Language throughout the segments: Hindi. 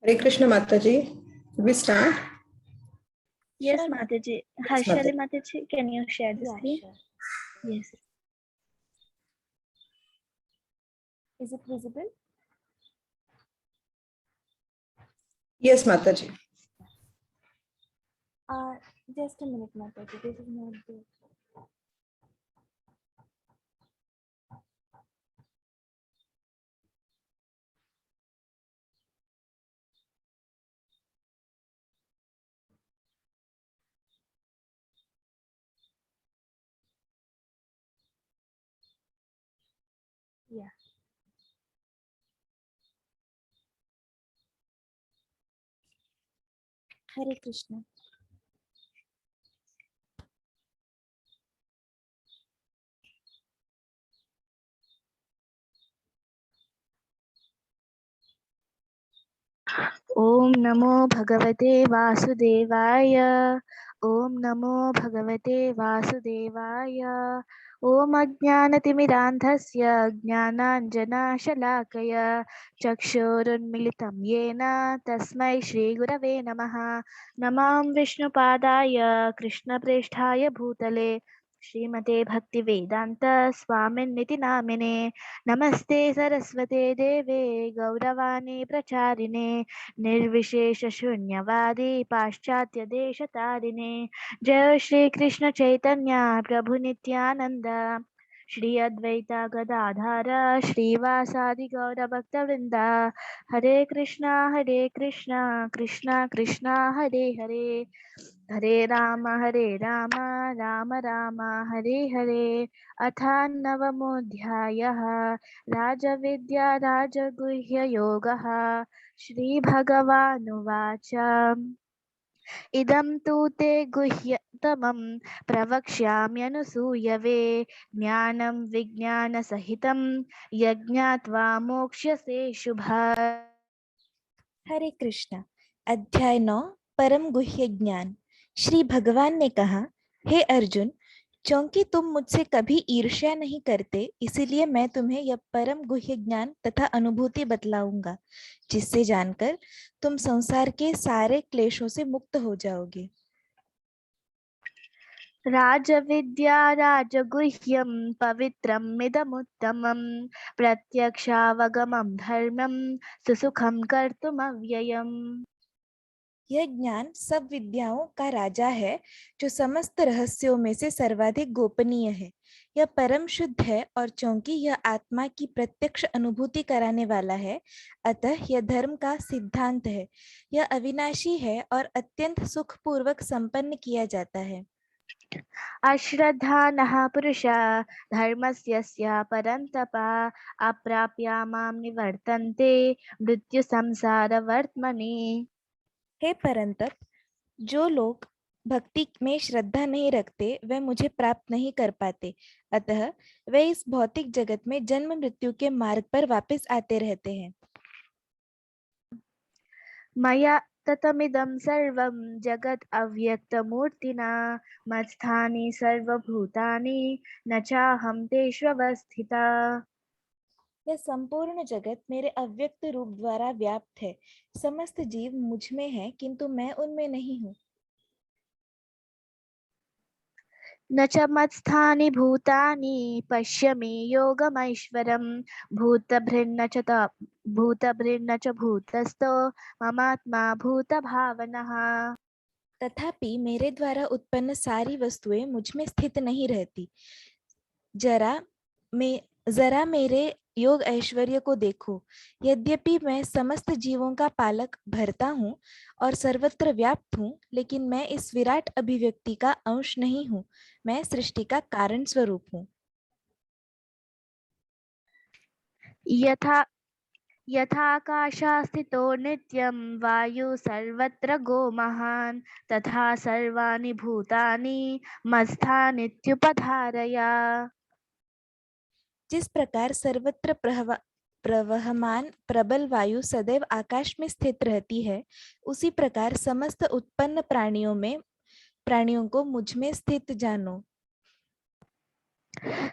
Hare Krishna Mataji. Should we start? Yes, Sure, Mataji. Yes, Harshali Mataji. Mataji, can you share the Yeah, screen? sure. Yes. Is it visible? Yes, Mataji. Just a minute, Mataji. This is not the. Yeah. Hare Krishna. Om Namo Bhagavate Vasudevaya. Om Namo Bhagavate Vasudevaya. Om Ajnanatimirandhasya Jnananjana Shalakaya Chakshurunmilitam Yena Tasmai Shri Gurave Namaha. Namam Vishnu Padaya Krishna Presthaya Bhutale Srimate Bhakti Vedanta Swamin Niti Namine Namaste Saraswate Deve Gauravani Pracharine निर्विशेष शून्यवादी पाश्चात्य देश तारिणे जय श्री कृष्ण चैतन्य प्रभु नित्यानंद श्री अद्वैता गदाधर श्रीवासादि गौर भक्त वृंदा हरे कृष्णा कृष्णा कृष्णा हरे हरे हरे राम राम राम हरे हरे अथान्नवमोऽध्यायः राजविद्या राजगुह्य योगः श्रीभगवानुवाच इदं तु ते गुह्यतमं प्रवक्ष्याम्यनुसूयवे ज्ञानं विज्ञानसहितं यज्ञात्वा मोक्ष्यसे शुभात्। हरे कृष्णा। अध्याय 9 परम गुह्य ज्ञान। श्री भगवान ने कहा, हे अर्जुन, क्योंकि तुम मुझसे कभी ईर्ष्या नहीं करते, इसीलिए मैं तुम्हें यह परम गुह्य ज्ञान तथा अनुभूति बतलाऊंगा, जिससे जानकर तुम संसार के सारे क्लेशों से मुक्त हो जाओगे। राजविद्या राजगुह्यं पवित्रमिदमुत्तमं प्रत्यक्षावगमं धर्मं सुसुखं कर्तुमव्ययम्। यह ज्ञान सब विद्याओं का राजा है, जो समस्त रहस्यों में से सर्वाधिक गोपनीय है। यह परम शुद्ध है, और चूंकि यह आत्मा की प्रत्यक्ष अनुभूति कराने वाला है, अतः यह धर्म का सिद्धांत है। यह अविनाशी है और अत्यंत सुखपूर्वक संपन्न किया जाता है। अश्रद्धानः पुरुषा धर्मस्य परन्तप अप्राप्य मां निवर्तन्ते मृत्युसंसारवर्त्मनि। हे परंतप, जो लोग भक्ति में श्रद्धा नहीं रखते, वे मुझे प्राप्त नहीं कर पाते, अतः वे इस भौतिक जगत में जन्म मृत्यु के मार्ग पर वापस आते रहते हैं। मया ततमिदं सर्वं जगत् अव्यक्तमूर्तिना मत्स्थानि सर्वभूतानि न चाहं तेष्वस्थिता। यह संपूर्ण जगत मेरे अव्यक्त रूप द्वारा व्याप्त है। समस्त जीव मुझ में है, किंतु मैं उनमें नहीं हूँ। न च मत्स्थानि भूतानि पश्य मे योगमैश्वरं भूतभृन्न च भूतस्थो ममात्मा भूतभावनः। तथापि मेरे द्वारा उत्पन्न सारी वस्तुएं मुझ में स्थित नहीं रहती। जरा मेरे योग ऐश्वर्य को देखो। यद्यपि मैं समस्त जीवों का पालक भरता हूँ और सर्वत्र व्याप्त हूँ, लेकिन मैं इस विराट अभिव्यक्ति का अंश नहीं हूँ। मैं सृष्टि का कारण स्वरूप हूँ। यथा यथाकाशास्थितो नित्यं वायु सर्वत्र गो महान् तथा सर्वाणि भूतानि मत्स्थानीत्युपधारय। जिस प्रकार सर्वत्र प्रवहमान प्रबल वायु सदैव आकाश में स्थित रहती है, उसी प्रकार समस्त उत्पन्न प्राणियों को मुझ में स्थित जानो।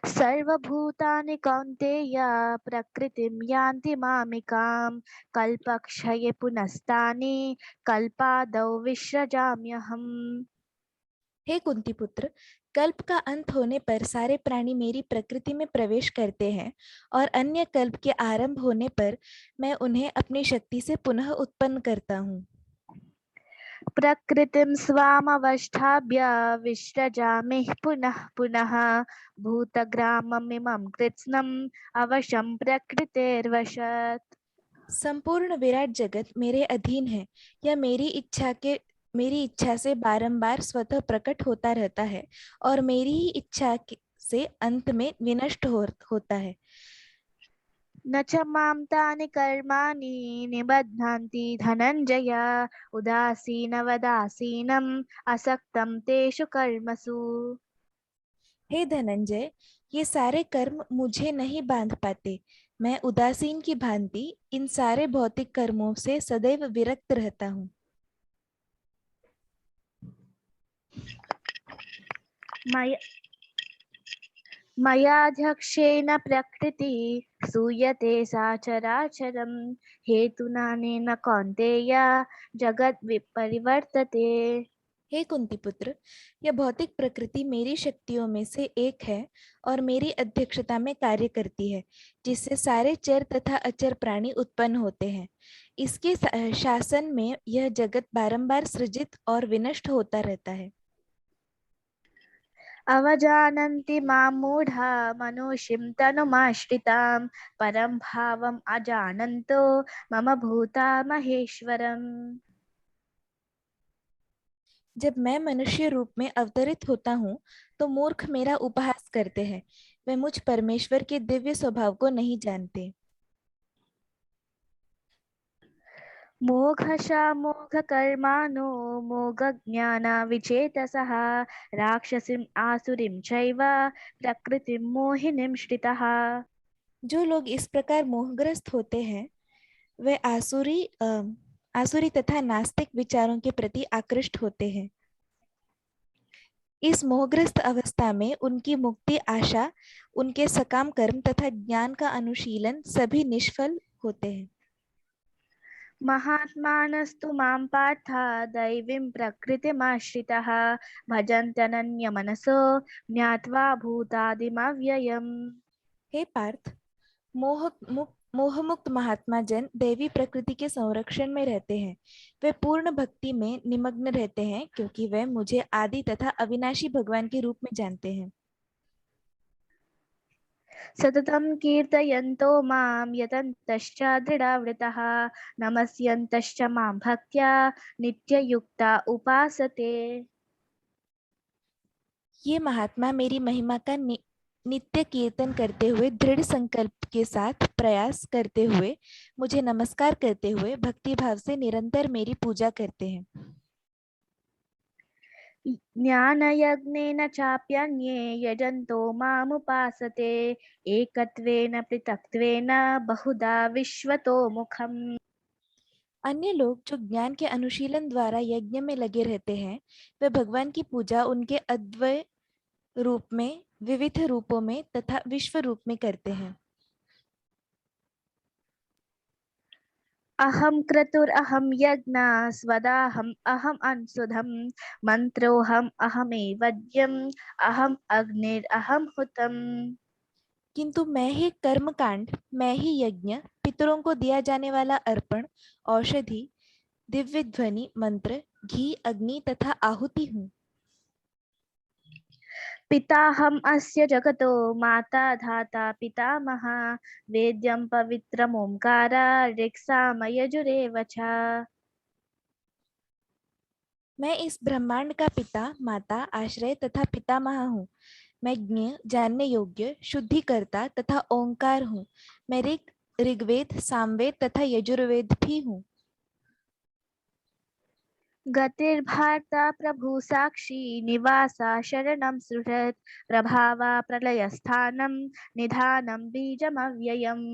सर्वभूतानि कौन्तेय प्रकृतिं यान्ति मामिकां कल्पक्षये पुनस्तानि कल्पादौ विसृजाम्यहम्। हे कुंती पुत्र, कल्प का अंत होने पर सारे प्राणी मेरी प्रकृति में प्रवेश करते हैं और अन्य कल्प के आरंभ होने पर मैं उन्हें अपनी शक्ति से पुनः उत्पन्न करता हूँ। प्रकृतिं स्वामवस्थाभ्य विसृजामि पुनः पुनः भूतग्राममिमं कृत्स्नम् अवशं प्रकृतेर्वशात्। संपूर्ण विराट जगत मेरे अधीन है। यह मेरी इच्छा से बारंबार स्वतः प्रकट होता रहता है और मेरी ही से अंत में विनष्ट होता है। न च मां तानि कर्माणि निबध्नान्ति धनञ्जय उदासीनवदासीनम् असक्तं तेषु कर्मसु। हे धनंजय, ये सारे कर्म मुझे नहीं बांध पाते। मैं उदासीन की भांति इन सारे भौतिक कर्मों से सदैव विरक्त रहता हूँ। मयाध्यक्षेण प्रकृति सूयते सा चराचरं हेतुनानेन कौन्तेय जगत् विपरिवर्तते। हे कुंती पुत्र, यह भौतिक प्रकृति मेरी शक्तियों में से एक है और मेरी अध्यक्षता में कार्य करती है, जिससे सारे चर तथा अचर प्राणी उत्पन्न होते हैं। इसके शासन में यह जगत बारंबार सृजित और विनष्ट होता रहता है। अवजानन्ति मां मूढा मनुष्यं तनुमाश्रितां परं भावम् अजानन्तो मम भूता महेश्वरम्। जब मैं मनुष्य रूप में अवतरित होता हूँ तो मूर्ख मेरा उपहास करते हैं। वे मुझ परमेश्वर के दिव्य स्वभाव को नहीं जानते। मोघशा मोघकर्माणो मोघज्ञाना विचेतसः राक्षसीम् आसुरीं चैव प्रकृतिं मोहिनीं श्रितः। जो लोग इस प्रकार मोहग्रस्त होते हैं वे आसुरी तथा नास्तिक विचारों के प्रति आकृष्ट होते हैं। इस मोहग्रस्त अवस्था में उनकी मुक्ति आशा, उनके सकाम कर्म तथा ज्ञान का अनुशीलन सभी निष्फल होते हैं। महात्मानस्तु मां पार्थ दैवीं प्रकृतिमाश्रितः भजन्त्यनन्यमनसो ज्ञात्वा भूतादिमव्ययम्। हे पार्थ, मोहमुक्त महात्मा जन दैवी प्रकृति के संरक्षण में रहते हैं। वे पूर्ण भक्ति में निमग्न रहते हैं क्योंकि वे मुझे आदि तथा अविनाशी भगवान के रूप में जानते हैं। सततं कीर्तयन्तो मां यतन्तश्च दृढव्रतः नमस्यन्तश्च मां भक्त्या नित्ययुक्ता उपासते। ये महात्मा मेरी महिमा का नित्य कीर्तन करते हुए दृढ़ संकल्प के साथ प्रयास करते हुए मुझे नमस्कार करते हुए भक्ति भाव से निरंतर मेरी पूजा करते हैं। ज्ञानयज्ञेन चाप्यन्ये यजन्तो मामुपासते एकत्वेन पृथक्त्वेन बहुधा विश्वतो मुखम्। अन्य लोग जो ज्ञान के अनुशीलन द्वारा यज्ञ में लगे रहते हैं वे भगवान की पूजा उनके अद्वय रूप में, विविध रूपों में तथा विश्व रूप में करते हैं। अहम क्रतुरहम यज्ञ स्वदाहम अहम अंसुधम मंत्रोहम अहमेवज्ञम अहम अग्निरहम हुतम। किंतु मैं ही कर्मकांड, मैं ही यज्ञ, पितरों को दिया जाने वाला अर्पण, औषधि, दिव्य ध्वनि, मंत्र, घी, अग्नि तथा आहुति हूँ। पिताहम अस्य जगतो माता धाता पितामह वेद्यं पवित्रम ओंकार ऋक्साम यजुरेव च। मैं इस ब्रह्मांड का पिता, माता, आश्रय तथा पितामह हूँ। मैं ज्ञ, जानने योग्य, शुद्धिकर्ता तथा ओंकार हूँ। मैं ऋग्वेद, सामवेद तथा यजुर्वेद भी हूँ। गतिर्भार्ता प्रभु साक्षी निवासा शरणं सुहृत् प्रभावा प्रलयस्थानं निधानं बीजमव्ययम्।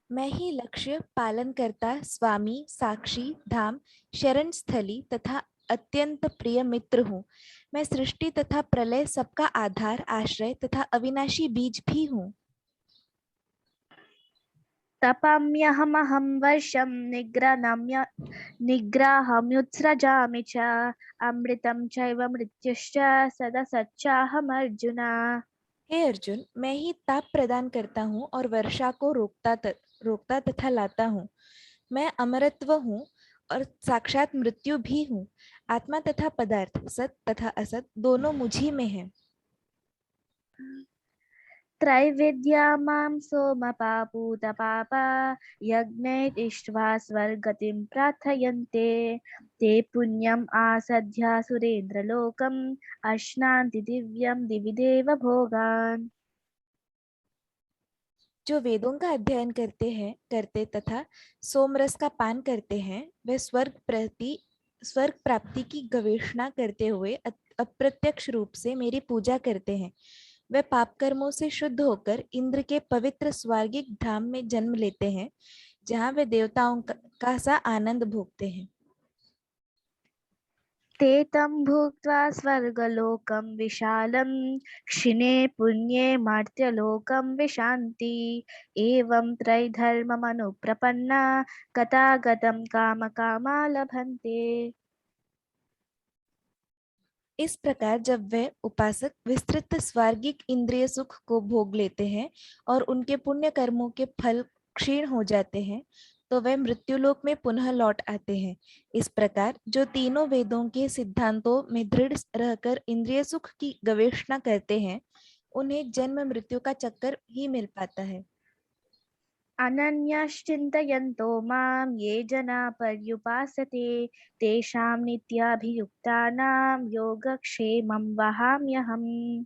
मैं ही लक्ष्य, पालन करता, स्वामी, साक्षी, धाम, शरण स्थली तथा अत्यंत प्रिय मित्र हूँ। मैं सृष्टि तथा प्रलय सबका आधार, आश्रय तथा अविनाशी बीज भी हूँ। तपाम्यहमहं वर्षं निग्राहम्युत्सृजामि च अमृतं चैव मृत्युश्च सदसच्चाहमर्जुन। हे अर्जुन, मैं ही ताप प्रदान करता हूँ और वर्षा को रोकता तथा लाता हूँ। मैं अमरत्व हूँ और साक्षात मृत्यु भी हूँ। आत्मा तथा पदार्थ, सत तथा असत दोनों मुझी में है। त्रैविद्या मां सोमपापूतपापा यज्ञैरिष्ट्वा स्वर्गतिं प्रार्थयन्ते ते पुण्यम् आसद्या सुरेन्द्रलोकम् अश्नान्ति दिव्यं दिवि देव भोगान्। जो वेदों का अध्ययन करते तथा सोमरस का पान करते हैं, वे स्वर्ग प्राप्ति की गवेषणा करते हुए अप्रत्यक्ष रूप से मेरी पूजा करते हैं। वे पाप कर्मों से शुद्ध होकर इंद्र के पवित्र स्वर्गिक धाम में जन्म लेते हैं, जहाँ वे देवताओं का सा आनंद भोगते हैं। ते तं भुक्त्वा स्वर्गलोकं विशालं क्षिणे पुण्ये मर्त्यलोकं विशान्ति एवं त्रैधर्ममनुप्रपन्ना गतागतं कामकामा लभन्ते। इस प्रकार जब वे उपासक विस्तृत स्वर्गिक इंद्रिय सुख को भोग लेते हैं और उनके पुण्य कर्मों के फल क्षीण हो जाते हैं, तो वे मृत्युलोक में पुनः लौट आते हैं। इस प्रकार जो तीनों वेदों के सिद्धांतों में दृढ़ रहकर इंद्रिय सुख की गवेषणा करते हैं, उन्हें जन्म मृत्यु का चक्कर ही मिल पाता है। अनन्यश्चिन्तयन्तो मां ये जना पर्युपासते तेषां नित्याभियुक्तानां योगक्षेमं वहाम्यहम्।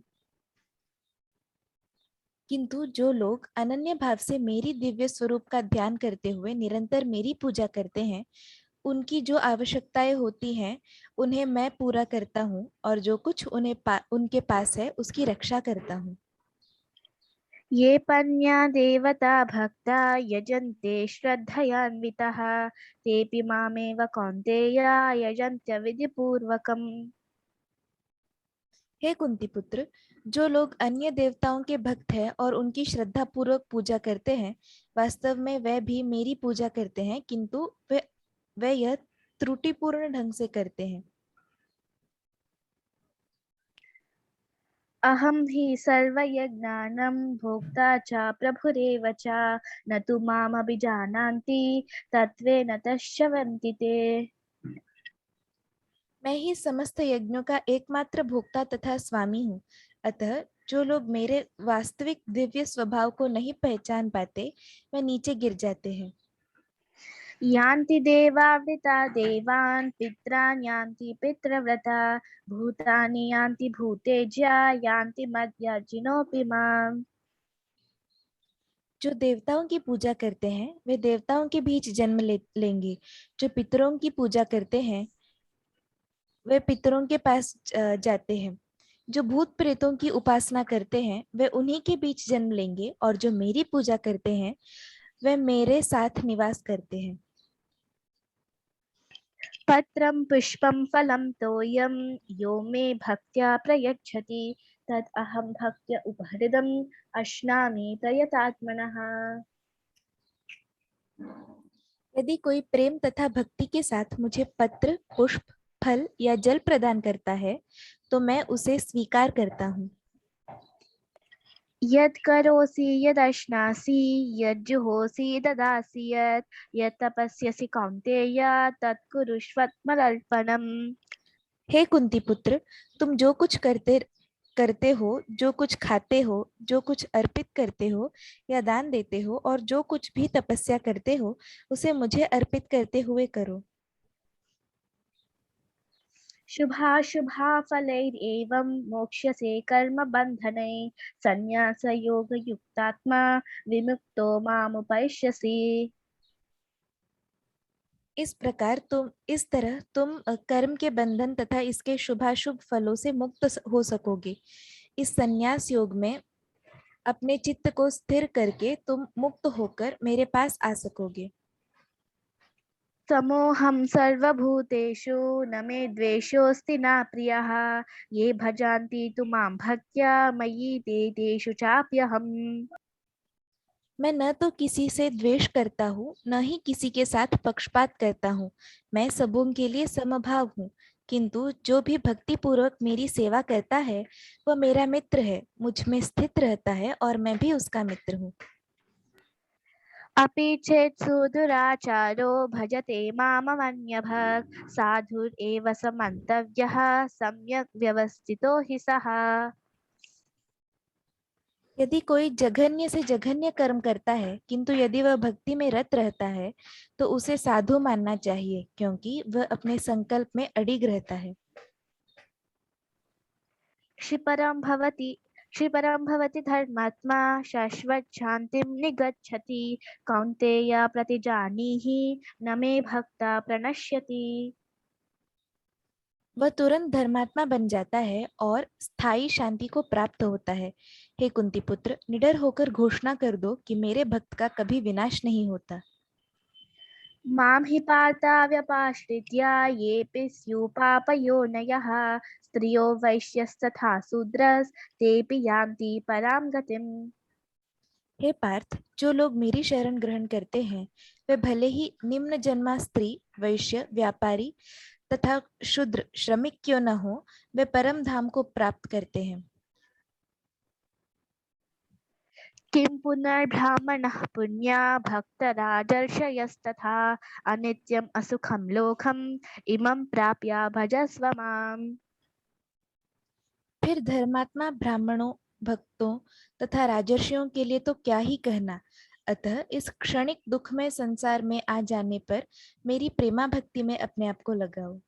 किंतु जो लोग अनन्य भाव से मेरी दिव्य स्वरूप का ध्यान करते हुए निरंतर मेरी पूजा करते हैं, उनकी जो आवश्यकताएं होती हैं, उन्हें मैं पूरा करता हूँ और जो कुछ उनके पास है उसकी रक्षा करता हूँ। ये पन्या देवता भक्ता यजन्ते श्रद्धयान्वितः तेऽपि मामेव कौन्तेय यजन्त्य विधिपूर्वकम्। हे कुंती पुत्र, जो लोग अन्य देवताओं के भक्त हैं और उनकी श्रद्धा पूर्वक पूजा करते हैं, वास्तव में वे भी मेरी पूजा करते हैं, किंतु वे यह त्रुटिपूर्ण ढंग से करते हैं। अहं हि सर्वयज्ञानां भोक्ता च प्रभुरेव च न तु मामभिजानान्ति तत्त्वेन तश्चवन्ति ते। मैं ही समस्त यज्ञों का एकमात्र भोक्ता तथा स्वामी हूँ। अतः जो लोग मेरे वास्तविक दिव्य स्वभाव को नहीं पहचान पाते, वे नीचे गिर जाते हैं। यान्ति देवावृता देवान् पितरान् यान्ति पितृव्रता भूतानि यान्ति भूतेज्या यान्ति मद्याजिनोऽपि माम्। जो देवताओं की पूजा करते हैं, वे देवताओं के बीच जन्म लेंगे। जो पितरों की पूजा करते हैं, वे पितरों के पास जाते हैं। जो भूत प्रेतों की उपासना करते हैं, वे उन्हीं के बीच जन्म लेंगे, और जो मेरी पूजा करते हैं, वे मेरे साथ निवास करते हैं। पत्रं पुष्पं फलं तोयं यो मे भक्त्या प्रयच्छति तत् अहं भक्त्या उपहृतम् अश्नामि प्रयतात्मनः। यदि कोई प्रेम तथा भक्ति के साथ मुझे पत्र, पुष्प, फल या जल प्रदान करता है, तो मैं उसे स्वीकार करता हूँ। यत् करोसि यदश्नासि यज्जुहोसि ददासि यत् तपस्यसि कौन्तेय तत् कुरुष्वत्मर्पणम्। हे कुंती पुत्र, तुम जो कुछ करते हो, जो कुछ खाते हो, जो कुछ अर्पित करते हो या दान देते हो, और जो कुछ भी तपस्या करते हो, उसे मुझे अर्पित करते हुए करो। शुभाशुभाफलैरेवं मोक्ष्यसे कर्मबन्धनैः संन्यासयोगयुक्तात्मा विमुक्तो मामुपैष्यसि। इस तरह तुम कर्म के बंधन तथा इसके शुभाशुभ फलों से मुक्त हो सकोगे। इस संन्यास योग में अपने चित्त को स्थिर करके तुम मुक्त होकर मेरे पास आ सकोगे। समोऽहं सर्वभूतेषु न मे द्वेषोऽस्ति न प्रियः ये भजन्ति तु मां भक्त्या मयि ते तेषु चाप्यहम्। मैं न तो किसी से द्वेष करता हूँ, न ही किसी के साथ पक्षपात करता हूँ। मैं सबों के लिए समभाव हूँ, किंतु जो भी भक्ति पूर्वक मेरी सेवा करता है वह मेरा मित्र है, मुझ में स्थित रहता है और मैं भी उसका मित्र हूँ। अपि चेत् सुदुराचारो भजते मामवन्यभक् साधुरेव समन्तव्यः सम्यक् व्यवस्थितो हि सः। यदि कोई जघन्य से जघन्य कर्म करता है, किंतु यदि वह भक्ति में रत रहता है तो उसे साधु मानना चाहिए, क्योंकि वह अपने संकल्प में अडिग रहता है। क्षिपरं भवति धर्मात्मा शाश्वत शान्तिं निगच्छति कौन्तेय प्रतिजानीहि न मे भक्ता प्रणश्यति। वह तुरंत धर्मात्मा बन जाता है और स्थायी शांति को प्राप्त होता है। हे कुंती पुत्र, निडर होकर घोषणा कर दो कि मेरे भक्त का कभी विनाश नहीं होता। मां हि पार्था व्यपाश्रित्य येऽपि स्युः पापयोनयः स्त्रियो वैश्यस्तथा शूद्रस्तेऽपि यान्ति परां गतिम्। हे पार्थ, जो लोग मेरी शरण ग्रहण करते हैं वे भले ही निम्न जन्मा स्त्री, वैश्य, व्यापारी तथा शूद्र श्रमिक क्यों न हो, वे परम धाम को प्राप्त करते हैं। किं पुनर्ब्राह्मणः पुण्या भक्तराजर्षयस्तथा अनित्यम् असुखं लोकम् इमं प्राप्य भजस्व माम्। फिर धर्मात्मा ब्राह्मणों, भक्तों तथा राजर्षियों के लिए तो क्या ही कहना। अतः इस क्षणिक दुखमय संसार में आ जाने पर मेरी प्रेमा भक्ति में अपने आप को लगाओ।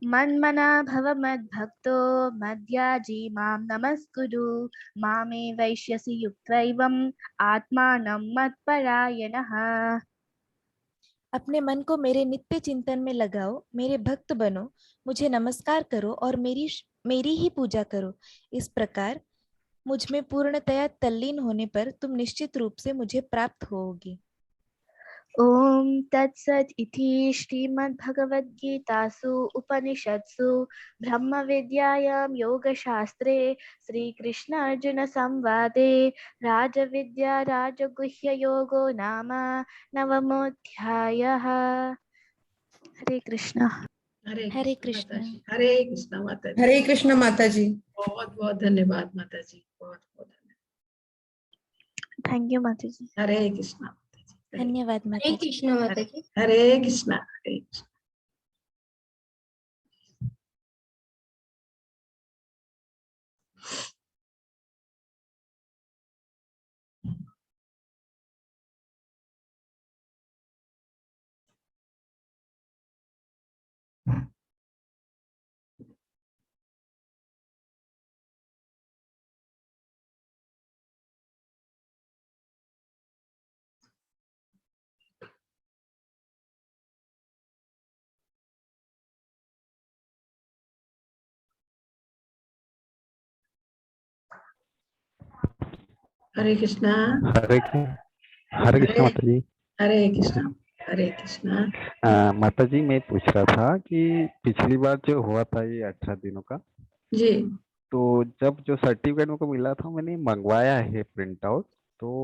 मन्मना भव मद्भक्तो मद्याजी मां नमस्कुरु मामे वैश्यसि युक्तैवम् आत्मानं मत्परायणः। अपने मन को मेरे नित्य चिंतन में लगाओ, मेरे भक्त बनो, मुझे नमस्कार करो और मेरी ही पूजा करो। इस प्रकार मुझ में पूर्णतया तल्लीन होने पर तुम निश्चित रूप से मुझे प्राप्त होगी। ॐ तत्सत् इति श्रीमद्भगवद्गीतासु उपनिषत्सु ब्रह्मविद्यायां योगशास्त्रे श्रीकृष्णार्जुनसंवादे राजविद्या राजगुह्ययोगो नाम नवमोऽध्यायः। हरे कृष्ण। हरे कृष्ण। हरे कृष्ण माता जी। हरे कृष्ण माता जी। बहुत बहुत धन्यवाद माता जी, बहुत बहुत धन्यवाद। थैंक यू माता जी। हरे कृष्ण माता जी। धन्यवाद माता जी। कृष्ण माता जी। हरे कृष्ण, हरे कृष्ण। हरे कृष्णा। हरे कृष्ण माता जी। हरे कृष्णा, हरे कृष्णा। माता जी, मैं पूछ रहा था कि पिछली बार जो हुआ था ये 18 दिनों का, जी तो जब जो सर्टिफिकेट मेरे को मिला था मैंने मंगवाया है प्रिंट आउट,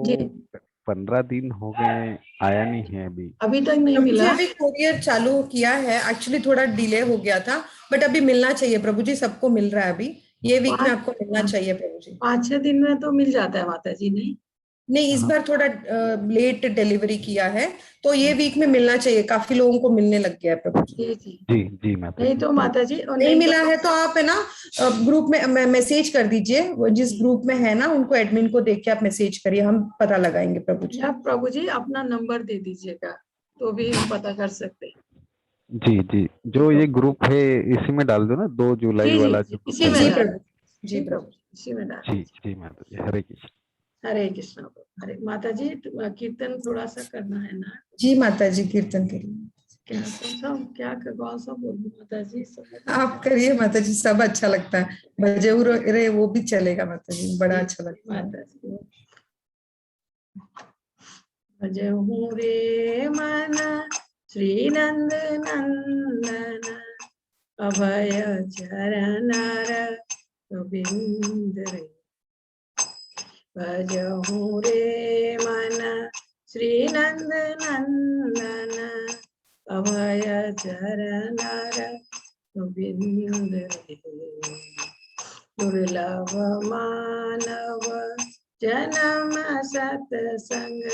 जी, तो 15 दिन हो गए, आया नहीं है अभी। अभी तक नहीं प्रभु जी मिला। अभी कोरियर चालू किया है, एक्चुअली थोड़ा डिले हो गया था, बट अभी मिलना चाहिए प्रभु जी, सबको मिल रहा है अभी। ये वीक में आपको मिलना चाहिए प्रभु जी। 5-6 दिन में तो मिल जाता है माता जी। नहीं नहीं, इस बार थोड़ा लेट डिलीवरी किया है, तो ये वीक में मिलना चाहिए। काफी लोगों को मिलने लग गया है प्रभु जी। जी जी, जी जी माता नहीं जी। तो माता जी, और नहीं नहीं मिला तो है तो आप है ना ग्रुप में मैसेज कर दीजिए, वो जिस ग्रुप में है ना उनको, एडमिन को देख के आप मैसेज करिए, हम पता लगाएंगे प्रभु जी। या प्रभु जी अपना नंबर दे दीजिएगा तो भी हम पता कर सकते हैं। जी जी, जो ये ग्रुप है इसी में डाल दो ना, 2 जुलाई जी जी वाला जी, जो इसी ग्रुप में है। जी डाल, प्रभु, जी प्रभु। इसी में डाल। जी जी माता जी, हरे कृष्ण। हरे कृष्ण। हरे माता जी, कीर्तन थोड़ा सा करना है ना। जी माता जी, कीर्तन करिए। क्या कौन सा, क्या कौन सा बोलूं माता जी, समझ नहीं आप करिए माता जी, सब अच्छा लगता है। भजेऊ रे वो भी चलेगा माता जी, बड़ा आ- अच्छा लगता है। माता जी। भजहूँ रे मन श्री नंद नंदन अभय चरणार गोविंद रे। भजहु रे मन श्री नंद नंदन अभय चरणार गोविंद रे। दुर्लभ मानव जन्म सत्संग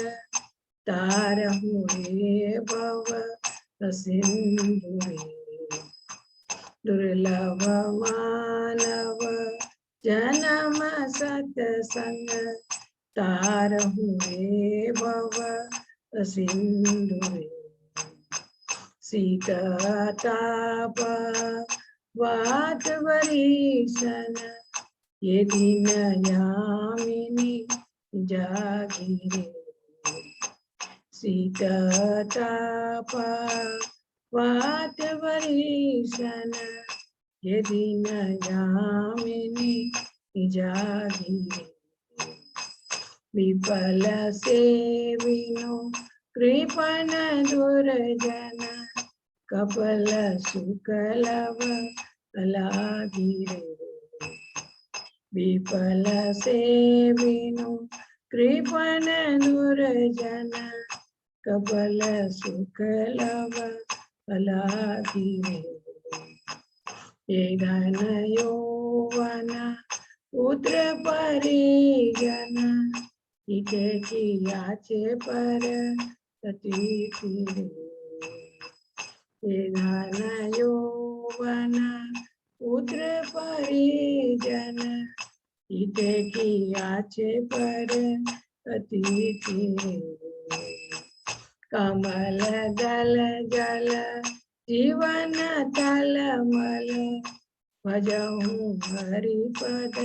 तारहु रे भव सिंधु रे। दुर्लभ मानव जन्म सत्संग तारहु रे भव सिंधु रे। सीताताप वात वरीशन ये दिन यामिनी जागिरे। सीताताप वात वरीशन ये दिन यामिनी जागिरे। विफल से विनो कृपण दुर्जन कपल शुक्लव लागिरे। विफल से विनो कृपण दुर्जन कपल शुक्लव लागिरे। ये धन यौवन पुत्र परिजन हित की याचे पर सती फिरे। ये धन यौवन पुत्र परिजन हित की याचे पर सती फिरे। कमल दल जल जीवन तलमल भजहु हरिपद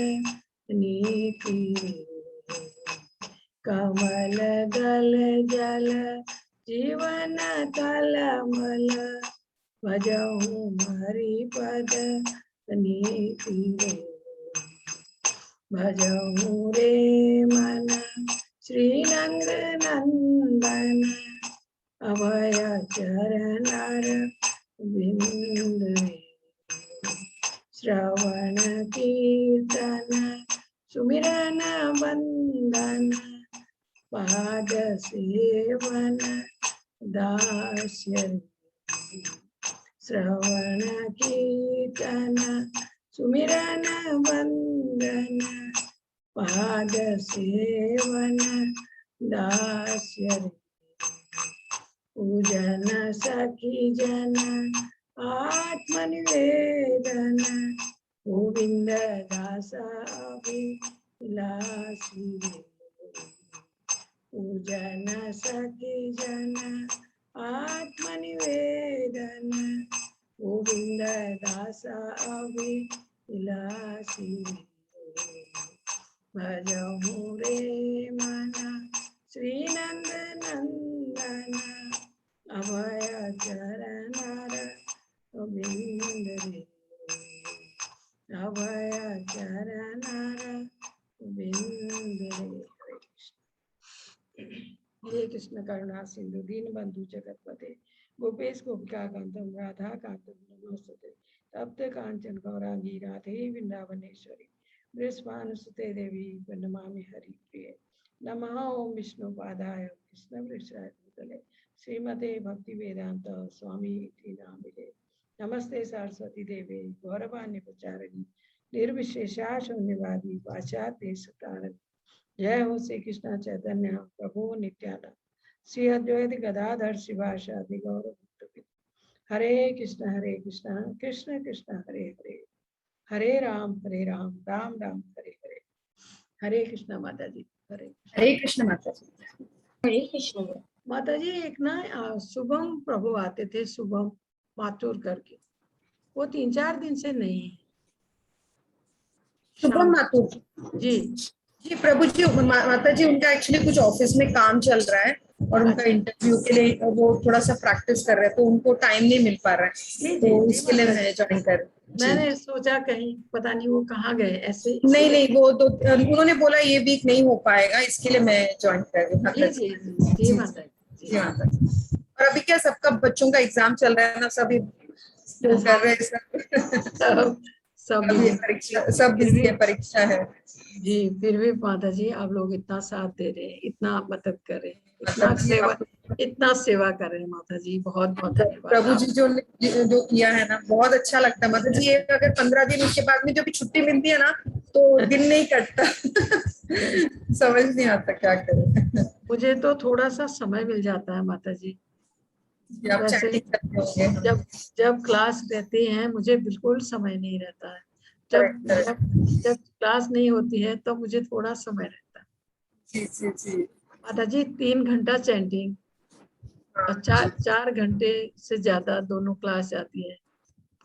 नीति रे। कमल दल जल जीवन तलमल भजहु हरिपद नीति रे। भजहु रे मन श्री नंद नंदन अभय चरणार बिंद रे। श्रवण कीर्तन सुमिरन बंदन पाद सेवन दास्य रे। श्रवण कीर्तन सुमिरन बंदन पाद सेवन दास्य रे। पूजन सखी जन आत्मनिवेदन गोविंद दास अभिलाषी रे। पूजन सखी जन आत्मनिवेदन गोविंद दास अभिलाषी रे। भजहु रे मन श्री नंद नंदन अभय चरणार गोविंद रे। अभय चरणार गोविंद रे। हरे कृष्ण करुणा सिंधु दीन बंधु जगतपते गोपेश गोपिका कांतम राधा कांतम नमोस्तुते। तप्त कांचन गौरांगी राधे वृंदावनेश्वरी वृषभानुसुते देवी प्रणमामि हरि प्रिय। नमः ओम विष्णु पादाय कृष्ण वृषाय भूतले श्रीमते भक्ति वेदांत स्वामी इति नामिने। नमस्ते सरस्वती देवे गौरवाण्य प्रचारिणी निर्विशेषा शून्यवादी पाश्चात्य देशतारिणी। जय हो श्री कृष्ण चैतन्य प्रभु नित्यानंद श्री अद्वैत गदाधर शिवासादि गौर भक्त। हरे कृष्ण कृष्ण कृष्ण हरे हरे हरे राम राम राम हरे हरे। हरे कृष्ण माता जी। हरे कृष्ण माता जी। हरे कृष्ण माता जी एक ना शुभम प्रभु आते थे, शुभम माथुर करके, वो 3-4 दिन से नहीं है। शुभम माथुर जी जी प्रभु जी माता जी उनका एक्चुअली कुछ ऑफिस में काम चल रहा है और उनका इंटरव्यू के लिए वो थोड़ा सा प्रैक्टिस कर रहे हैं तो उनको टाइम नहीं मिल पा रहा है तो इसके लिए मैं ज्वाइन कर। मैंने सोचा कहीं पता नहीं वो कहाँ गए ऐसे। नहीं वो तो उन्होंने बोला ये वीक नहीं हो पाएगा इसके लिए मैं ज्वाइन कर रही हूँ। जी माता जी। और अभी क्या सबका बच्चों का एग्जाम चल रहा है ना, सभी वो कर रहे हैं सब। सब अभी ये परीक्षा, सब बिजी है, परीक्षा है। जी, फिर भी माता जी आप लोग इतना साथ दे रहे हैं, इतना मदद कर रहे हैं, मतलब जी इतना सेवा कर रहे हैं माता जी, बहुत बहुत धन्यवाद। प्रभु जी जो किया है ना, बहुत अच्छा लगता है। मतलब जी ये अगर 15 दिन उसके बाद में जो भी छुट्टी मिलती है ना, तो दिन नहीं कटता। समझ नहीं आता क्या करें। मुझे तो थोड़ा सा समय मिल जाता है माता जी, आप वैसे चैटिंग करते होंगे। जब जब क्लास रहती है मुझे बिल्कुल समय नहीं रहता है। जब जब जब क्लास नहीं होती है तो मुझे थोड़ा समय रहता है। जी जी जी। माता जी 3 घंटा चैंटिंग और 4 घंटे से ज्यादा दोनों क्लास जाती है,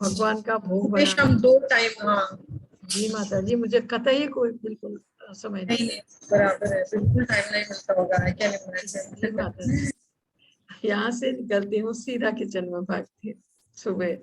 भगवान का भोग सुबह बनाना। शाम 2 टाइम। हाँ जी माता जी, मुझे कतई कोई बिल्कुल समय नहीं नहीं। नहीं, बराबर है, बिल्कुल टाइम नहीं मिलता होगा, है क्या नहीं मिलना जी माता चाहिए। जी, यहाँ से निकलती हूँ सीधा किचन में भागती हूँ, सुबह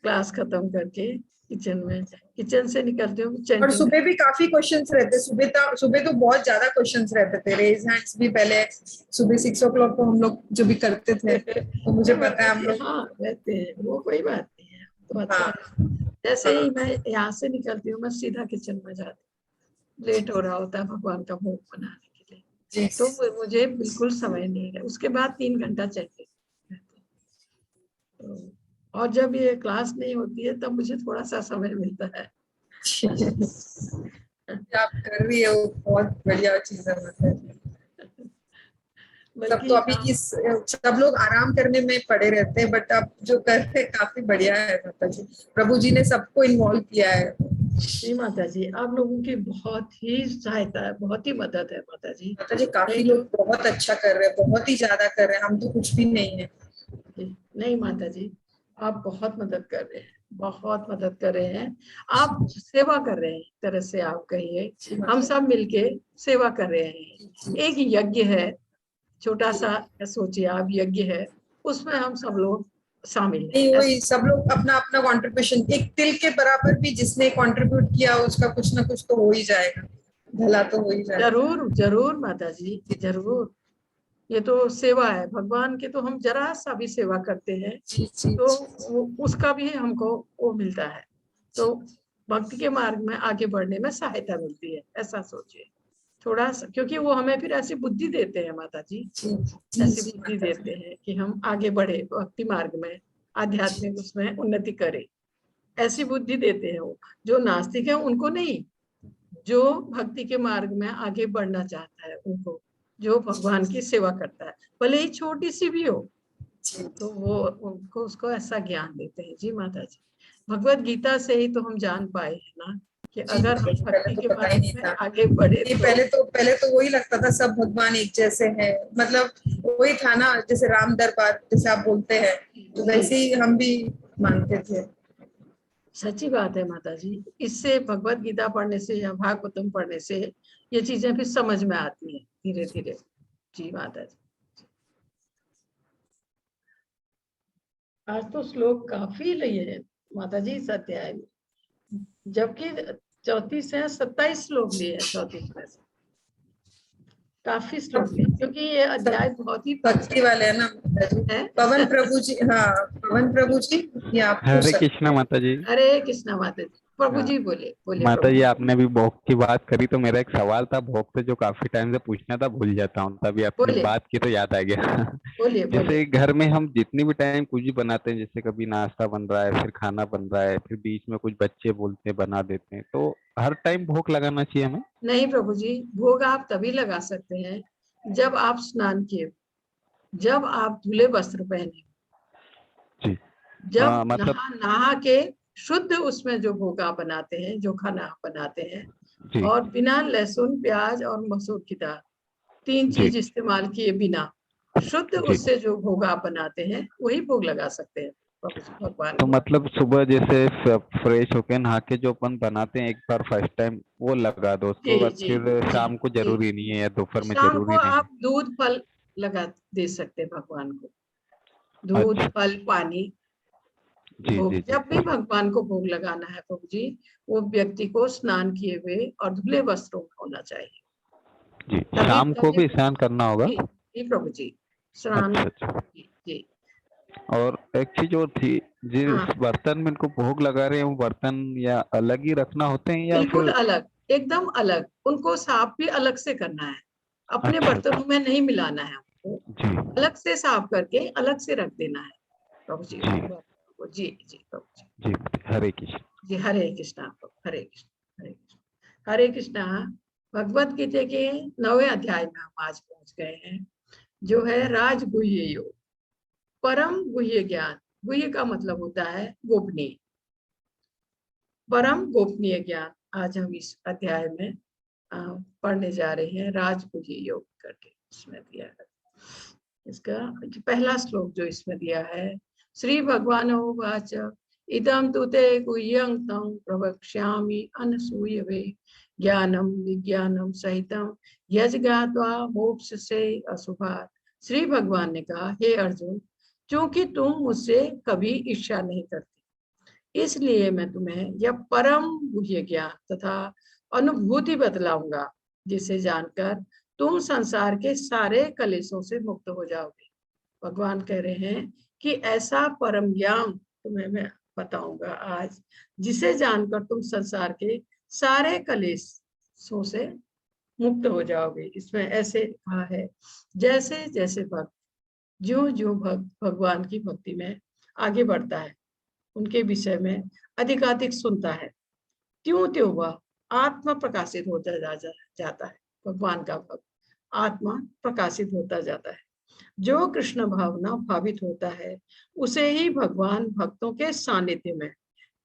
क्लास खत्म करके किचन से निकलती हूँ और चैंटिंग। सुबह भी काफी क्वेश्चंस रहते, सुबह तो बहुत ज्यादा क्वेश्चंस रहते थे। रेज हैंड्स भी पहले सुबह 6 o'clock को हम लोग जो भी करते थे, तो मुझे पता है हम लोग। हाँ रहते हैं, वो कोई बात नहीं है, तो अच्छा हाँ है। जैसे ही मैं यहाँ से निकलती हूँ मैं सीधा किचन में जाती हूँ, लेट हो रहा होता है भगवान का भोग बनाने के लिए, जी। तो मुझे बिल्कुल समय नहीं है। उसके बाद 3 घंटा चैंटिंग, तो और जब ये क्लास नहीं होती है तब मुझे थोड़ा सा समय मिलता है। आप कर रही है वो बहुत बढ़िया चीज है। मतलब सब तो बल्कि अभी इस सब लोग आराम करने में पड़े रहते हैं, बट अब जो कर रहे हैं काफी बढ़िया है। माता जी, प्रभु जी ने सबको इन्वॉल्व किया है। जी माता जी, आप लोगों की बहुत ही सहायता है, बहुत ही मदद है माता जी। माता जी काफी नहीं लोग बहुत अच्छा कर रहे हैं, बहुत ही ज्यादा कर रहे हैं, हम तो कुछ भी नहीं है। नहीं माता जी, आप बहुत मदद कर रहे हैं, बहुत मदद कर रहे हैं, आप सेवा कर रहे हैं, एक तरह से आप कहिए हम सब मिलके सेवा कर रहे हैं। एक यज्ञ है, छोटा सा सोचिए आप, यज्ञ है, उसमें हम सब लोग शामिल हैं। नहीं वही सब लोग अपना अपना कंट्रीब्यूशन, एक तिल के बराबर भी जिसने कंट्रीब्यूट किया उसका कुछ ना कुछ तो हो ही जाएगा, भला तो हो ही जाएगा। जरूर जरूर माता जी, जरूर। ये तो सेवा है, भगवान के तो हम जरा सा भी सेवा करते हैं तो उसका भी हमको वो मिलता है, तो भक्ति के मार्ग में आगे बढ़ने में सहायता मिलती है, ऐसा सोचिए थोड़ा सा, क्योंकि वो हमें फिर ऐसी बुद्धि देते हैं माता जी, ऐसी बुद्धि देते हैं कि हम आगे बढ़े भक्ति मार्ग में, आध्यात्मिक उसमें उन्नति करें, ऐसी बुद्धि देते हैं वो। जो नास्तिक है उनको नहीं, जो भक्ति के मार्ग में आगे बढ़ना चाहता है उनको, जो भगवान की सेवा करता है भले ही छोटी सी भी हो, तो वो उनको उसको ऐसा ज्ञान देते हैं। जी माता जी, भगवत गीता से ही तो हम जान पाए हैं ना कि अगर हम भक्ति के मार्ग में आगे बढ़े तो पहले तो वही लगता था सब भगवान एक जैसे हैं, मतलब वही था ना, जैसे राम दरबार जैसे आप बोलते हैं, तो वैसे ही हम भी मानते थे। सच्ची बात है माता जी, इससे भगवत गीता पढ़ने से या भागवतम पढ़ने से ये चीजें फिर समझ में आती हैं धीरे धीरे। जी माता जी, आज तो श्लोक काफी लिए हैं माता जी इस अध्याय में, जबकि 34 से 27 श्लोक लिए हैं, 34 में से काफी श्लोक लिए, क्योंकि ये अध्याय बहुत ही भक्ति वाले है ना है। पवन प्रभु जी। हाँ पवन प्रभु जी, ये आप पूछ हरे सकते कृष्णा माता जी। हरे कृष्णा माता जी, प्रभु हाँ, जी बोले बोले माता प्रभु जी जी। आपने भी भोग की बात करी तो मेरा एक सवाल था भोग पे, जो काफी टाइम से पूछना था, भूल जाता हूँ, तभी आपने बोले बात की तो याद आ गया। बोलिए बोलिए। जैसे घर में हम जितनी भी टाइम कुछ भी बनाते हैं, जैसे कभी नाश्ता बन रहा है, फिर खाना बन रहा है, फिर बीच में कुछ बच्चे बोलते हैं बना देते हैं, तो हर टाइम भोग लगाना चाहिए हमें? नहीं प्रभु जी, भोग आप तभी लगा सकते हैं जब आप स्नान किए, जब आप धुले वस्त्र पहने, जी। जब मतलब नहा के शुद्ध उसमें जो भोगा बनाते हैं, जो खाना बनाते हैं, जी और बिना लहसुन प्याज और मसूर की दाल, 3 जी चीज इस्तेमाल किए बिना शुद्ध जी। उससे जो भोग आप बनाते हैं वही भोग लगा सकते हैं प्रभु जी भगवान तो को। मतलब सुबह जैसे फ्रेश होके नहा के जो अपन बनाते हैं एक बार फर्स्ट टाइम, वो लगा दो, उसके जी बाद जी फिर जी शाम को जी। जरूरी नहीं है या दोपहर में शाम को जरूरी नहीं है? आप दूध फल लगा दे सकते हैं भगवान को, दूध अच्छा। फल पानी जी भोग, जी जी जब भी भगवान को भोग लगाना है प्रभु जी, वो व्यक्ति को स्नान किए हुए और धुले वस्त्रों में होना चाहिए, जी। तभी शाम को तभी भी स्नान करना होगा? जी जी प्रभु जी, स्नान अच्छा अच्छा। जी जी और एक चीज और थी, जिस हाँ बर्तन में इनको भोग लगा रहे हैं वो बर्तन या अलग ही रखना होते हैं या बिल्कुल फिर? अलग, एकदम अलग, उनको साफ भी अलग से करना है, अपने अच्छा बर्तनों में नहीं मिलाना है हमको, जी अलग से साफ करके अलग से रख देना है प्रभु जी जी बर्तनों को। जी जी प्रभु जी। जी, हरे कृष्ण। जी हरे कृष्णा प्रभु, हरे कृष्ण हरे कृष्ण हरे कृष्णा। भगवत गीता के 9वें अध्याय में हम आज पहुंच गए हैं, जो है राजगुह्य योग, परम गुह्य ज्ञान। गुह्य का मतलब होता है गोपनीय, परम गोपनीय ज्ञान। आज हम इस अध्याय में पढ़ने जा रहे हैं, राजगुह्य योग करके इसमें दिया है। इसका पहला श्लोक जो इसमें दिया है, श्री भगवान उवाच इदं तु ते गुह्यं तं प्रवक्ष्यामि अनसूयवे ज्ञानम विज्ञानम सहितम यज्ञात्वा मोक्षसे अशुभात्। श्री भगवान ने कहा, हे अर्जुन, क्योंकि तुम मुझसे कभी ईर्ष्या नहीं करते, इसलिए मैं तुम्हें यह परम गुह्य ज्ञान तथा अनुभूति बतलाऊंगा, जिसे जानकर तुम संसार के सारे कलेशों से मुक्त हो जाओगे। भगवान कह रहे हैं कि ऐसा परम ज्ञान तुम्हें मैं बताऊंगा आज, जिसे जानकर तुम संसार के सारे कलेशों से मुक्त हो जाओगे। इसमें ऐसे कहा है, जैसे जैसे भक्त ज्यों ज्यों भगवान की भक्ति में आगे बढ़ता है, उनके विषय में अधिकाधिक सुनता है, त्यों त्यों वह आत्मा प्रकाशित होता जाता है। भगवान का भक्त आत्मा प्रकाशित होता जाता है। जो कृष्ण भावना भावित होता है, उसे ही भगवान भक्तों के सानिध्य में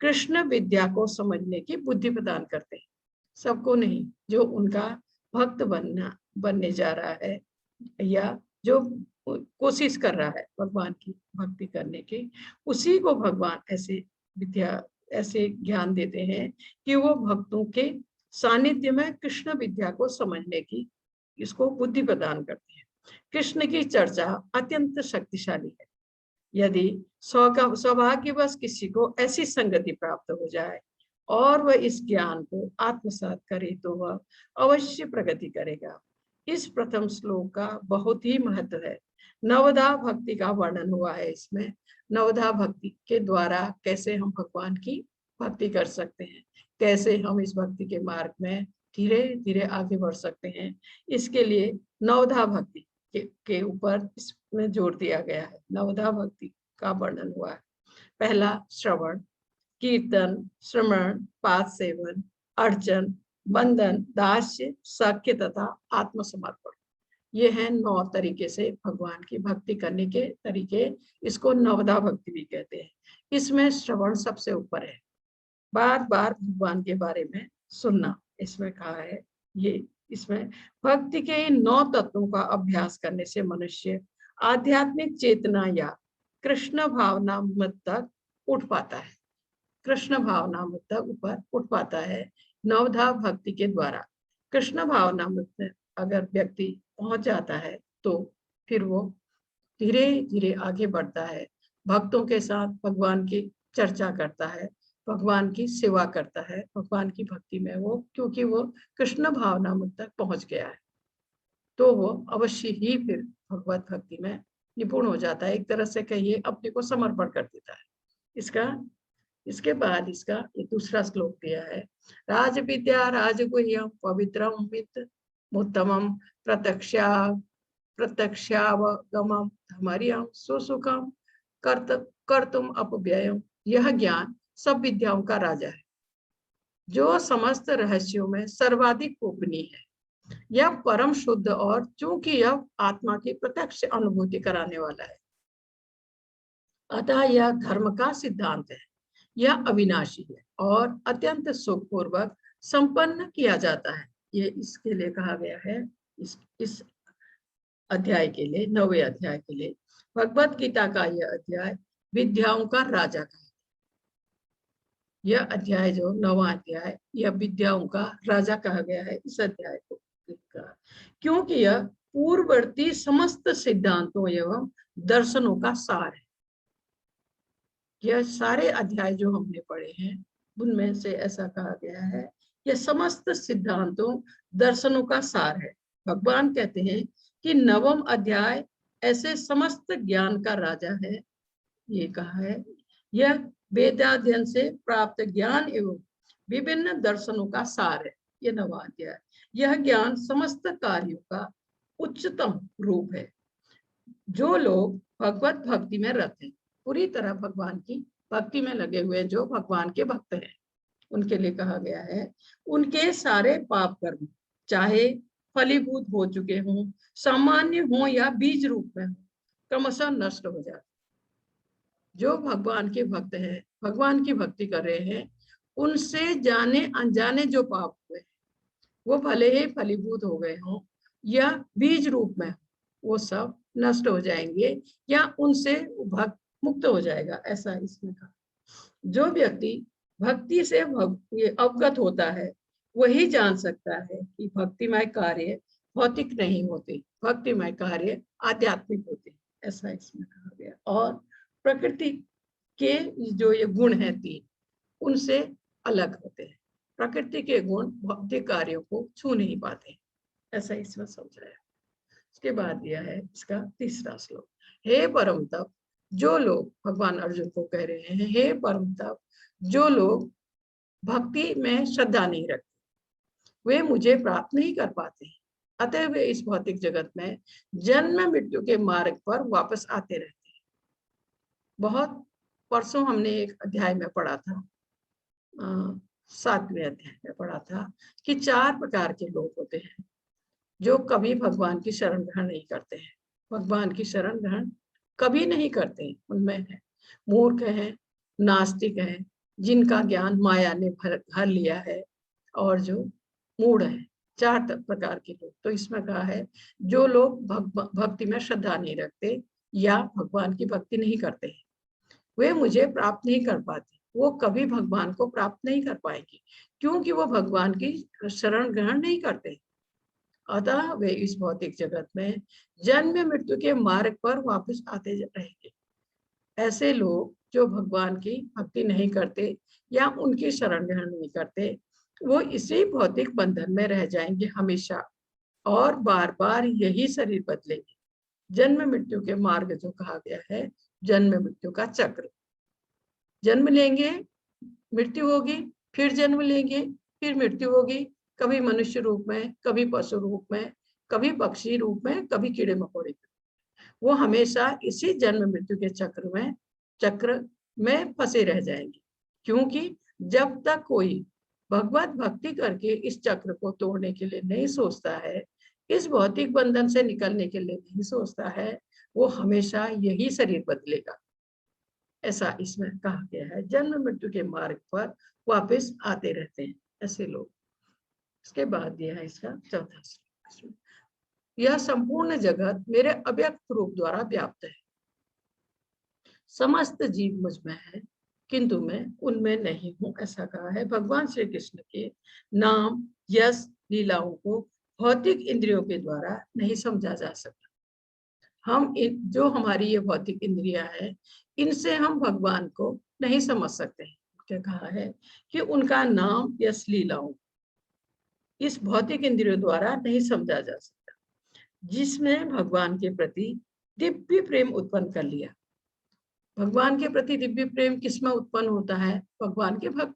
कृष्ण विद्या को समझने की बुद्धि प्रदान करते हैं। सबको नहीं, जो उनका भक्त बनने जा रहा है या जो कोशिश कर रहा है भगवान की भक्ति करने की, उसी को भगवान ऐसे विद्या, ऐसे ज्ञान देते हैं कि वो भक्तों के सानिध्य में कृष्ण विद्या को समझने की इसको बुद्धि प्रदान करते हैं। कृष्ण की चर्चा अत्यंत शक्तिशाली है। यदि सौभाग्यवश किसी को ऐसी संगति प्राप्त हो जाए और वह इस ज्ञान को आत्मसात करे, तो वह अवश्य प्रगति करेगा। इस प्रथम श्लोक का बहुत ही महत्व है। नवधा भक्ति का वर्णन हुआ है इसमें। नवधा भक्ति के द्वारा कैसे हम भगवान की भक्ति कर सकते हैं, कैसे हम इस भक्ति के मार्ग में धीरे धीरे आगे बढ़ सकते हैं, इसके लिए नवधा भक्ति के ऊपर इसमें जोर दिया गया है। नवधा भक्ति का वर्णन हुआ है। पहला श्रवण, कीर्तन, श्रवण, पाद सेवन, अर्चन, बंधन, दास्य, सख्य तथा आत्मसमर्पण। ये हैं 9 तरीके से भगवान की भक्ति करने के तरीके। इसको नवधा भक्ति भी कहते हैं। इसमें श्रवण सबसे ऊपर है, बार बार भगवान के बारे में सुनना इसमें कहा है। ये इसमें भक्ति के इन 9 तत्वों का अभ्यास करने से मनुष्य आध्यात्मिक चेतना या कृष्ण भावना मत तक उठ पाता है। कृष्ण भावना मत तक ऊपर उठ पाता है नवधा भक्ति के द्वारा। कृष्ण भावना मत में अगर व्यक्ति पहुंच जाता है, तो फिर वो धीरे धीरे आगे बढ़ता है, भक्तों के साथ भगवान की चर्चा करता है, भगवान की सेवा करता है, भगवान की भक्ति में वो, क्योंकि वो कृष्ण भावना मुझ तक पहुंच गया है, तो वो अवश्य ही फिर भगवत भक्ति में निपुण हो जाता है। एक तरह से कहिए अपने को समर्पण कर देता है। इसके बाद इसका एक दूसरा श्लोक दिया है, राज विद्या राजगुह्यम पवित्रम वित्त उत्तमम प्रत्यक्षावगमम धैर्यम सुसुखम कर्तुम अपव्ययम। यह ज्ञान सब विद्याओं का राजा है, जो समस्त रहस्यों में सर्वाधिक गोपनीय है। यह परम शुद्ध और चूंकि यह आत्मा की प्रत्यक्ष अनुभूति कराने वाला है, अतः यह धर्म का सिद्धांत है। यह अविनाशी है और अत्यंत सुखपूर्वक संपन्न किया जाता है। ये इसके लिए कहा गया है, इस अध्याय के लिए, 9वें अध्याय के लिए। भगवत गीता का यह अध्याय विद्याओं का राजा का है। यह अध्याय जो 9वां अध्याय, यह विद्याओं का राजा कहा गया है इस अध्याय को, क्योंकि यह पूर्ववर्ती समस्त सिद्धांतों एवं दर्शनों का सार है। यह सारे अध्याय जो हमने पढ़े हैं, उनमें से ऐसा कहा गया है, यह समस्त सिद्धांतों दर्शनों का सार है। भगवान कहते हैं कि 9वां अध्याय ऐसे समस्त ज्ञान का राजा है, ये कहा है, यह वेदाध्ययन से प्राप्त ज्ञान एवं विभिन्न दर्शनों का सार है। ये 9वां अध्याय। यह ज्ञान समस्त कार्यों का उच्चतम रूप है। जो लोग भगवत भक्ति में रत हैं, पूरी तरह भगवान की भक्ति में लगे हुए जो भगवान के भक्त हैं, उनके लिए कहा गया है, उनके सारे पाप कर्म चाहे फलीभूत हो चुके हों, सामान्य हो या बीज रूप में हो, क्रमशः नष्ट हो जाते। जो भगवान के भक्त हैं, भगवान की भक्ति कर रहे हैं, उनसे जाने अनजाने जो पाप हुए वो भले ही फलीभूत हो गए हों या बीज रूप में, वो सब नष्ट हो जाएंगे या उनसे भक्त मुक्त हो जाएगा, ऐसा इसमें कहा। जो व्यक्ति भक्ति से अवगत होता है वही जान सकता है कि भक्तिमय कार्य भौतिक नहीं होते, भक्तिमय कार्य आध्यात्मिक होते, ऐसा इसमें कहा गया। और प्रकृति के जो ये गुण हैं 3, उनसे अलग होते हैं। प्रकृति के गुण भौतिक कार्यों को छू नहीं पाते, ऐसा इसमें समझाया। उसके बाद यह है इसका 3रा श्लोक। हे परम तप, जो लोग, भगवान अर्जुन को कह रहे हैं, हे परम तप, जो लोग भक्ति में श्रद्धा नहीं रखते वे मुझे प्राप्त नहीं कर पाते, अतः वे इस भौतिक जगत में जन्म मृत्यु के मार्ग पर वापस आते रहते हैं। बहुत परसों हमने एक अध्याय में पढ़ा था, 7वें अध्याय में पढ़ा था कि 4 प्रकार के लोग होते हैं जो कभी भगवान की शरण ग्रहण नहीं करते हैं, भगवान की शरण ग्रहण कभी नहीं करते। उनमें है मूर्ख हैं, नास्तिक हैं, जिनका ज्ञान माया ने भर लिया है, और जो मूढ़ है। 4 प्रकार के लोग। तो इसमें कहा है जो लोग भक्ति में श्रद्धा नहीं रखते या भगवान की भक्ति नहीं करते हैं, वे मुझे प्राप्त नहीं कर पाते, वो कभी भगवान को प्राप्त नहीं कर पाएंगे, क्योंकि वो भगवान की शरण ग्रहण नहीं करते। अतः वे इस भौतिक जगत में जन्म मृत्यु के मार्ग पर वापस आते रहेंगे। ऐसे लोग जो भगवान की भक्ति नहीं करते या उनकी शरण ग्रहण नहीं करते, वो इसी भौतिक बंधन में रह जाएंगे हमेशा, और बार बार यही शरीर बदलेंगे। जन्म मृत्यु के मार्ग जो कहा गया है, जन्म मृत्यु का चक्र। जन्म लेंगे, मृत्यु होगी, फिर जन्म लेंगे, फिर मृत्यु होगी, कभी मनुष्य रूप में, कभी पशु रूप में, कभी पक्षी रूप में, कभी कीड़े मकोड़े। वो हमेशा इसी जन्म मृत्यु के चक्र में फंसे रह जाएंगे, क्योंकि जब तक कोई भगवत भक्ति करके इस चक्र को तोड़ने के लिए नहीं सोचता है, इस भौतिक बंधन से निकलने के लिए नहीं सोचता है, वो हमेशा यही शरीर बदलेगा, ऐसा इसमें कहा गया है। जन्म मृत्यु के मार्ग पर वापस आते रहते हैं ऐसे लोग। इसके बाद यह है इसका 4था श्लोक। यह संपूर्ण जगत मेरे अव्यक्त रूप द्वारा व्याप्त है, समस्त जीव मुझ में है किंतु मैं उनमें नहीं हूं, ऐसा कहा है। भगवान श्री कृष्ण के नाम यश लीलाओं को भौतिक इंद्रियों के द्वारा नहीं समझा जा सकता। हम जो हमारी ये भौतिक इंद्रियां है, इनसे हम भगवान को नहीं समझ सकते हैं। क्या कहा है कि उनका नाम यश लीलाओं इस भौतिक इंद्रियों द्वारा नहीं समझा जा सकता। जिसने भगवान के प्रति दिव्य प्रेम उत्पन्न कर लिया। भगवान के प्रति दिव्य प्रेम किसमें उत्पन्न होता है? भगवान के भक्त।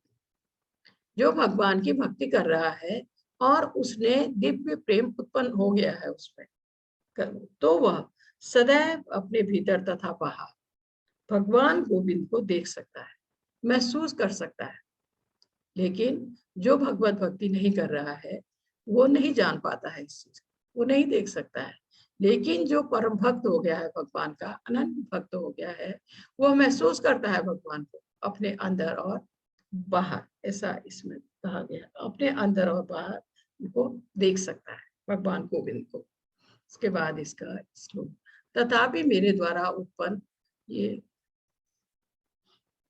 जो भगवान की भक्ति कर रहा है और उसने दिव्य प्रेम उत्पन्न हो गया है उसमें, तो वह सदैव अपने भीतर तथा बाहर भगवान गोविंद को देख सकता है, महसूस कर सकता है। लेकिन जो भगवत भक्ति नहीं कर रहा है वो नहीं जान पाता है इस चीज, वो नहीं देख सकता है। लेकिन जो परम भक्त हो गया है, भगवान का अनंत भक्त हो गया है, वो महसूस करता है भगवान को अपने अंदर और बाहर, ऐसा इसमें कहा गया। अपने अंदर और बाहर उनको देख सकता है भगवान गोविंद को। इसके बाद इसका श्लोक, तथापि मेरे द्वारा उत्पन्न, ये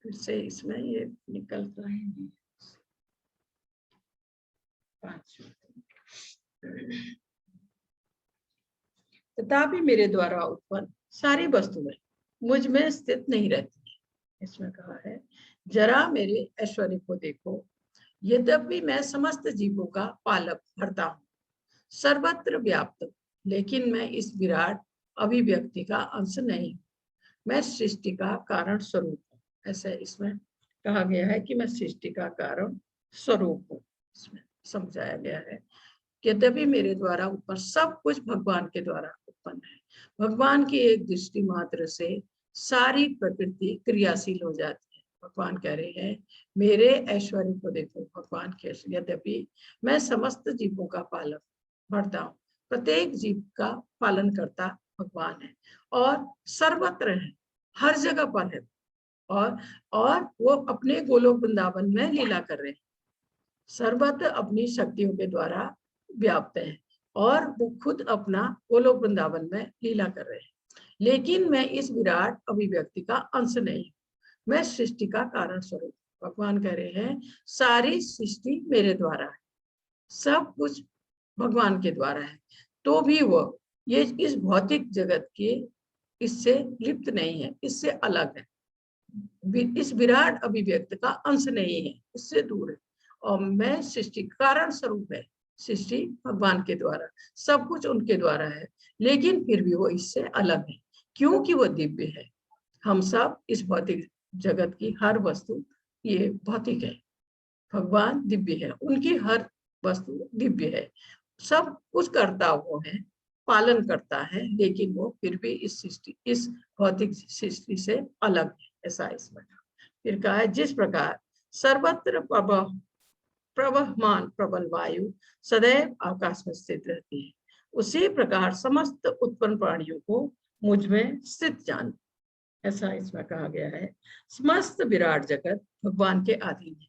फिर से इसमें ये निकल रहा है 5। तथापि मेरे द्वारा उत्पन्न सारी वस्तुएं मुझ में स्थित नहीं रहती। इसमें कहा है, जरा मेरे ऐश्वर्य को देखो, यद्यपि मैं समस्त जीवों का पालक भरता हूँ, सर्वत्र व्याप्त, लेकिन मैं इस विराट अभिव्यक्ति का अंश नहीं। मैं सृष्टि का कारण स्वरूप हूँ। ऐसे इसमें कहा गया है कि मैं सृष्टि का कारण स्वरूप हूँ। इसमें समझाया गया है कि यद्यपि मेरे द्वारा ऊपर सब कुछ भगवान के द्वारा उत्पन्न है। भगवान की एक दृष्टि मात्र से सारी प्रकृति क्रियाशील हो जाती है। भगवान कह रहे हैं मेरे ऐश्वर्य को देखो। भगवान के यद्यपि मैं समस्त जीवों का पालन करता हूँ, प्रत्येक जीव का पालन करता भगवान है और सर्वत्र है, हर जगह पर है और वो अपने गोलोक वृंदावन में लीला कर रहे हैं। सर्वत्र अपनी शक्तियों के द्वारा व्याप्त है और वो खुद अपना गोलोक वृंदावन में लीला कर रहे हैं। लेकिन मैं इस विराट अभिव्यक्ति का अंश नहीं हूँ, मैं सृष्टि का कारण स्वरूप। भगवान कह रहे हैं सारी सृष्टि मेरे द्वारा है, सब कुछ भगवान के द्वारा है, तो भी वो ये इस भौतिक जगत के इससे लिप्त नहीं है, इससे अलग है, इस विराट अभिव्यक्त का अंश नहीं है, इससे दूर है। और मैं सृष्टि कारण स्वरूप है, सृष्टि भगवान के द्वारा, सब कुछ उनके द्वारा है, लेकिन फिर भी वो इससे अलग है क्योंकि वो दिव्य है। हम सब इस भौतिक जगत की हर वस्तु ये भौतिक है, भगवान दिव्य है, उनकी हर वस्तु दिव्य है, सब कुछ करता वो है, पालन करता है, लेकिन वो फिर भी इस सृष्टि, इस भौतिक सृष्टि से अलग है। ऐसा इसमें फिर कहा है जिस प्रकार सर्वत्र प्रवहमान प्रबल वायु सदैव आकाश में स्थित रहती है, उसी प्रकार समस्त उत्पन्न प्राणियों को मुझ में स्थित जान। ऐसा इसमें कहा गया है। समस्त विराट जगत भगवान के अधीन है।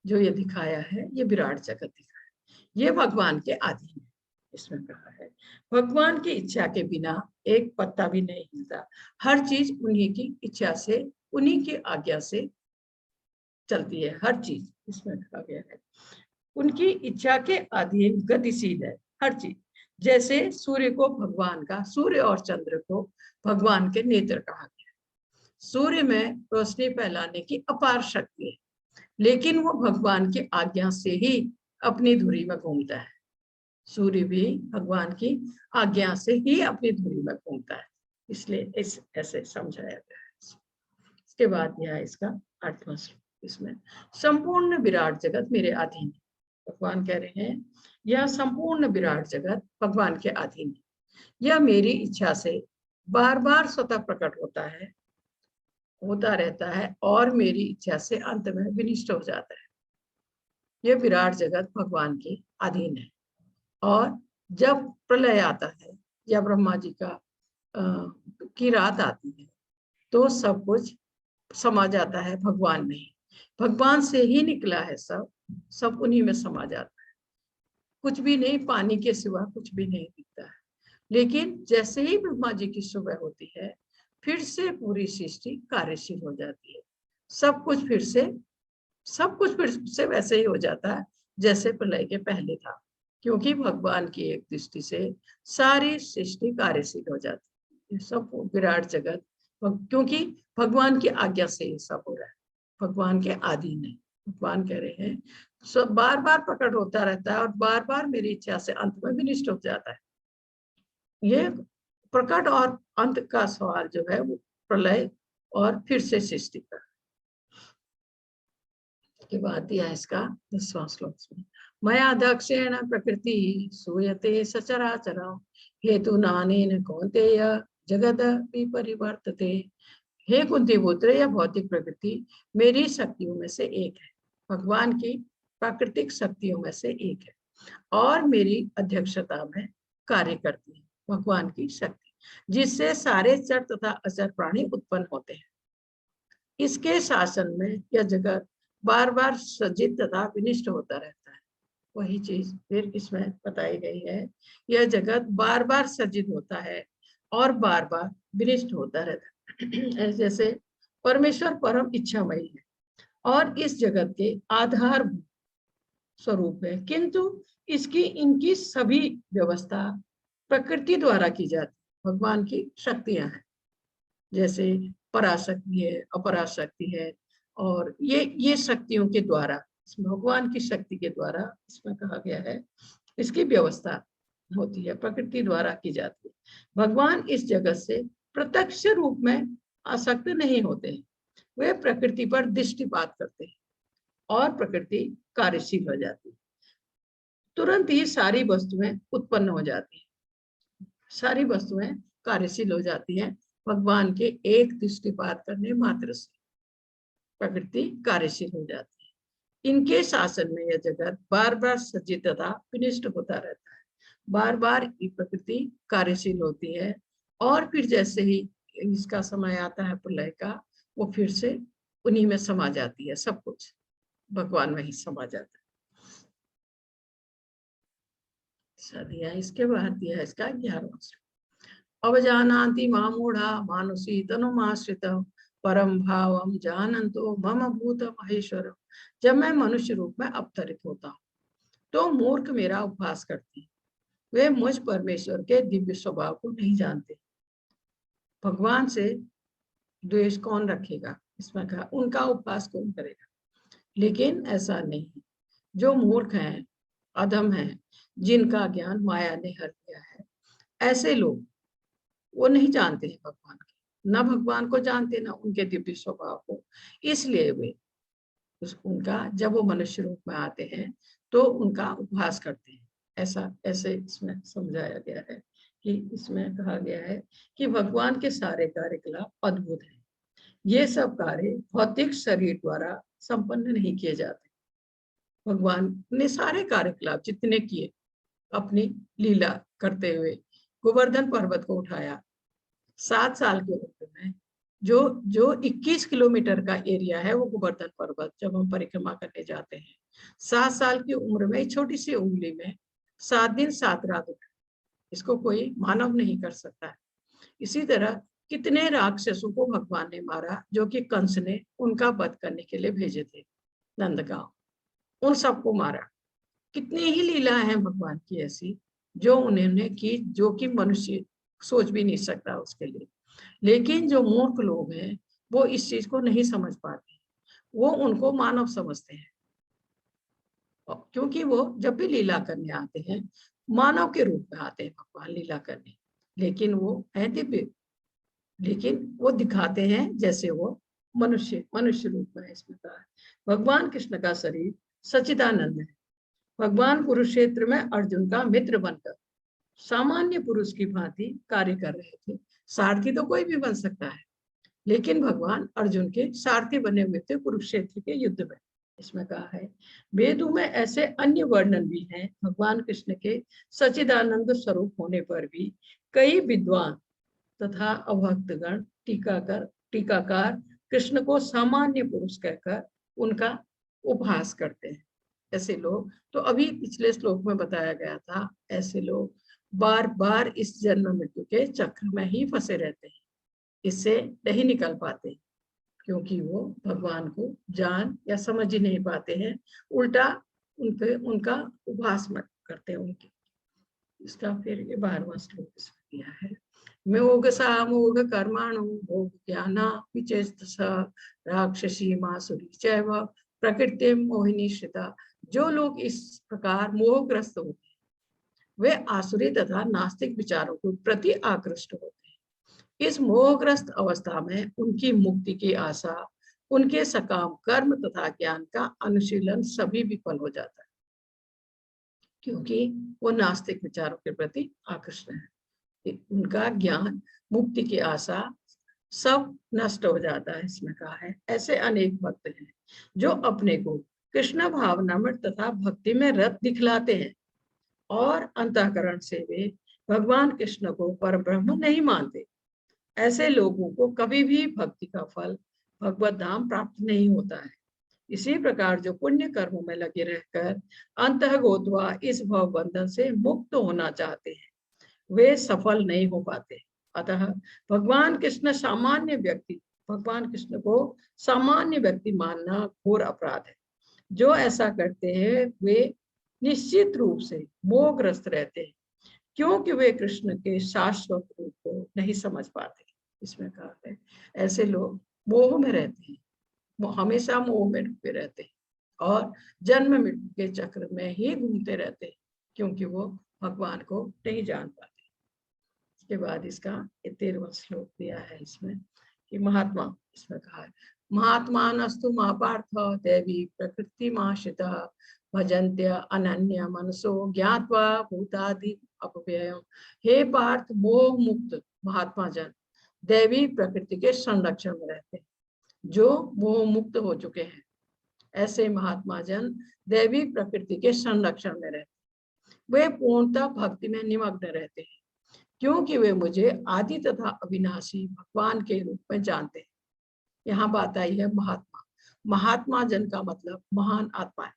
जो ये दिखाया है ये विराट जगत दिखाया है, ये भगवान के अधीन है। इसमें कहा है भगवान की इच्छा के बिना एक पत्ता भी नहीं हिलता, हर चीज उन्हीं की इच्छा से, उन्हीं की आज्ञा से चलती है, हर चीज। इसमें कहा गया है उनकी इच्छा के अधीन गतिशील है हर चीज। जैसे सूर्य को भगवान का, सूर्य और चंद्र को भगवान के नेत्र कहा गया। सूर्य में रोशनी फैलाने की अपार शक्ति है, लेकिन वो भगवान की आज्ञा से ही अपनी धुरी में घूमता है। सूर्य भी भगवान की आज्ञा से ही अपनी धुरी में घूमता है, इसलिए ऐसे समझाया गया है। इसके बाद यह इसका 8वां श्लोक, इसमें संपूर्ण विराट जगत मेरे अधीन है। भगवान कह रहे हैं यह संपूर्ण विराट जगत भगवान के अधीन है। यह मेरी इच्छा से बार बार स्वतः प्रकट होता है, होता रहता है और मेरी इच्छा से अंत में विनिष्ट हो जाता है। यह विराट जगत भगवान के अधीन है और जब प्रलय आता है या ब्रह्मा जी की रात आती है तो सब कुछ समा जाता है भगवान में। भगवान से ही निकला है सब उन्हीं में समा जाता है। कुछ भी नहीं, पानी के सिवा कुछ भी नहीं दिखता है। लेकिन जैसे ही ब्रह्मा जी की सुबह होती है फिर से पूरी सृष्टि कार्यशील हो जाती है, सब कुछ फिर से वैसे ही हो जाता है जैसे प्रलय के पहले था, क्योंकि भगवान की एक दृष्टि से सारी सृष्टि कार्यशील हो जाती है। सब विराट जगत क्योंकि भगवान की आज्ञा से ये सब हो रहा है, भगवान के अधीन है। भगवान कह रहे हैं सब बार बार प्रकट होता रहता है और बार बार मेरी इच्छा से अंत में विनिष्ट हो जाता है। ये प्रकट और अंत का सवाल जो है वो प्रलय और फिर से सृष्टि का। के बाद दिया इसका 10वां श्लोक में मया दक्षेण प्रकृति सूयते सचराचरा हेतु नानेन कौन्तेय जगद परिवर्तते। हे कुंती पुत्र, यह भौतिक प्रकृति मेरी शक्तियों में से एक है, भगवान की प्राकृतिक शक्तियों में से एक है और मेरी अध्यक्षता में कार्य करती है। भगवान की शक्ति जिससे सारे चर तथा अचर प्राणी उत्पन्न होते हैं। इसके शासन में यह जगत बार बार सज्जित तथा विनिष्ट होता रहता है। वही चीज फिर इसमें बताई गई है, यह जगत बार बार सज्जित होता है और बार बार विनिष्ट होता रहता है। जैसे परमेश्वर परम इच्छामयी है और इस जगत के आधार स्वरूप है, किंतु इनकी सभी व्यवस्था प्रकृति द्वारा की जाती है। भगवान की शक्तियां हैं, जैसे पराशक्ति है, अपराशक्ति है, और ये शक्तियों के द्वारा, भगवान की शक्ति के द्वारा इसमें कहा गया है इसकी व्यवस्था होती है, प्रकृति द्वारा की जाती है। भगवान इस जगत से प्रत्यक्ष रूप में आसक्त नहीं होते हैं, वे प्रकृति पर दृष्टिपात करते हैं और प्रकृति कार्यशील हो जाती है। तुरंत ही सारी वस्तुएं उत्पन्न हो जाती हैं, सारी वस्तुएं कार्यशील हो जाती हैं। भगवान के एक दृष्टिपात करने मात्र से प्रकृति कार्यशील हो जाती है। इनके शासन में यह जगत बार बार सज्जित तथा विनिष्ट होता रहता है। बार बार ये प्रकृति कार्यशील होती है और फिर जैसे ही इसका समय आता है प्रलय का, वो फिर से उन्हीं में समा जाती है। सब कुछ भगवान में ही समा जाता है। दिया इसके बाद दिया इसका 11वां श्लोक। अवजानाति मामूढ़ा मानुषी तनुमाश्रित परम भावम जानंतो मम भूत महेश्वर। जब मैं मनुष्य रूप में अवतरित होता हूँ तो मूर्ख मेरा उपहास करते हैं, वे मुझ परमेश्वर के दिव्य स्वभाव को नहीं जानते। भगवान से द्वेष कौन रखेगा, इसमें कहा उनका उपहास कौन करेगा। लेकिन ऐसा नहीं, जो मूर्ख हैं, अधम हैं, जिनका ज्ञान माया ने हर दिया है, ऐसे लोग वो नहीं जानते हैं भगवान के, न भगवान को जानते न उनके दिव्य स्वभाव को। इसलिए वे उनका जब वो मनुष्य रूप में आते हैं तो उनका उपहास करते हैं। ऐसे इसमें समझाया गया है कि इसमें कहा गया है कि भगवान के सारे कार्यकलाप अद्भुत हैं। ये सब कार्य भौतिक शरीर द्वारा संपन्न नहीं किए जाते। भगवान ने सारे कार्यकलाप जितने किए अपनी लीला करते हुए, गोवर्धन पर्वत को उठाया 7 साल की उम्र में, जो 21 किलोमीटर का एरिया है वो गोवर्धन पर्वत, जब हम परिक्रमा करने जाते हैं 7 साल की उम्र में छोटी सी उंगली में 7 दिन 7 रात उठा, इसको कोई मानव नहीं कर सकता है। इसी तरह कितने राक्षसों को भगवान ने मारा, जो कि कंस ने उनका वध करने के लिए भेजे थे नंदगांव, उन सबको मारा। कितनी ही लीला है भगवान की ऐसी जो उन्होंने की, जो कि मनुष्य सोच भी नहीं सकता उसके लिए। लेकिन जो मूर्ख लोग हैं वो इस चीज को नहीं समझ पाते, वो उनको मानव समझते हैं, क्योंकि वो जब भी लीला करने आते हैं मानव के रूप में आते हैं भगवान लीला करने, लेकिन वो है दिव्य, लेकिन वो दिखाते हैं जैसे वो मनुष्य रूप में। इसमें कहा है भगवान कृष्ण का शरीर सच्चिदानंद है। भगवान कुरुक्षेत्र में अर्जुन का मित्र बनकर सामान्य पुरुष की भांति कार्य कर रहे थे। सारथी तो कोई भी बन सकता है, लेकिन भगवान अर्जुन के सारथी बने हुए थे कुरुक्षेत्र के युद्ध में। इसमें कहा है वेदों में ऐसे अन्य वर्णन भी हैं भगवान कृष्ण के सच्चिदानंद स्वरूप होने पर भी कई विद्वान तथा अभक्तगण टीकाकार कृष्ण को सामान्य पुरुष कहकर उनका उपहास करते हैं। ऐसे लोग तो अभी पिछले श्लोक में बताया गया था, ऐसे लोग बार बार इस जन्म मृत्यु के चक्र में ही फंसे रहते हैं, इससे नहीं निकल पाते, क्योंकि वो भगवान को जान या समझ ही नहीं पाते हैं, उल्टा उनका उपहास करते हैं उनके। इसका फिर ये 12वां श्लोक दिया है। मोग सा मोग कर्माणु भोग ज्ञाना विचेतस राक्षसी मासुरी चैव प्रकृति मोहिनी श्रिता। जो लोग इस प्रकार मोहग्रस्त होते हैं वे आसुरी तथा नास्तिक विचारों के प्रति आकृष्ट होते हैं। इस मोहग्रस्त अवस्था में उनकी मुक्ति की आशा, उनके सकाम कर्म तथा ज्ञान का अनुशीलन सभी विफल हो जाता है, क्योंकि वो नास्तिक विचारों के प्रति आकृष्ट है। उनका ज्ञान, मुक्ति की आशा सब नष्ट हो जाता है। इसमें कहा है ऐसे अनेक भक्त हैं जो अपने को कृष्ण भावना में तथा भक्ति में रत दिखलाते हैं और अंतःकरण से वे भगवान कृष्ण को परब्रह्म नहीं मानते। ऐसे लोगों को कभी भी भक्ति का फल भगवत धाम प्राप्त नहीं होता है। इसी प्रकार जो पुण्य कर्मों में लगे रहकर अंतःगोत्वा इस भव बंधन से मुक्त होना चाहते हैं वे सफल नहीं हो पाते। अतः भगवान कृष्ण को सामान्य व्यक्ति मानना घोर अपराध है। जो ऐसा करते हैं वे निश्चित रूप से मोहग्रस्त रहते हैं, क्योंकि वे कृष्ण के शाश्वत रूप को नहीं समझ पाते। इसमें कहा है ऐसे लोग मोह में रहते हैं, हमेशा मोह में डूबे रहते हैं और जन्म मृत्यु के चक्र में ही घूमते रहते हैं, क्योंकि वो भगवान को नहीं जान पाते। इसके बाद इसका 13वां श्लोक दिया है इसमें कि महात्मा, इसमें कहा है महात्मानस्तु महापार्थ देवी प्रकृति माश्रिता भजन्त्य अनन्य मनसो ज्ञात्वा भूतादि अपव्ययम्। हे पार्थ, मोह मुक्त महात्मा जन दैवी प्रकृति के संरक्षण में रहते हैं। जो मोह मुक्त हो चुके हैं ऐसे महात्मा जन दैवी प्रकृति के संरक्षण में रहते हैं। वे पूर्णतः भक्ति में निमग्न रहते हैं क्योंकि वे मुझे आदि तथा अविनाशी भगवान के रूप में जानते हैं। यहाँ बात आई है महात्मा। महात्मा जन का मतलब महान आत्मा है।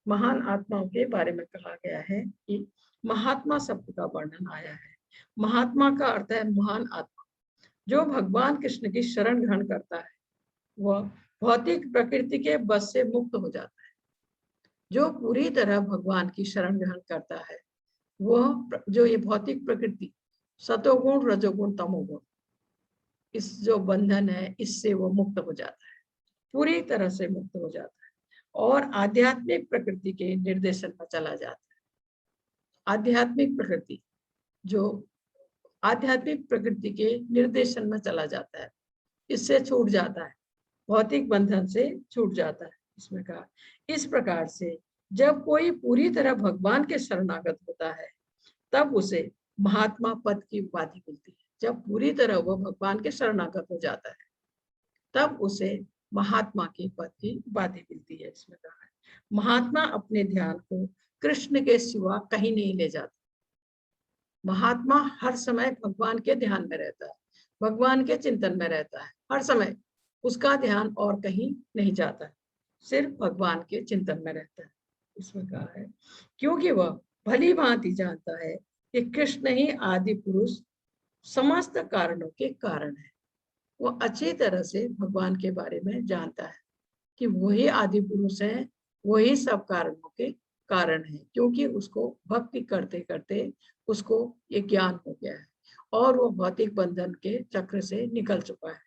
महान आत्माओं के बारे में कहा गया है कि महात्मा शब्द का वर्णन आया है। महात्मा का अर्थ है महान आत्मा। जो भगवान कृष्ण की शरण ग्रहण करता है वह भौतिक प्रकृति के बस से मुक्त हो जाता है। जो पूरी तरह भगवान की शरण ग्रहण करता है वह जो ये भौतिक प्रकृति सतोगुण रजोगुण तमोगुण इस जो बंधन है इससे वो मुक्त हो जाता है, पूरी तरह से मुक्त हो जाता है और आध्यात्मिक प्रकृति के निर्देशन में चला जाता है। आध्यात्मिक प्रकृति जो आध्यात्मिक प्रकृति के निर्देशन में चला जाता है, इससे छूट जाता है, भौतिक बंधन से छूट जाता है। इसमें कहा इस प्रकार से जब कोई पूरी तरह भगवान के शरणागत होता है तब उसे महात्मा पद की उपाधि मिलती है। जब पूरी तरह वह भगवान के शरणागत हो जाता है तब उसे महात्मा के पद की उपाधि मिलती है। इसमें कहा है महात्मा अपने ध्यान को कृष्ण के सिवा कहीं नहीं ले जाता। महात्मा हर समय भगवान के ध्यान में रहता है, भगवान के चिंतन में रहता है। हर समय उसका ध्यान और कहीं नहीं जाता है, सिर्फ भगवान के चिंतन में रहता है। इसमें कहा है क्योंकि वह भली भांति जानता है कि कृष्ण ही आदि पुरुष समस्त कारणों के कारण है। वो अच्छी तरह से भगवान के बारे में जानता है कि वही आदि पुरुष हैं, वही सब कारणों के कारण है, क्योंकि उसको भक्ति करते करते उसको ये ज्ञान हो गया है और वो भौतिक बंधन के चक्र से निकल चुका है,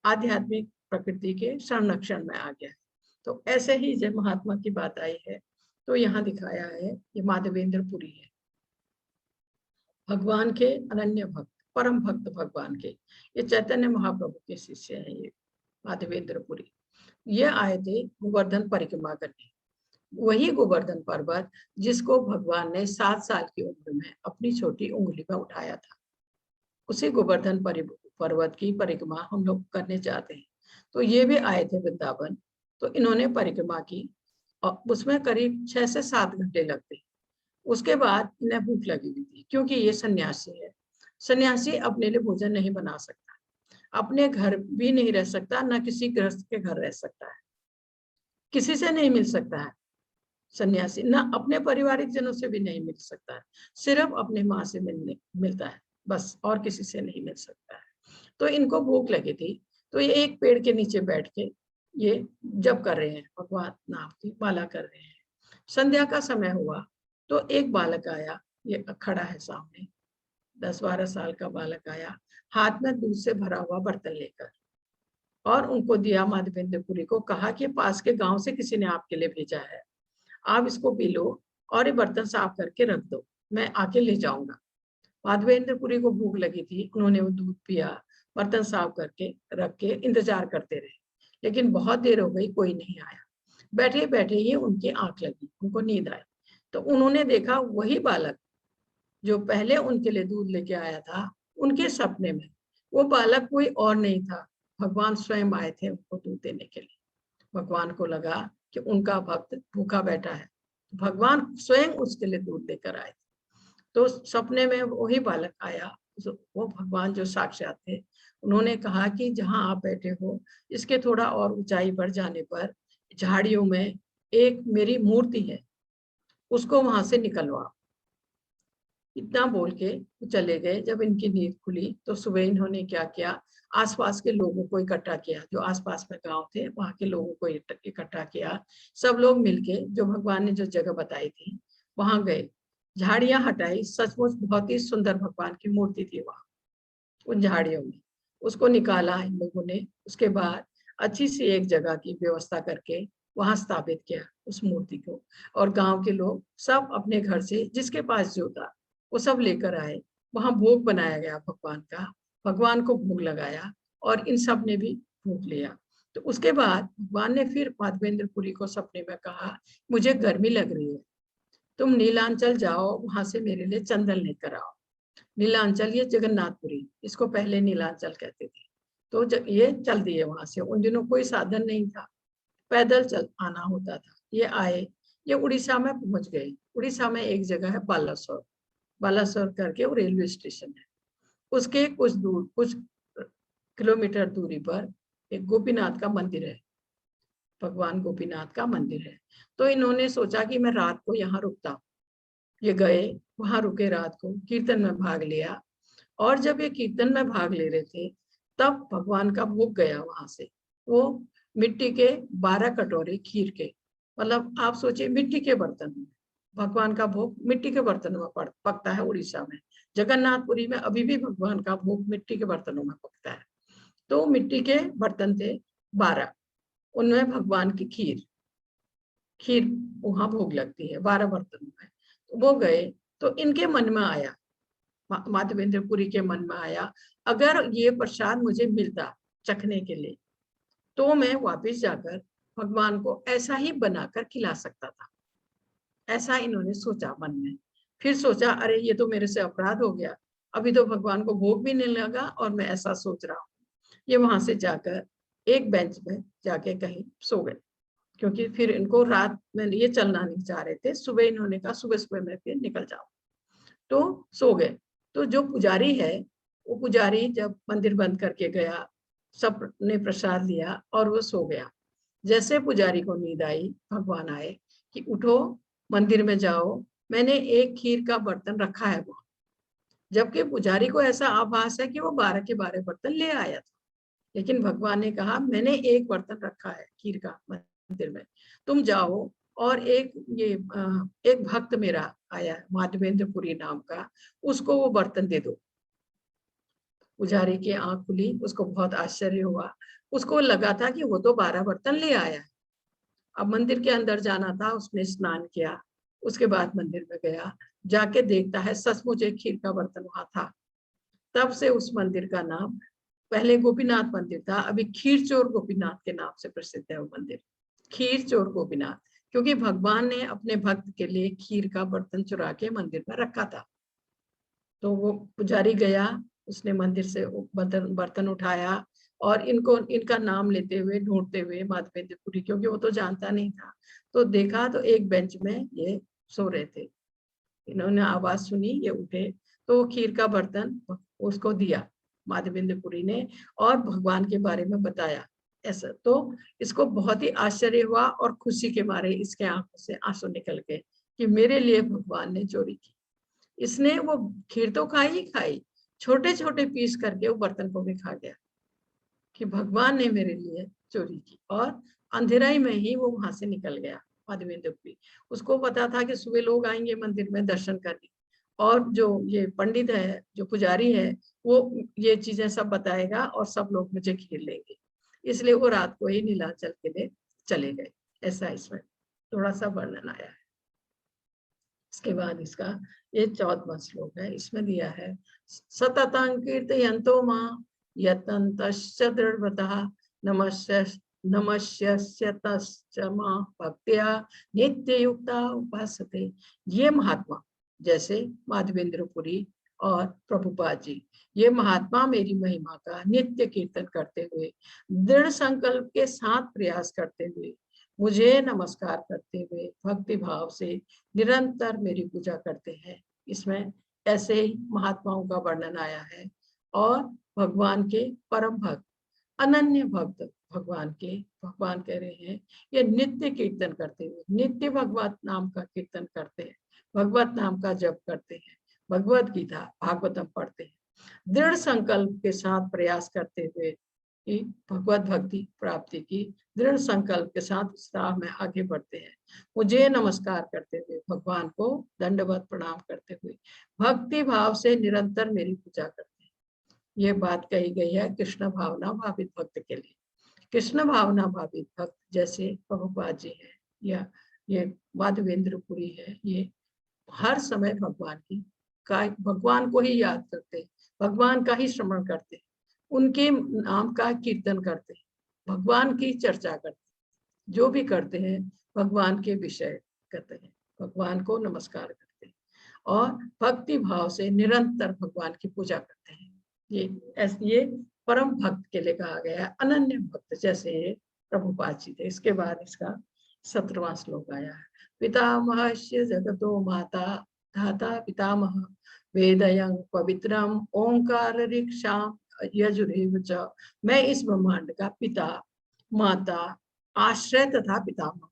आध्यात्मिक प्रकृति के संरक्षण में आ गया है। तो ऐसे ही जब महात्मा की बात आई है तो यहाँ दिखाया है ये माधवेंद्र पुरी है, भगवान के अनन्य भक्त, परम भक्त भगवान के। ये चैतन्य महाप्रभु के शिष्य हैं ये माधवेंद्र पुरी। ये आए थे गोवर्धन परिक्रमा करने, वही गोवर्धन पर्वत जिसको भगवान ने 7 साल की उम्र में अपनी छोटी उंगली में उठाया था। उसी गोवर्धन पर्वत की परिक्रमा हम लोग करने जाते हैं। तो ये भी आए थे वृंदावन, तो इन्होंने परिक्रमा की और उसमें करीब 6 से 7 घंटे लगते। उसके बाद इन्हें भूख लगी हुई थी क्योंकि ये सन्यासी है। सन्यासी अपने लिए भोजन नहीं बना सकता, अपने घर भी नहीं रह सकता, ना किसी गृहस्थ के घर रह सकता है, किसी से नहीं मिल सकता है सन्यासी, ना अपने पारिवारिक जनों से भी नहीं मिल सकता है, सिर्फ अपने माँ से मिलता है बस, और किसी से नहीं मिल सकता है। तो इनको भूख लगी थी तो ये एक पेड़ के नीचे बैठ के ये जप कर रहे हैं, भगवान नाम की माला कर रहे हैं। संध्या का समय हुआ तो एक बालक आया, ये खड़ा है सामने, 10-12 साल का बालक आया, हाथ में दूध से भरा हुआ बर्तन लेकर, और उनको दिया माधवेंद्र पुरी को, कहा कि पास के गांव से किसी ने आपके लिए भेजा है, आप इसको पी लो और ये बर्तन साफ करके रख दो, मैं आके ले जाऊंगा। माधवेंद्र पुरी को भूख लगी थी, उन्होंने वो दूध पिया, बर्तन साफ करके रख के इंतजार करते रहे, लेकिन बहुत देर हो गई, कोई नहीं आया। बैठे बैठे ही उनकी आंख लगी, उनको नींद आई, तो उन्होंने देखा वही बालक जो पहले उनके लिए दूध लेके आया था, उनके सपने में वो बालक कोई और नहीं था, भगवान स्वयं आए थे उनको दूध देने के लिए। भगवान को लगा कि उनका भक्त भूखा बैठा है, भगवान स्वयं उसके लिए दूध लेकर आए थे। तो सपने में वही बालक आया, वो भगवान जो साक्षात थे, उन्होंने कहा कि जहाँ आप बैठे हो इसके थोड़ा और ऊंचाई पर जाने पर झाड़ियों में एक मेरी मूर्ति है, उसको वहां से निकलवाओ। इतना बोल के चले गए। जब इनकी नींद खुली तो सुबह इन्होंने क्या किया, आसपास के लोगों को इकट्ठा किया, जो आसपास में गांव थे वहां के लोगों को इकट्ठा किया। सब लोग मिलके जो भगवान ने जो जगह बताई थी वहां गए, झाड़ियां हटाई, सचमुच बहुत ही सुंदर भगवान की मूर्ति थी वहां उन झाड़ियों में, उसको निकाला इन लोगों ने। उसके बाद अच्छी सी एक जगह की व्यवस्था करके वहां स्थापित किया उस मूर्ति को, और गांव के लोग सब अपने घर से जिसके पास जो था वो सब लेकर आए। वहां भोग बनाया गया भगवान का, भगवान को भोग लगाया और इन सब ने भी भूख लिया। तो उसके बाद भगवान ने फिर माधवेंद्रपुरी को सपने में कहा, मुझे गर्मी लग रही है, तुम नीलांचल जाओ, वहां से मेरे लिए चंदन लेकर आओ। नीलांचल ये जगन्नाथपुरी, इसको पहले नीलांचल कहते थे। तो ये चल दिए वहां से, उन दिनों कोई साधन नहीं था, पैदल चल आना होता था। ये आए, ये उड़ीसा में पहुंच गए। उड़ीसा में एक जगह है बालासोर, बालासोर करके वो रेलवे स्टेशन है, उसके कुछ दूर, कुछ किलोमीटर दूरी पर एक गोपीनाथ का मंदिर है, भगवान गोपीनाथ का मंदिर है। तो इन्होंने सोचा कि मैं रात को यहाँ रुकता हूँ। ये गए, वहां रुके, रात को कीर्तन में भाग लिया। और जब ये कीर्तन में भाग ले रहे थे तब भगवान का भोग गया वहां से। वो मिट्टी के 12 कटोरे खीर के, मतलब आप सोचिए मिट्टी के बर्तन में भगवान का भोग मिट्टी के बर्तनों में पकता है। उड़ीसा में जगन्नाथपुरी में अभी भी भगवान का भोग मिट्टी के बर्तनों में पकता है। तो मिट्टी के बर्तन थे 12, उनमें भगवान की खीर वहां भोग लगती है 12 बर्तनों में। तो वो गए, तो इनके मन में आया, माधवेंद्रपुरी के मन में आया, अगर ये प्रसाद मुझे मिलता चखने के लिए तो मैं वापस जाकर भगवान को ऐसा ही बनाकर खिला सकता था। ऐसा इन्होंने सोचा मन में। फिर सोचा, अरे ये तो मेरे से अपराध हो गया, अभी तो भगवान को भोग भी नहीं लगा और मैं ऐसा सोच रहा हूँ। ये वहां से जाकर एक बेंच में जाके कहीं सो गए, क्योंकि फिर इनको रात में ये चलना नहीं चाह रहे थे। सुबह इन्होंने कहा सुबह सुबह मैं फिर निकल जाऊं, तो सो गए। तो जो पुजारी है, वो पुजारी जब मंदिर बंद करके गया, सब ने प्रसाद लिया और वो सो गया। जैसे पुजारी को नींद आई, भगवान आए कि उठो, मंदिर में जाओ, मैंने एक खीर का बर्तन रखा है वहां। जबकि पुजारी को ऐसा आभास है कि वो 12 के 12 बर्तन ले आया था, लेकिन भगवान ने कहा मैंने एक बर्तन रखा है खीर का मंदिर में, तुम जाओ और एक भक्त मेरा आया माधवेंद्रपुरी नाम का, उसको वो बर्तन दे दो। पुजारी की आंख खुली, उसको बहुत आश्चर्य हुआ। उसको लगा था कि वो तो 12 बर्तन ले आया है। अब मंदिर के अंदर जाना था, उसने स्नान किया, उसके बाद मंदिर में गया, जाके देखता है सचमुच एक खीर का बर्तन वहां था। तब से उस मंदिर का नाम, पहले गोपीनाथ मंदिर था, अभी खीरचोर गोपीनाथ के नाम से प्रसिद्ध है वो मंदिर, खीरचोर गोपीनाथ, क्योंकि भगवान ने अपने भक्त के लिए खीर का बर्तन चुरा के मंदिर में रखा था। तो वो पुजारी गया, उसने मंदिर से बर्तन उठाया और इनका नाम लेते हुए ढूंढते हुए माधवेंद्रपुरी, क्योंकि वो तो जानता नहीं था, तो देखा तो एक बेंच में ये सो रहे थे। इन्होंने आवाज सुनी, ये उठे, तो खीर का बर्तन उसको दिया माधवेंद्रपुरी ने और भगवान के बारे में बताया ऐसा। तो इसको बहुत ही आश्चर्य हुआ और खुशी के मारे इसके आंखों से आंसू निकल गए कि मेरे लिए भगवान ने चोरी की। इसने वो खीर तो खाई, छोटे छोटे पीस करके वो बर्तन को भी खा गया कि भगवान ने मेरे लिए चोरी की। और अंधेराई में ही वो वहां से निकल गया माधवेंद्रपुरी। उसको पता था कि सुबह लोग आएंगे मंदिर में दर्शन करने, और जो ये पंडित है, जो पुजारी है, वो ये चीजें सब बताएगा और सब लोग मुझे घेर लेंगे, इसलिए वो रात को ही नीलांचल के लिए चले गए। ऐसा इसमें थोड़ा सा वर्णन आया है। इसके बाद इसका ये 14वां श्लोक है, इसमें दिया है सततं कीर्तयन्तो मां यतन्तश्च दृढव्रतः नमस्यस्य मां भक्त्या नित्ययुक्ता उपासते। ये महात्मा जैसे माधवेंद्रपुरी और प्रभुपाद जी, ये महात्मा मेरी महिमा का नित्य कीर्तन करते हुए, दृढ़ संकल्प के साथ प्रयास करते हुए, मुझे नमस्कार करते हुए भक्ति भाव से निरंतर मेरी पूजा करते हैं। इसमें ऐसे ही महात्माओं का वर्णन आया है। और भगवान के परम भक्त, अनन्य भक्त भगवान कह रहे हैं, ये नित्य कीर्तन करते हुए, नित्य भगवत नाम का कीर्तन करते हैं, भगवत नाम का जप करते हैं, भगवत गीता भागवतम पढ़ते हैं, दृढ़ संकल्प के साथ प्रयास करते हुए कि भगवत भक्ति प्राप्ति की दृढ़ संकल्प के साथ उस राह में आगे बढ़ते हैं। मुझे नमस्कार करते हुए, भगवान को दंडवत प्रणाम करते हुए, भक्ति भाव से निरंतर मेरी पूजा करते हैं। ये बात कही गई है कृष्ण भावना भावित भक्त के लिए। कृष्ण भावना भावित भक्त जैसे प्रभुपाद जी है या ये माधवेंद्रपुरी है, ये हर समय भगवान को ही याद करते हैं, भगवान का ही श्रवण करते हैं, उनके नाम का कीर्तन करते हैं, भगवान की चर्चा करते हैं, जो भी करते हैं भगवान के विषय करते हैं, भगवान को नमस्कार करते हैं और भक्ति भाव से निरंतर भगवान की पूजा करते हैं। ये परम भक्त के लिए कहा गया है, अनन्य भक्त जैसे ये प्रभुपाद जी थे। इसके बाद इसका 17वां श्लोक आया है। पितामहस्य जगतो माता धाता पितामह वेदयं पवित्रम ओंकार ऋक्षाम यजुरेव च। मैं इस ब्रह्मांड का पिता, माता, आश्रय तथा पितामह।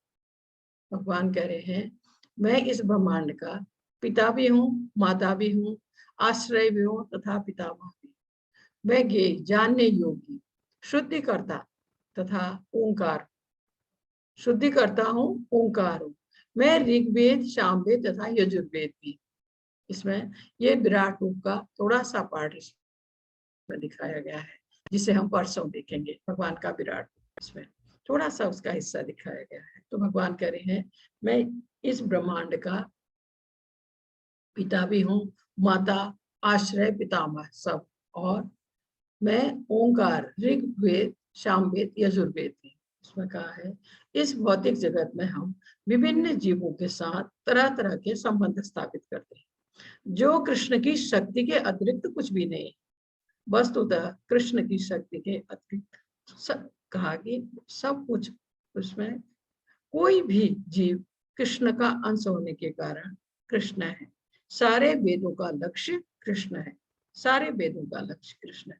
भगवान कह रहे हैं मैं इस ब्रह्मांड का पिता भी हूँ, माता भी हूँ, आश्रय भी हूँ तथा पितामह भी। मैं ज्ञेय, जानने योगी, शुद्धिकर्ता तथा ओंकार, शुद्धिकर्ता हूँ, ओंकार हूँ। मैं ऋग्वेद, सामवेद तथा यजुर्वेद भी। इसमें ये विराट रूप का थोड़ा सा पार्ट इसमें दिखाया गया है, जिसे हम परसों देखेंगे। भगवान का विराट रूप इसमें थोड़ा सा उसका हिस्सा दिखाया गया है। तो भगवान कह रहे हैं मैं इस ब्रह्मांड का पिता भी हूँ, माता, आश्रय, पितामह सब, और मैं ओंकार, ऋग्वेद, सामवेद, यजुर्वेद भी। इसमें कहा है इस भौतिक जगत में हम विभिन्न जीवों के साथ तरह तरह के संबंध स्थापित करते हैं, जो कृष्ण की शक्ति के अतिरिक्त कुछ भी नहीं। वस्तुतः कृष्ण की शक्ति के अतिरिक्त कहा कि सब कुछ, उसमें कोई भी जीव कृष्ण का अंश होने के कारण कृष्ण है। सारे वेदों का लक्ष्य कृष्ण है, सारे वेदों का लक्ष्य कृष्ण है।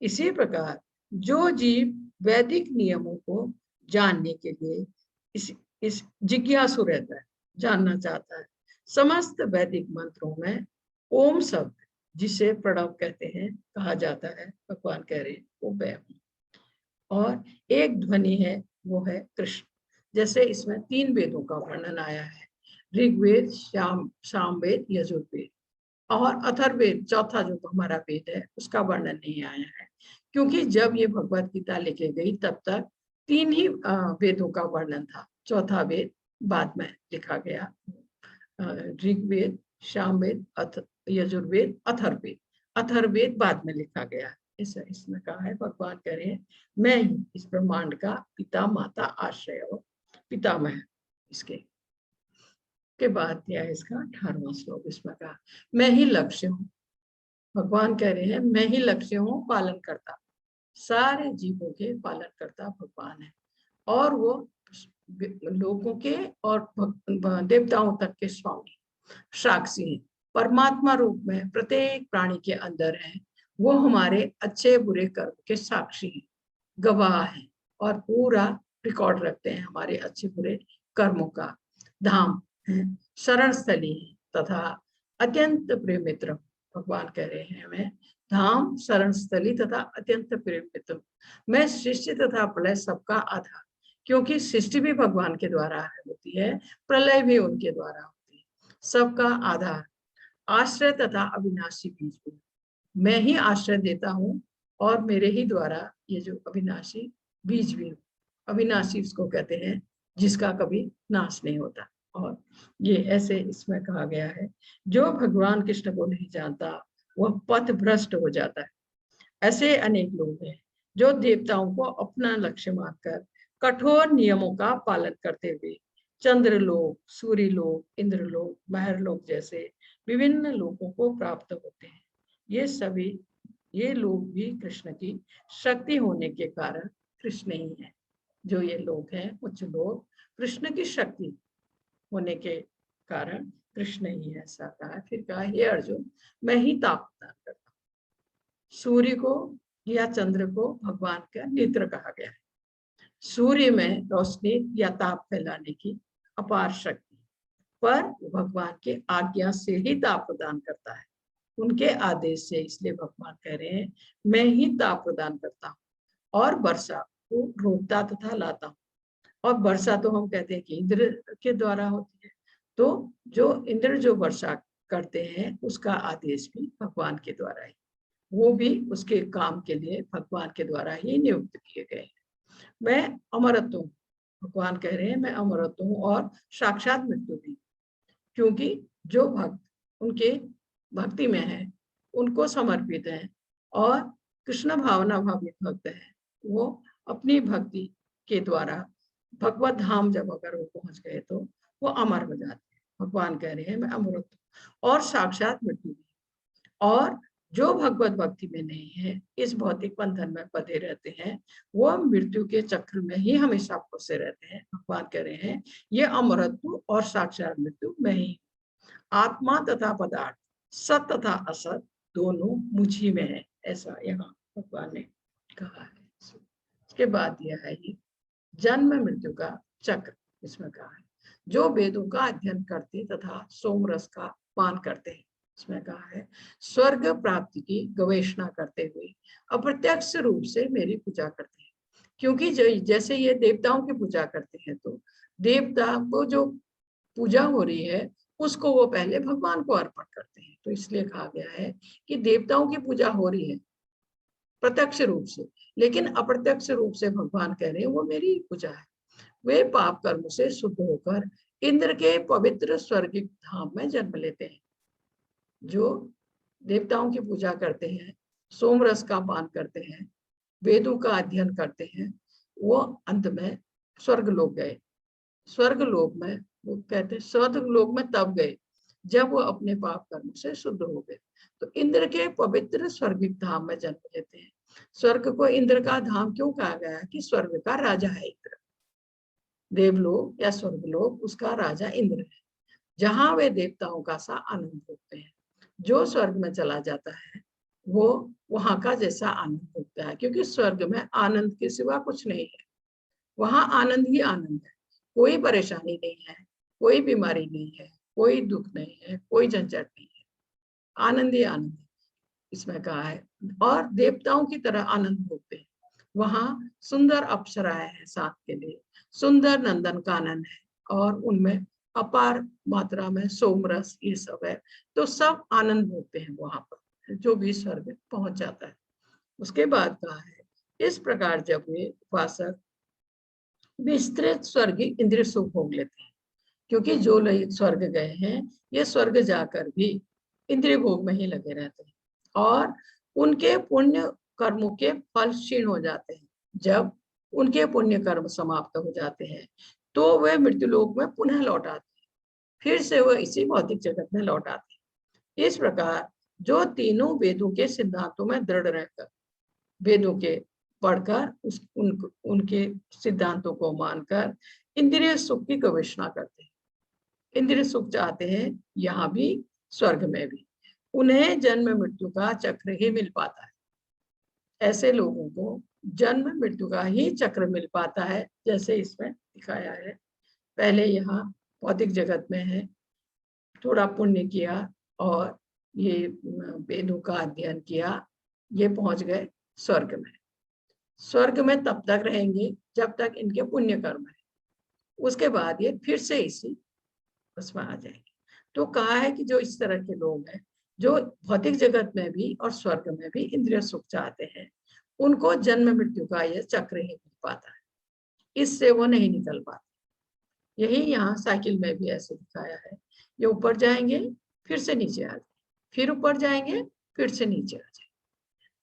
इसी प्रकार जो जीव वैदिक नियमों को जानने के लिए इस जिज्ञासु रहता है, जानना चाहता है, समस्त वैदिक मंत्रों में ओम शब्द, जिसे प्रणव कहते हैं, कहा जाता है। भगवान कह रहे हैं वो मैं हूं, और एक ध्वनि है, वो है कृष्ण। जैसे इसमें 3 वेदों का वर्णन आया है, ऋग्वेद, सामवेद, यजुर्वेद, और अथर्ववेद चौथा जो हमारा वेद है उसका वर्णन नहीं आया है, क्योंकि जब ये भगवत गीता लिखी गई तब तक 3 ही वेदों का वर्णन था, चौथा वेद बाद में लिखा गया। ऋग्वेद, सामवेद, यजुर्वेद, अथर्ववेद, अथर्ववेद बाद में लिखा गया। इसमें कहा है, भगवान कह रहे हैं मैं ही इस ब्रह्मांड का पिता, माता, आश्रय और पितामह। इसके के बाद दिया है इसका 18वां श्लोक। इसमें कहा मैं ही लक्ष्य हूँ। भगवान कह रहे हैं मैं ही लक्ष्य हूँ, पालन करता, सारे जीवों के पालन करता भगवान है, और वो लोगों के और देवताओं तक के स्वामी, साक्षी हैं। परमात्मा रूप में प्रत्येक प्राणी के अंदर है, वो हमारे अच्छे बुरे कर्म के साक्षी हैं, गवाह हैं, और पूरा रिकॉर्ड रखते हैं हमारे अच्छे बुरे कर्मों का। धाम है, शरण स्थली है तथा अत्यंत प्रिय मित्र। भगवान कह रहे हैं मैं धाम, शरण स्थली तथा अत्यंत प्रिय मित्र। मैं सृष्टि तथा प्रलय सबका आधार, क्योंकि सृष्टि भी भगवान के द्वारा होती है, प्रलय भी उनके द्वारा होती है, सबका आधार, आश्रय तथा अविनाशी बीज भी। मैं ही आश्रय देता हूँ और मेरे ही द्वारा ये जो अविनाशी बीज भी, अविनाशी उसको कहते हैं जिसका कभी नाश नहीं होता। और ये ऐसे इसमें कहा गया है जो भगवान कृष्ण को नहीं जानता वह पथ भ्रष्ट हो जाता है। ऐसे अनेक लोग हैं जो देवताओं को अपना लक्ष्य मानकर कठोर नियमों का पालन करते हुए चंद्रलोक, सूर्यलोक, इंद्रलोक, महरलोक जैसे विभिन्न लोकों को प्राप्त होते हैं। ये लोग भी कृष्ण की शक्ति होने के कारण कृष्ण ही है। जो ये लोग हैं, कुछ लोग कृष्ण की शक्ति होने के कारण कृष्ण ही है, ऐसा कहा। फिर कहा हे अर्जुन मैं ही ताप प्रदान करता हूँ। सूर्य को या चंद्र को भगवान का नेत्र कहा गया है। सूर्य में रोशनी या ताप फैलाने की अपार शक्ति, पर भगवान के आज्ञा से ही ताप प्रदान करता है, उनके आदेश से। इसलिए भगवान कह रहे हैं मैं ही ताप प्रदान करता हूँ और वर्षा को रोकता तथा लाता हूँ। और वर्षा तो हम कहते हैं कि इंद्र के द्वारा होती है, तो जो इंद्र जो वर्षा करते हैं उसका आदेश भी भगवान के द्वारा ही, वो भी उसके काम के लिए भगवान के द्वारा ही नियुक्त किए गए हैं। मैं अमरत्व हूँ, भगवान कह रहे हैं मैं अमरत्व हूँ और साक्षात मृत्यु भी, क्योंकि जो भक्त उनके भक्ति में है, उनको समर्पित है और कृष्ण भावना भावित भक्त है वो अपनी भक्ति के द्वारा भगवत धाम जब अगर वो पहुंच गए तो वो अमर हो जाते हैं। भगवान कह रहे हैं मैं अमृत और साक्षात मृत्यु भी। और जो भगवत भक्ति में नहीं है, इस भौतिक बंधन में बंधे रहते हैं, वो मृत्यु के चक्र में ही हमेशा फंसे रहते हैं। भगवान कह रहे हैं ये अमरत्व और साक्षात मृत्यु में ही। आत्मा तथा पदार्थ, सत तथा असत दोनों मुझ ही में है, ऐसा यहाँ भगवान ने कहा है। इसके बाद यह है ये जन्म मृत्यु का चक्र। इसमें कहा है जो वेदों का अध्ययन करते तथा सोमरस का पान करते हैं, इसमें कहा है स्वर्ग प्राप्ति की गवेषणा करते हुए अप्रत्यक्ष रूप से मेरी पूजा करते हैं। क्योंकि जैसे ये देवताओं की पूजा करते हैं तो देवता को जो पूजा हो रही है उसको वो पहले भगवान को अर्पण करते हैं। तो इसलिए कहा गया है कि देवताओं की पूजा हो रही है प्रत्यक्ष रूप से, लेकिन अप्रत्यक्ष रूप से भगवान कह रहे हैं वो मेरी पूजा है। वे पाप कर्म से शुद्ध होकर इंद्र के पवित्र स्वर्गिक धाम में जन्म लेते हैं। जो देवताओं की पूजा करते हैं, सोमरस का पान करते हैं, वेदों का अध्ययन करते हैं, वो अंत में स्वर्ग लोक गए। स्वर्ग लोक में वो कहते हैं स्वर्ग लोक में तब गए जब वो अपने पाप कर्म से शुद्ध हो गए। तो इंद्र के पवित्र स्वर्गिक धाम में जन्म लेते हैं। स्वर्ग को इंद्र का धाम क्यों कहा गया? कि स्वर्ग का राजा है इंद्र। देवलोक या स्वर्गलोक उसका राजा इंद्र है, जहां वे देवताओं का सा आनंद भोगते हैं। जो स्वर्ग में चला जाता है वो वहां का जैसा आनंद भोगता है, क्योंकि स्वर्ग में आनंद के सिवा कुछ नहीं है। वहां आनंद ही आनंद है, कोई परेशानी नहीं है, कोई बीमारी नहीं है, कोई दुख नहीं है, कोई झंझट नहीं है, आनंद ही आनंद है। इसमें कहा है और देवताओं की तरह आनंद भोगते हैं। वहां सुंदर अप्सराएं हैं साथ के लिए, सुंदर नंदन कानन है और उनमें अपार मात्रा में सोमरस ये सब है। तो सब आनंद भोगते हैं वहां पर जो भी स्वर्ग पहुंच जाता है। उसके बाद कहा है इस प्रकार जब वे उपासक विस्तृत स्वर्गीय इंद्रिय सुख भोग लेते हैं, क्योंकि जो लोग स्वर्ग गए हैं ये स्वर्ग जाकर भी इंद्रिय भोग में ही लगे रहते हैं और उनके पुण्य कर्मों के फल क्षीण हो जाते हैं। जब उनके पुण्य कर्म समाप्त हो जाते हैं तो वे मृत्युलोक में पुनः लौट आते हैं, फिर से वह इसी भौतिक जगत में लौट आते हैं। इस प्रकार जो तीनों वेदों के सिद्धांतों में दृढ़ रहकर वेदों के पढ़कर उनके सिद्धांतों को मानकर इंद्रिय सुख की गवेषणा करते हैं, इंद्रिय सुख चाहते हैं यहाँ भी स्वर्ग में भी, उन्हें जन्म मृत्यु का चक्र ही मिल पाता है। ऐसे लोगों को जन्म मृत्यु का ही चक्र मिल पाता है, जैसे इसमें दिखाया है। पहले यहाँ भौतिक जगत में है, थोड़ा पुण्य किया और ये वेदों का अध्ययन किया, ये पहुंच गए स्वर्ग में। स्वर्ग में तब तक रहेंगे जब तक इनके पुण्य कर्म है, उसके बाद ये फिर से इसी उसमें आ जाएंगे। तो कहा है कि जो इस तरह के लोग हैं जो भौतिक जगत में भी और स्वर्ग में भी इंद्रिय सुख चाहते हैं, उनको जन्म मृत्यु का यह चक्र ही मिल पाता है, इससे वो नहीं निकल पाते। यही यहाँ साइकिल में भी ऐसे दिखाया है, ये ऊपर जाएंगे फिर से नीचे आ जाए, फिर ऊपर जाएंगे फिर से नीचे आ जाए,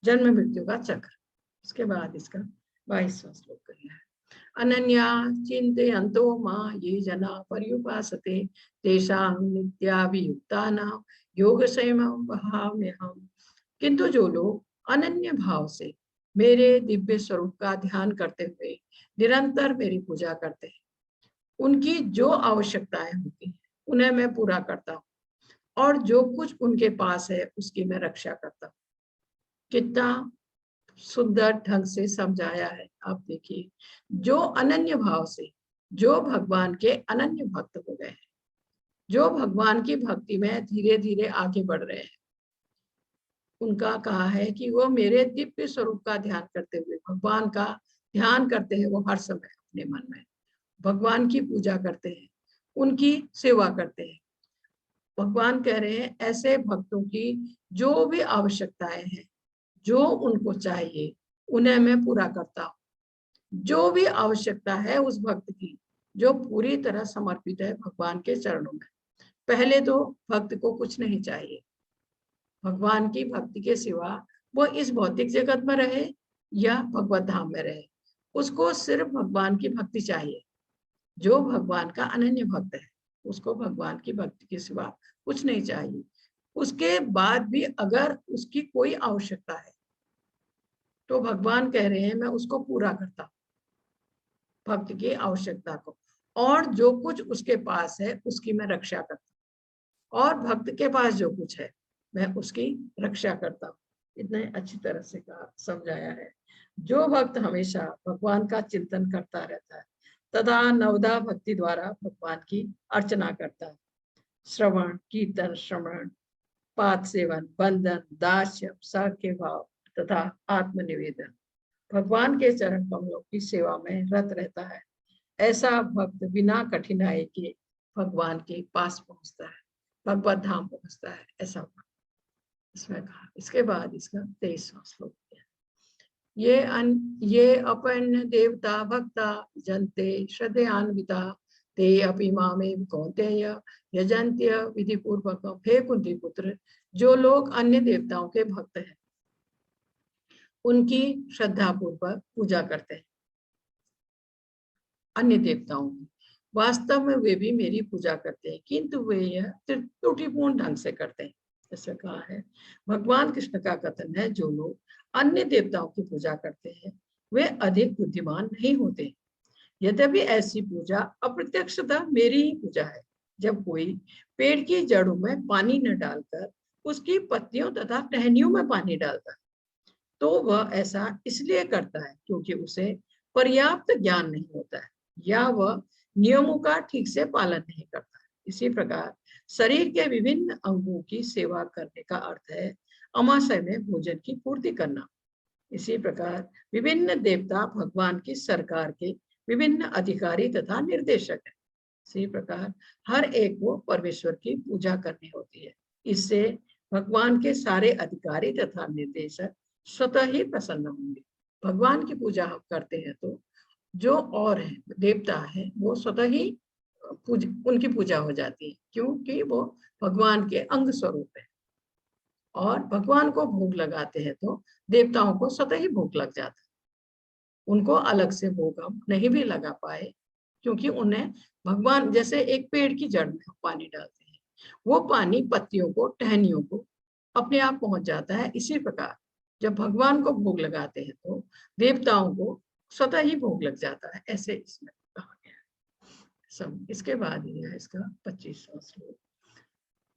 जन्म मृत्यु का चक्र। उसके बाद इसका 22वां श्लोक किया है। अनन्या चिन्तयन्तो मां ये जना पर्युपासते तेषां नित्याभियुक्तानां योगक्षेमं वहाम्यहम्। किंतु जो लोग अनन्य भाव से मेरे दिव्य स्वरूप का ध्यान करते हुए निरंतर मेरी पूजा करते हैं, उनकी जो आवश्यकताएं होती हैं उन्हें मैं पूरा करता हूँ और जो कुछ उनके पास है उसकी मैं रक्षा करता हूँ। कितना सुंदर ढंग से समझाया है। आप देखिए, जो अनन्य भाव से, जो भगवान के अनन्य भक्त हो गए हैं, जो भगवान की भक्ति में धीरे धीरे आगे बढ़ रहे हैं, उनका कहा है कि वो मेरे दिव्य स्वरूप का ध्यान करते हुए भगवान का ध्यान करते हैं। वो हर समय अपने मन में भगवान की पूजा करते हैं, उनकी सेवा करते हैं। भगवान कह रहे हैं ऐसे भक्तों की जो भी आवश्यकताएं हैं, जो उनको चाहिए, उन्हें मैं पूरा करता हूँ। जो भी आवश्यकता है उस भक्त की जो पूरी तरह समर्पित है भगवान के चरणों में। पहले तो भक्त को कुछ नहीं चाहिए, भगवान की भक्ति के सिवा वो इस भौतिक जगत में रहे या भगवत धाम में रहे, उसको सिर्फ भगवान की भक्ति चाहिए। जो भगवान का अनन्य भक्त है उसको भगवान की भक्ति के सिवा कुछ नहीं चाहिए। उसके बाद भी अगर उसकी कोई आवश्यकता है तो भगवान कह रहे हैं मैं उसको पूरा करता हूं, भक्त की आवश्यकता को, और जो कुछ उसके पास है उसकी मैं रक्षा करता हूँ, और भक्त के पास जो कुछ है मैं उसकी रक्षा करता हूँ। इतने अच्छी तरह से कहा समझाया है। जो भक्त हमेशा भगवान का चिंतन करता रहता है तथा नवदा भक्ति द्वारा भगवान की अर्चना करता है, श्रवण कीर्तन श्रवण पाद सेवन बंधन दास्य साख्य भाव तथा आत्मनिवेदन भगवान के चरण कमलों की सेवा में रत रहता है, ऐसा भक्त बिना कठिनाई के भगवान के पास पहुंचता है, भगवत धाम पहुंचता है, ऐसा भक्त। इसमें कहा। इसके बाद इसका 23वां श्लोक है। ये अपन्य देवता भक्ता जनते श्रद्धयान्विता ते अपि मामेव कौन्तेय यजन्त्य विधि पूर्वक। हे कुंती पुत्र, जो लोग अन्य देवताओं के भक्त हैं उनकी श्रद्धा पूर्वक पूजा करते हैं, अन्य देवताओं की, वास्तव में वे भी मेरी पूजा करते हैं, किंतु वे यह त्रुटिपूर्ण ढंग से करते हैं। ऐसा कहा है। भगवान कृष्ण का कथन है, जो लोग अन्य देवताओं की पूजा करते हैं वे अधिक बुद्धिमान नहीं होते। यद्यपि ऐसी पूजा अप्रत्यक्षतः मेरी ही पूजा है। जब कोई पेड़ की जड़ों में पानी न डालकर उसकी पत्तियों तथा टहनियों में पानी डालता है तो वह ऐसा इसलिए करता है क्योंकि उसे पर्याप्त ज्ञान नहीं होता है या वह नियमों का ठीक से पालन नहीं करता है। इसी प्रकार शरीर के विभिन्न अंगों की सेवा करने का अर्थ है अमाशय में भोजन की पूर्ति करना। इसी प्रकार विभिन्न देवता भगवान की सरकार के विभिन्न अधिकारी तथा निर्देशक हैं। इसी प्रकार हर एक को परमेश्वर की पूजा करनी होती है। इससे भगवान के सारे अधिकारी तथा निर्देशक स्वतः ही प्रसन्न होंगे। भगवान की पूजा हम करते हैं तो जो और है देवता है वो स्वतः ही उनकी पूजा हो जाती है, क्योंकि वो भगवान के अंग स्वरूप है। और भगवान को भोग लगाते हैं तो देवताओं को स्वतः ही भोग लग जाता है। उनको अलग से भोग हम नहीं भी लगा पाए, क्योंकि उन्हें भगवान, जैसे एक पेड़ की जड़ में पानी डालते हैं वो पानी पत्तियों को टहनियों को अपने आप पहुंच जाता है। इसी प्रकार जब भगवान को भोग लगाते हैं तो देवताओं को स्वतः ही भोग लग जाता है। ऐसे इसमें कहा गया है सब। इसके बाद ही है इसका 25वां श्लोक।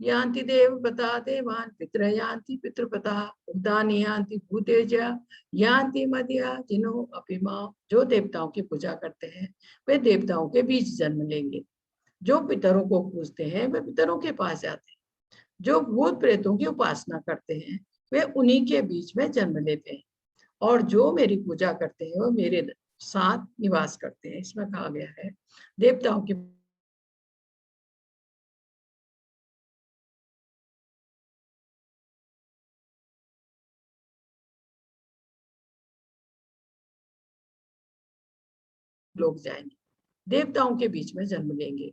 यान्ति देवपता देवान् पितरः यान्ति पितृपता भूतानि यान्ति भूतेजा यान्ति मदया जिनो अपि मां। जो देवताओं की पूजा करते हैं वे देवताओं के बीच जन्म लेंगे। जो पितरों को पूजते हैं वे पितरों के पास जाते हैं। जो भूत प्रेतों की उपासना करते हैं वे उन्हीं के बीच में जन्म लेते हैं। और जो मेरी पूजा करते हैं वो मेरे साथ निवास करते हैं। इसमें कहा गया है देवताओं की लोग जाएंगे, देवताओं के बीच में जन्म लेंगे,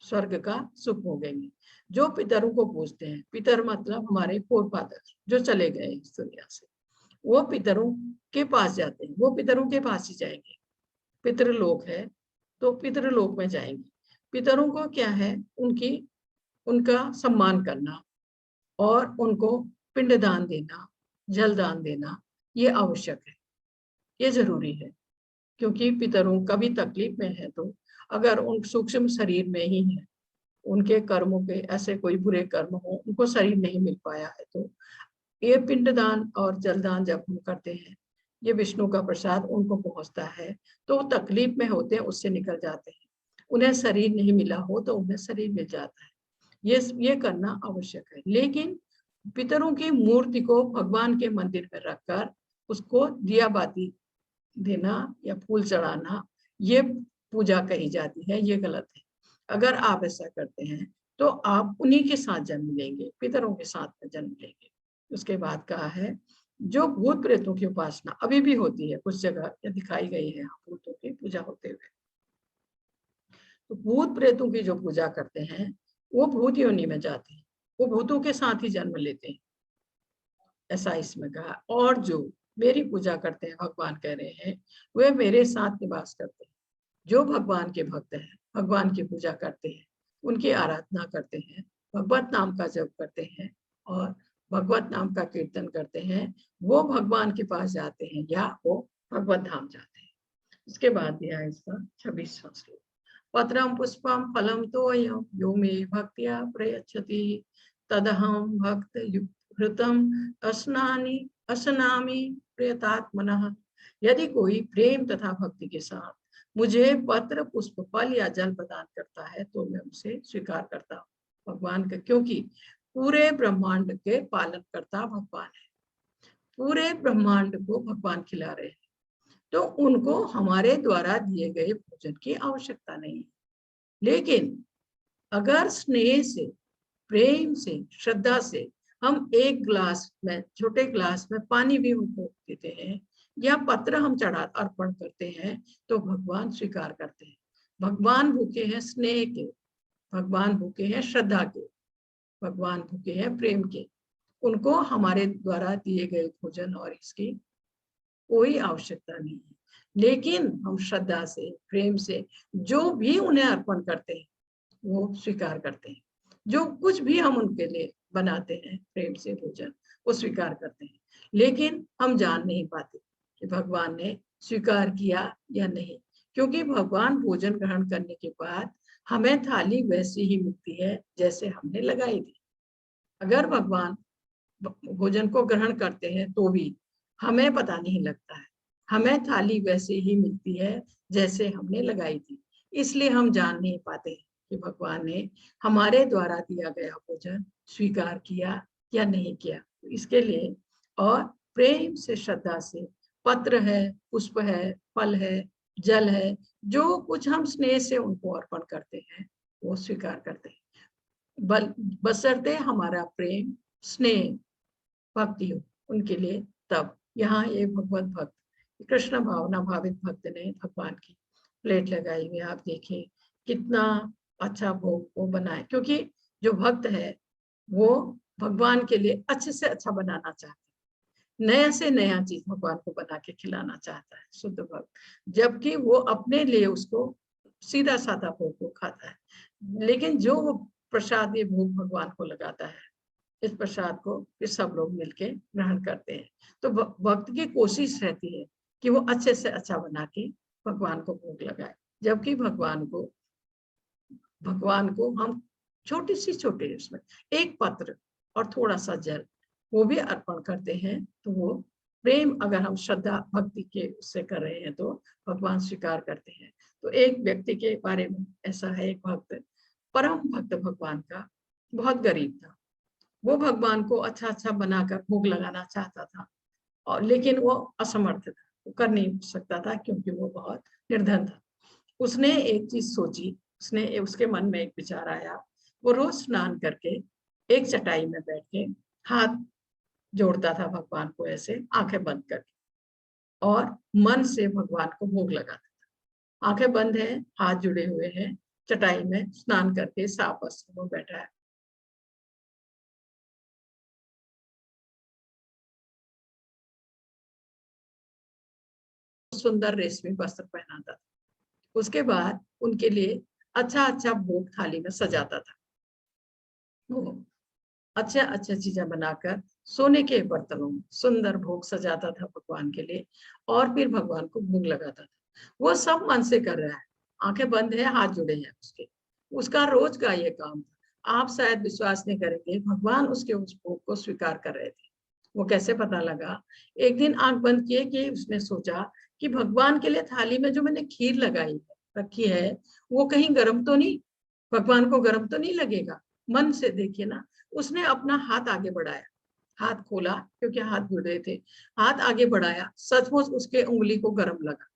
स्वर्ग का सुख भोगेंगे। जो पितरों को पूजते हैं, पितर मतलब हमारे फोरफादर जो चले गए इस दुनिया से, वो पितरों के पास जाते हैं, वो पितरों के पास ही जाएंगे। पितृलोक है तो पितृलोक में जाएंगे। पितरों को क्या है, उनका सम्मान करना और उनको पिंडदान देना, जलदान देना, ये आवश्यक है, ये जरूरी है। क्योंकि पितरों कभी तकलीफ में है तो अगर उन सूक्ष्म शरीर में ही है, उनके कर्मों के ऐसे कोई बुरे कर्म हो, उनको शरीर नहीं मिल पाया है, तो ये पिंडदान और जलदान जब हम करते हैं ये विष्णु का प्रसाद उनको पहुंचता है तो वो तकलीफ में होते हैं, उससे निकल जाते हैं। उन्हें शरीर नहीं मिला हो तो उन्हें शरीर मिल जाता है। ये करना आवश्यक है। लेकिन पितरों की मूर्ति को भगवान के मंदिर में रखकर उसको दिया बाती देना या फूल चढ़ाना, ये पूजा कही जाती है, ये गलत है। अगर आप ऐसा करते हैं तो आप उन्हीं के साथ जन्म लेंगे, पितरों के साथ में जन्म लेंगे। उसके बाद कहा है जो भूत प्रेतों की उपासना अभी भी होती है, कुछ जगह दिखाई गई है भूतों की पूजा होते हुए, तो भूत प्रेतों की जो पूजा करते हैं वो भूत योनि में जाते हैं, वो भूतों के साथ ही जन्म लेते हैं। ऐसा इसमें कहा। और जो मेरी पूजा करते हैं, भगवान कह रहे हैं, वे मेरे साथ निवास करते हैं। जो भगवान के भक्त हैं, भगवान की पूजा करते हैं, उनकी आराधना करते हैं, भगवत नाम का जप करते हैं और भगवत नाम का कीर्तन करते हैं, वो भगवान के पास जाते हैं या वो भगवत धाम जाते हैं। इसके बाद दिया है इसका 26वां श्लोक। पत्रम पुष्पम फलम तोयम यो मे भक्त्या प्रयच्छति तदहम भक्त हृतम अस्नानि असनामि प्रयतात्मनः। यदि कोई प्रेम तथा भक्ति के साथ मुझे पत्र पुष्प फल या जल प्रदान करता है तो मैं उसे स्वीकार करता हूँ। भगवान का, क्योंकि पूरे ब्रह्मांड के पालन करता भगवान है, पूरे ब्रह्मांड को भगवान खिला रहे हैं, तो उनको हमारे द्वारा दिए गए भोजन की आवश्यकता नहीं है। लेकिन अगर स्नेह से, प्रेम से, श्रद्धा से हम एक ग्लास में, छोटे ग्लास में पानी भी उनको देते हैं या पत्र हम चढ़ा अर्पण करते हैं तो भगवान स्वीकार करते हैं। भगवान भूखे हैं स्नेह के, भगवान भूखे हैं श्रद्धा के, भगवान भूखे हैं प्रेम के। उनको हमारे द्वारा दिए गए भोजन और इसकी कोई आवश्यकता नहीं है। लेकिन हम श्रद्धा से, प्रेम से जो भी उन्हें अर्पण करते हैं वो स्वीकार करते हैं। जो कुछ भी हम उनके लिए बनाते हैं प्रेम से भोजन, वो स्वीकार करते हैं। लेकिन हम जान नहीं पाते कि भगवान ने स्वीकार किया या नहीं, क्योंकि भगवान भोजन ग्रहण करने के बाद हमें थाली वैसी ही मिलती है जैसे हमने लगाई थी। अगर भगवान भोजन को ग्रहण करते हैं तो भी हमें पता नहीं लगता है, हमें थाली वैसे ही मिलती है जैसे हमने लगाई थी। इसलिए हम जान नहीं पाते कि भगवान ने हमारे द्वारा दिया गया भोजन स्वीकार किया या नहीं किया। इसके लिए और प्रेम से, श्रद्धा से, पत्र है, पुष्प है, फल है, जल है, जो कुछ हम स्नेह से उनको अर्पण करते हैं वो स्वीकार करते हैं, बशर्ते हमारा प्रेम, स्नेह, भक्ति हो उनके लिए। तब यहाँ ये भगवत भक्त, कृष्ण भावना भावित भक्त ने भगवान की प्लेट लगाई हुई, आप देखिए कितना अच्छा भोग वो बनाए, क्योंकि जो भक्त है वो भगवान के लिए अच्छे से अच्छा बनाना चाहता है, नया से नया चीज भगवान को बना के खिलाना चाहता है शुद्ध भक्त। जबकि वो अपने लिए उसको सीधा साधा भोग को खाता है, लेकिन जो वो प्रसाद ये भोग भगवान को लगाता है, इस प्रसाद को फिर सब लोग मिलके ग्रहण करते हैं। तो भक्त की कोशिश रहती है कि वो अच्छे से अच्छा बना के भगवान को भोग लगाए। जबकि भगवान को हम छोटे उसमें एक पत्र और थोड़ा सा जल वो भी अर्पण करते हैं, तो वो प्रेम, अगर हम श्रद्धा भक्ति के उससे कर रहे हैं तो भगवान स्वीकार करते हैं। तो एक व्यक्ति के बारे में ऐसा है, एक भक्त, परम भक्त भगवान का, बहुत गरीब था। वो भगवान को अच्छा अच्छा बनाकर भोग लगाना चाहता था, और लेकिन वो असमर्थ था, वो कर नहीं सकता था क्योंकि वो बहुत निर्धन था। उसने एक चीज सोची, उसके मन में एक विचार आया। वो रोज स्नान करके एक चटाई में बैठ के हाथ जोड़ता था भगवान को, ऐसे आंखें बंद करके, और मन से भगवान को भोग लगाता था। आंखें बंद है, हाथ जुड़े हुए हैं, चटाई में स्नान करके साफ वस्त्र में बैठा है। सुंदर रेशमी वस्त्र पहनाता था। उसके बाद उनके लिए अच्छा अच्छा भोग थाली में सजाता था। वो अच्छा अच्छा चीजें बनाकर सोने के बर्तनों में सुंदर भोग सजाता था भगवान के लिए, और फिर भगवान को भोग लगाता था। वो सब मन से कर रहा है, आंखें बंद है, हाथ जुड़े हैं उसके, उसका रोज का ये काम था। आप शायद विश्वास नहीं करेंगे, भगवान उसके उस भोग को स्वीकार कर रहे थे। वो कैसे पता लगा? एक दिन आंख बंद किए कि उसने सोचा कि भगवान के लिए थाली में जो मैंने खीर लगाई रखी है वो कहीं गर्म तो नहीं, भगवान को गर्म तो नहीं लगेगा। मन से देखिए ना, उसने अपना हाथ आगे बढ़ाया, हाथ खोला क्योंकि हाथ जुड़े थे, हाथ आगे बढ़ाया, सचमुच उसके उंगली को गर्म लगा।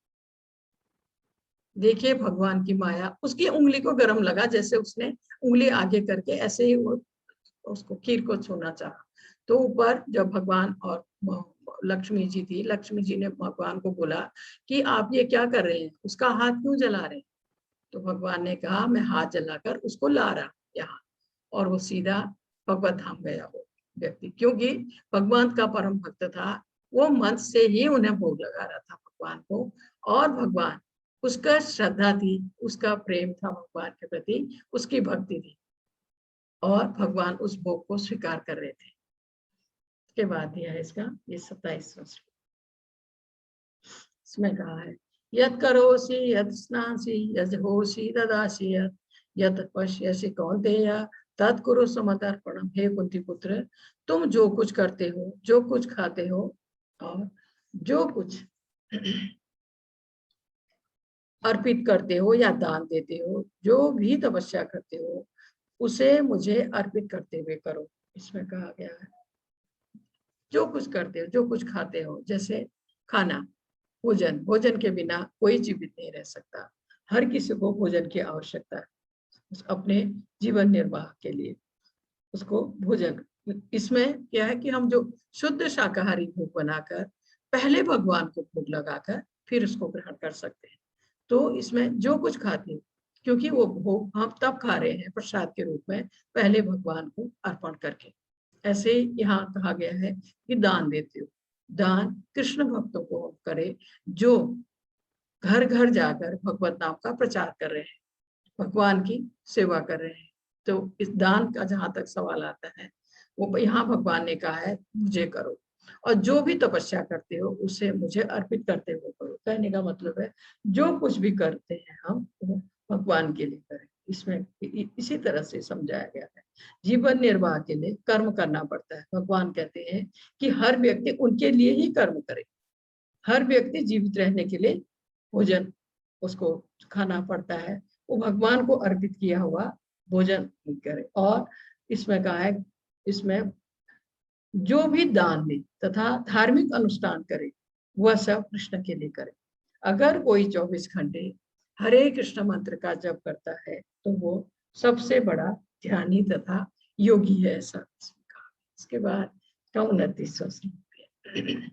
देखिए भगवान की माया, उसकी उंगली को गर्म लगा, जैसे उसने उंगली आगे करके ऐसे ही वो उसको खीर को छूना चाहा। तो ऊपर जब भगवान और लक्ष्मी जी थी, लक्ष्मी जी ने भगवान को बोला कि आप ये क्या कर रहे हैं, उसका हाथ क्यों जला रहे हैं? तो भगवान ने कहा मैं हाथ जलाकर उसको ला रहा यहाँ, और वो सीधा भगवत धाम गया हो। व्यक्ति, क्योंकि भगवान का परम भक्त था, वो मन से ही उन्हें भोग लगा रहा था भगवान को, और भगवान उसका श्रद्धा थी, उसका प्रेम था भगवान के प्रति, उसकी भक्ति थी, और भगवान उस भोग को स्वीकार कर रहे थे। उसके बाद दिया है इसका ये 27वां श्लोक। इसमें कहा है यत् करोसि यत् स्नासि यत् होसि ददासि यत् पश्यसि कौन्तेय तत्कुरु समर्पणम। हे कुंती पुत्र, तुम जो कुछ करते हो, जो कुछ खाते हो, और जो कुछ अर्पित करते हो या दान देते हो, जो भी तपस्या करते हो, उसे मुझे अर्पित करते हुए करो। इसमें कहा गया है जो कुछ करते हो, जो कुछ खाते हो, जैसे खाना, भोजन, भोजन के बिना कोई जीवित नहीं रह सकता। हर किसी को भोजन की आवश्यकता है अपने जीवन निर्वाह के लिए, उसको भोजन। इसमें क्या है कि हम जो शुद्ध शाकाहारी भोग बनाकर पहले भगवान को भोग लगाकर फिर उसको ग्रहण कर सकते हैं। तो इसमें जो कुछ खाते हैं, क्योंकि वो भोग हम तब खा रहे हैं प्रसाद के रूप में, पहले भगवान को अर्पण करके। ऐसे ही यहाँ कहा गया है कि दान देते हो, दान कृष्ण भक्तों को करे जो घर घर जाकर भगवत नाम का प्रचार कर रहे हैं, भगवान की सेवा कर रहे हैं। तो इस दान का जहां तक सवाल आता है, वो यहाँ भगवान ने कहा है मुझे करो, और जो भी तपस्या करते हो उसे मुझे अर्पित करते हुए करो। कहने का मतलब है जो कुछ भी करते हैं हम वो भगवान के लिए करें। इसमें इसी तरह से समझाया गया है। जीवन निर्वाह के लिए कर्म करना पड़ता है। भगवान कहते हैं कि हर व्यक्ति उनके लिए ही कर्म करे। हर व्यक्ति जीवित रहने के लिए भोजन उसको खाना पड़ता है, वो भगवान को अर्पित किया हुआ भोजन करे। और इसमें कहा है इसमें जो भी दान दे तथा धार्मिक अनुष्ठान करे वह सब कृष्ण के लिए करे। अगर कोई 24 घंटे हरे कृष्ण मंत्र का जप करता है तो वो सबसे बड़ा ध्यानी तथा योगी है, ऐसा कहा। इसके बाद 29वां श्लोक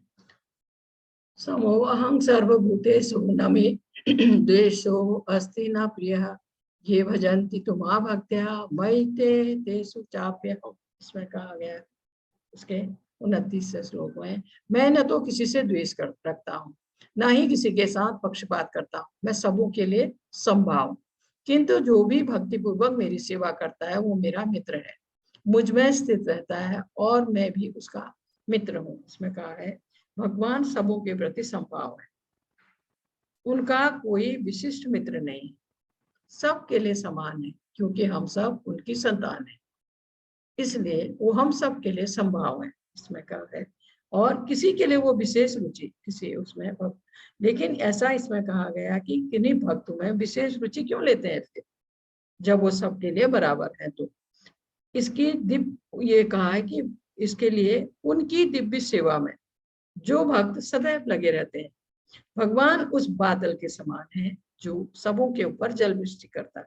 समो अहं सर्वभूतेषु न मे द्वेषो अस्ति न प्रियः ये भजन्ति तु मां भक्त्या मयि ते तेषु चाप्यहम्। इसमें कहा गया उसके 29वें श्लोक में, मैं न तो किसी से द्वेष रखता हूँ, ना ही किसी के साथ पक्षपात करता हूँ, मैं सबों के लिए समभाव, किंतु जो भी भक्ति पूर्वक मेरी सेवा करता है वो मेरा मित्र है, मुझ में स्थित रहता है और मैं भी उसका मित्र हूँ। इसमें कहा है भगवान सबों के प्रति समभाव है, उनका कोई विशिष्ट मित्र नहीं, सबके लिए समान है, क्योंकि हम सब उनकी संतान है, इसलिए वो हम सब के लिए संभाव है। इसमें कहा है और किसी के लिए वो विशेष रुचि किसी उसमें भक्त, लेकिन ऐसा इसमें कहा गया कि किन्हीं भक्तों में विशेष रुचि क्यों लेते हैं फिर, जब वो सबके लिए बराबर है। तो इसकी दिव्य ये कहा है कि इसके लिए उनकी दिव्य सेवा में जो भक्त सदैव लगे रहते हैं। भगवान उस बादल के समान है जो सबों के ऊपर जल वृष्टि करता है,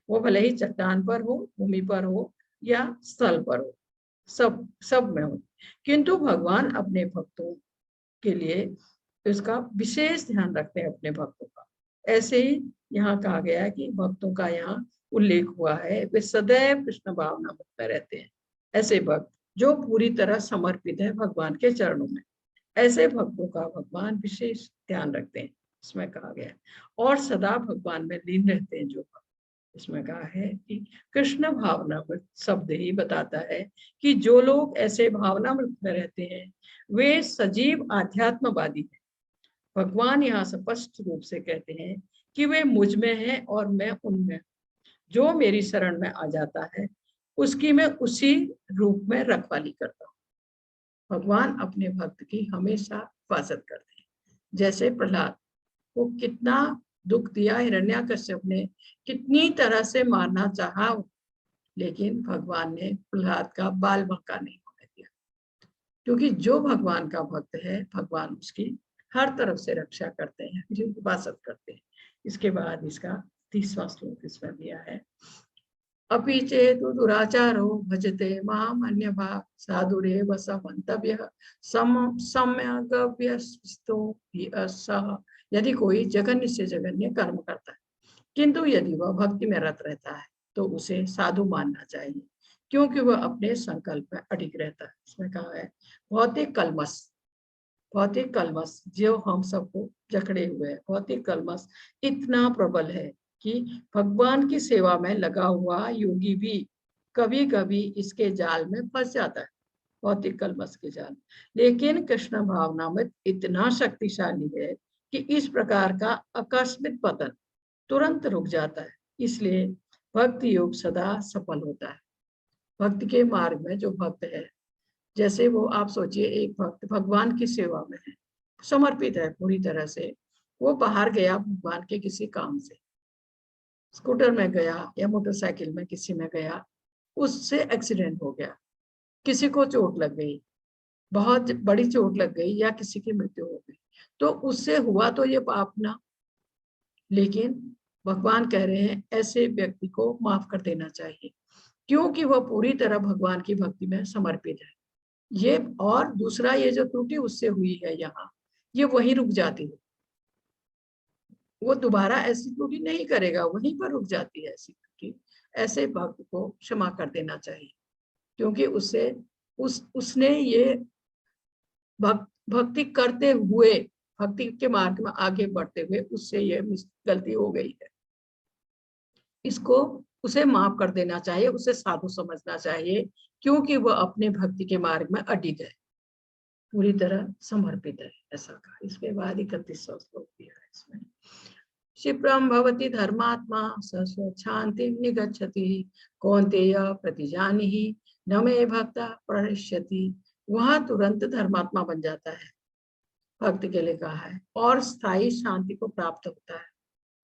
वो भले ही चट्टान पर हो, भूमि पर हो या स्थल पर हो, सब में हो, किंतु भगवान अपने भक्तों के लिए उसका विशेष ध्यान रखते हैं, अपने भक्तों का। ऐसे ही यहाँ कहा गया है कि भक्तों का यहाँ उल्लेख हुआ है, वे सदैव कृष्ण भावना में रहते हैं। ऐसे भक्त जो पूरी तरह समर्पित है भगवान के चरणों में, ऐसे भक्तों का भगवान विशेष ध्यान रखते हैं। इसमें कहा गया है और सदा भगवान में लीन रहते हैं जो भक्त। इसमें कहा है कि कृष्ण भावनामृत शब्द ही बताता है कि जो लोग ऐसे भावनामृत में रहते हैं वे सजीव आध्यात्मवादी हैं। भगवान यहाँ स्पष्ट रूप से कहते हैं कि वे मुझ में हैं और मैं उनमें, जो मेरी शरण में आ जाता है उसकी मैं उसी रूप में रखवाली करता हूँ। भगवान अपने भक्त की हमेशा हिफाजत करते हैं। जैसे प्रहलाद को कितना दुख दिया, हिरण्याकश्यप ने कितनी तरह से मारना चाहा, लेकिन भगवान ने प्रहलाद का बाल बांका नहीं होने दिया, क्योंकि जो भगवान का भक्त है भगवान उसकी हर तरफ से रक्षा करते हैं, हिफाजत करते हैं। इसके बाद इसका 30वां श्लोक इसमें दिया है अपि चेतु दुराचारो भजते माम अन्यभाग साधुरेव समन्तव्यः सम्यगव्यस्तो हि सः। यदि कोई जघन्य से जघन्य कर्म करता है किंतु यदि वह भक्ति में रत रहता है तो उसे साधु मानना चाहिए, क्योंकि वह अपने संकल्प में अडिग रहता है। इसमें कहा है भौतिक कलमश जो हम सबको जकड़े हुए है, भौतिक कलमश इतना प्रबल है कि भगवान की सेवा में लगा हुआ योगी भी कभी कभी इसके जाल में फंस जाता है, भौतिक कलमश के जाल। लेकिन कृष्ण भावनामृत इतना शक्तिशाली है कि इस प्रकार का आकस्मिक पतन तुरंत रुक जाता है। इसलिए भक्ति योग सदा सफल होता है। भक्ति के मार्ग में जो भक्त है, जैसे वो आप सोचिए एक भक्त भगवान की सेवा में है, समर्पित है पूरी तरह से, वो बाहर गया भगवान के किसी काम से, स्कूटर में गया या मोटरसाइकिल में किसी में गया, उससे एक्सीडेंट हो गया, किसी को चोट लग गई, बहुत बड़ी चोट लग गई या किसी की मृत्यु हो गई, तो उससे हुआ तो ये पाप ना, लेकिन भगवान कह रहे हैं ऐसे व्यक्ति को माफ कर देना चाहिए, क्योंकि वह पूरी तरह भगवान की भक्ति में समर्पित है। ये और दूसरा ये जो त्रुटि उससे हुई है यहाँ, ये वहीं रुक जाती है, वो दोबारा ऐसी त्रुटि नहीं करेगा, वहीं पर रुक जाती है ऐसी त्रुटि। ऐसे भक्त को क्षमा कर देना चाहिए, क्योंकि उससे उसने ये भक्ति करते हुए, भक्ति के मार्ग में आगे बढ़ते हुए उससे ये गलती हो गई है, इसको उसे माफ कर देना चाहिए, उसे साधु समझना चाहिए, क्योंकि वह अपने भक्ति के मार्ग में अडिग है, पूरी तरह समर्पित है। ऐसा कहा। इसके बाद 31वां श्लोक दिया है इसमें, क्षिप्रम भवति धर्मात्मा स्वच्छांति निगच्छति कौन्तेय प्रतिजानीहि न मे भक्ता प्रणश्यति। वह तुरंत धर्मात्मा बन जाता है, भक्त के लिए कहा है, और स्थायी शांति को प्राप्त होता है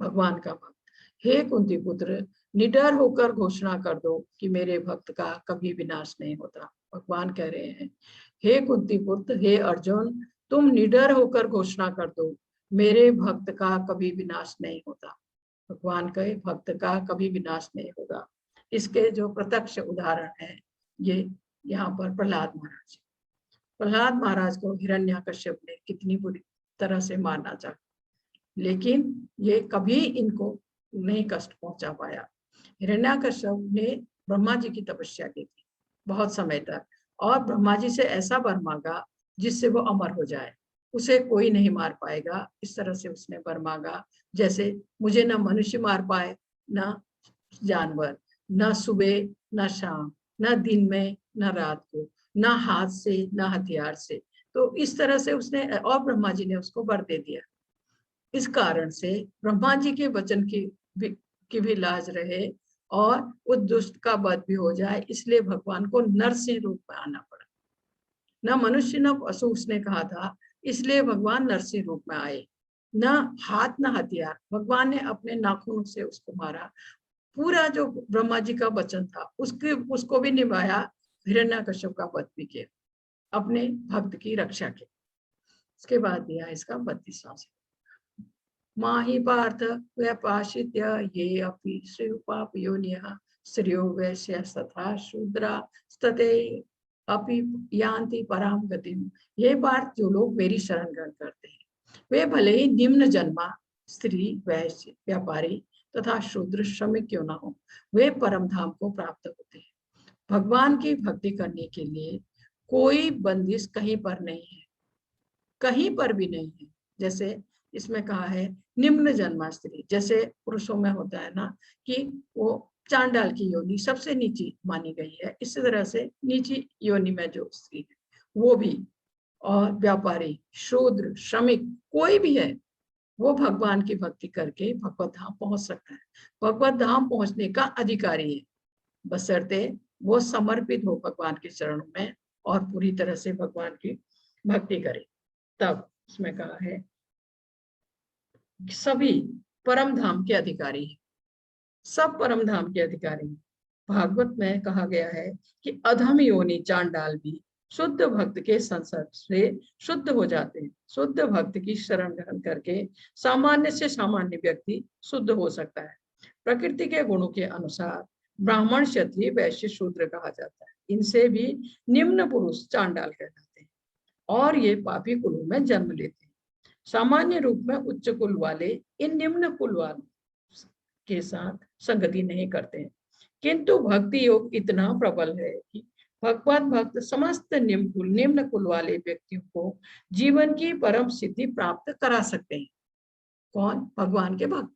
भगवान का भक्त। हे कुंती पुत्र, निडर होकर घोषणा कर दो कि मेरे भक्त का कभी विनाश नहीं होता। भगवान कह रहे हैं हे कुंती पुत्र, हे अर्जुन, तुम निडर होकर घोषणा कर दो मेरे भक्त का कभी विनाश नहीं होता। भगवान के भक्त का कभी विनाश नहीं होगा। इसके जो प्रत्यक्ष उदाहरण है ये यहाँ पर प्रहलाद महाराज को हिरण्याकश्यप ने कितनी बुरी तरह से मारना चाहा, लेकिन ये कभी इनको नहीं कष्ट पहुंचा पाया। हिरण्याकश्यप ने ब्रह्मा जी की तपस्या की थी बहुत समय तक, और ब्रह्मा जी से ऐसा वर मांगा जिससे वो अमर हो जाए, उसे कोई नहीं मार पाएगा, इस तरह से उसने वर मांगा जैसे मुझे न मनुष्य मार पाए, न जानवर, न सुबह न शाम, न दिन में न रात को, न हाथ से न हथियार से। तो इस तरह से उसने, और ब्रह्मा जी ने उसको वर दे दिया। इस कारण से ब्रह्मा जी के वचन की भी लाज रहे और उस दुष्ट का वध भी हो जाए, इसलिए भगवान को नरसिंह रूप में आना पड़ा। न मनुष्य न पशु उसने कहा था, इसलिए भगवान नरसिंह रूप में आए। न हाथ न हथियार, भगवान ने अपने नाखूनों से उसको मारा। पूरा जो ब्रह्मा जी का वचन था उसको भी निभाया, हिरण्याकश्यप का वध भी किया अपने भक्त की रक्षा के। इसके बाद दिया इसका 32वां श्लोक, माहि पार्थ व्यपाशित्य ये अपि श्रीपाप योनियः श्रेयो वैश्य तथा शूद्रा स्तते अपि यान्ति पराम गतिम। ये पार्थ, जो लोग मेरी शरण ग्रहण करते हैं वे भले ही निम्न जन्मा स्त्री, वैश्य, व्यापारी तथा शूद्र, श्रमिक क्यों ना हो, वे परम धाम को प्राप्त होते हैं। भगवान की भक्ति करने के लिए कोई बंदिश कहीं पर नहीं है, कहीं पर भी नहीं है। जैसे इसमें कहा है निम्न जन्मा स्त्री, जैसे पुरुषों में होता है ना कि वो चांडाल की योनि सबसे नीची मानी गई है, इसी तरह से नीची योनि में जो स्त्री है वो भी, और व्यापारी, शूद्र, श्रमिक, कोई भी है वो भगवान की भक्ति करके भगवत धाम पहुंच सकता है, भगवत धाम पहुंचने का अधिकारी है, बशर्ते वो समर्पित हो भगवान के चरणों में और पूरी तरह से भगवान की भक्ति करे। तब इसमें कहा है सभी परम धाम के अधिकारी हैं, सब परम धाम के अधिकारी हैं। भागवत में कहा गया है कि अधम योनि चांडाल भी शुद्ध भक्त के संसर्ग से शुद्ध हो जाते हैं। शुद्ध भक्त की शरण ग्रहण करके सामान्य से सामान्य व्यक्ति शुद्ध हो सकता है। प्रकृति के गुणों के अनुसार ब्राह्मण, क्षत्रिय, वैश्य, शूद्र कहा जाता है। इनसे भी निम्न पुरुष चांडाल कहलाते हैं और ये पापी कुलों में जन्म लेते हैं। सामान्य रूप में उच्च कुल वाले इन निम्न कुल वालों के साथ संगति नहीं करते हैं, किंतु भक्ति योग इतना प्रबल है कि भगवत भक्त समस्त निम्न कुल वाले व्यक्तियों को जीवन की परम सिद्धि प्राप्त करा सकते हैं। कौन? भगवान के भक्त।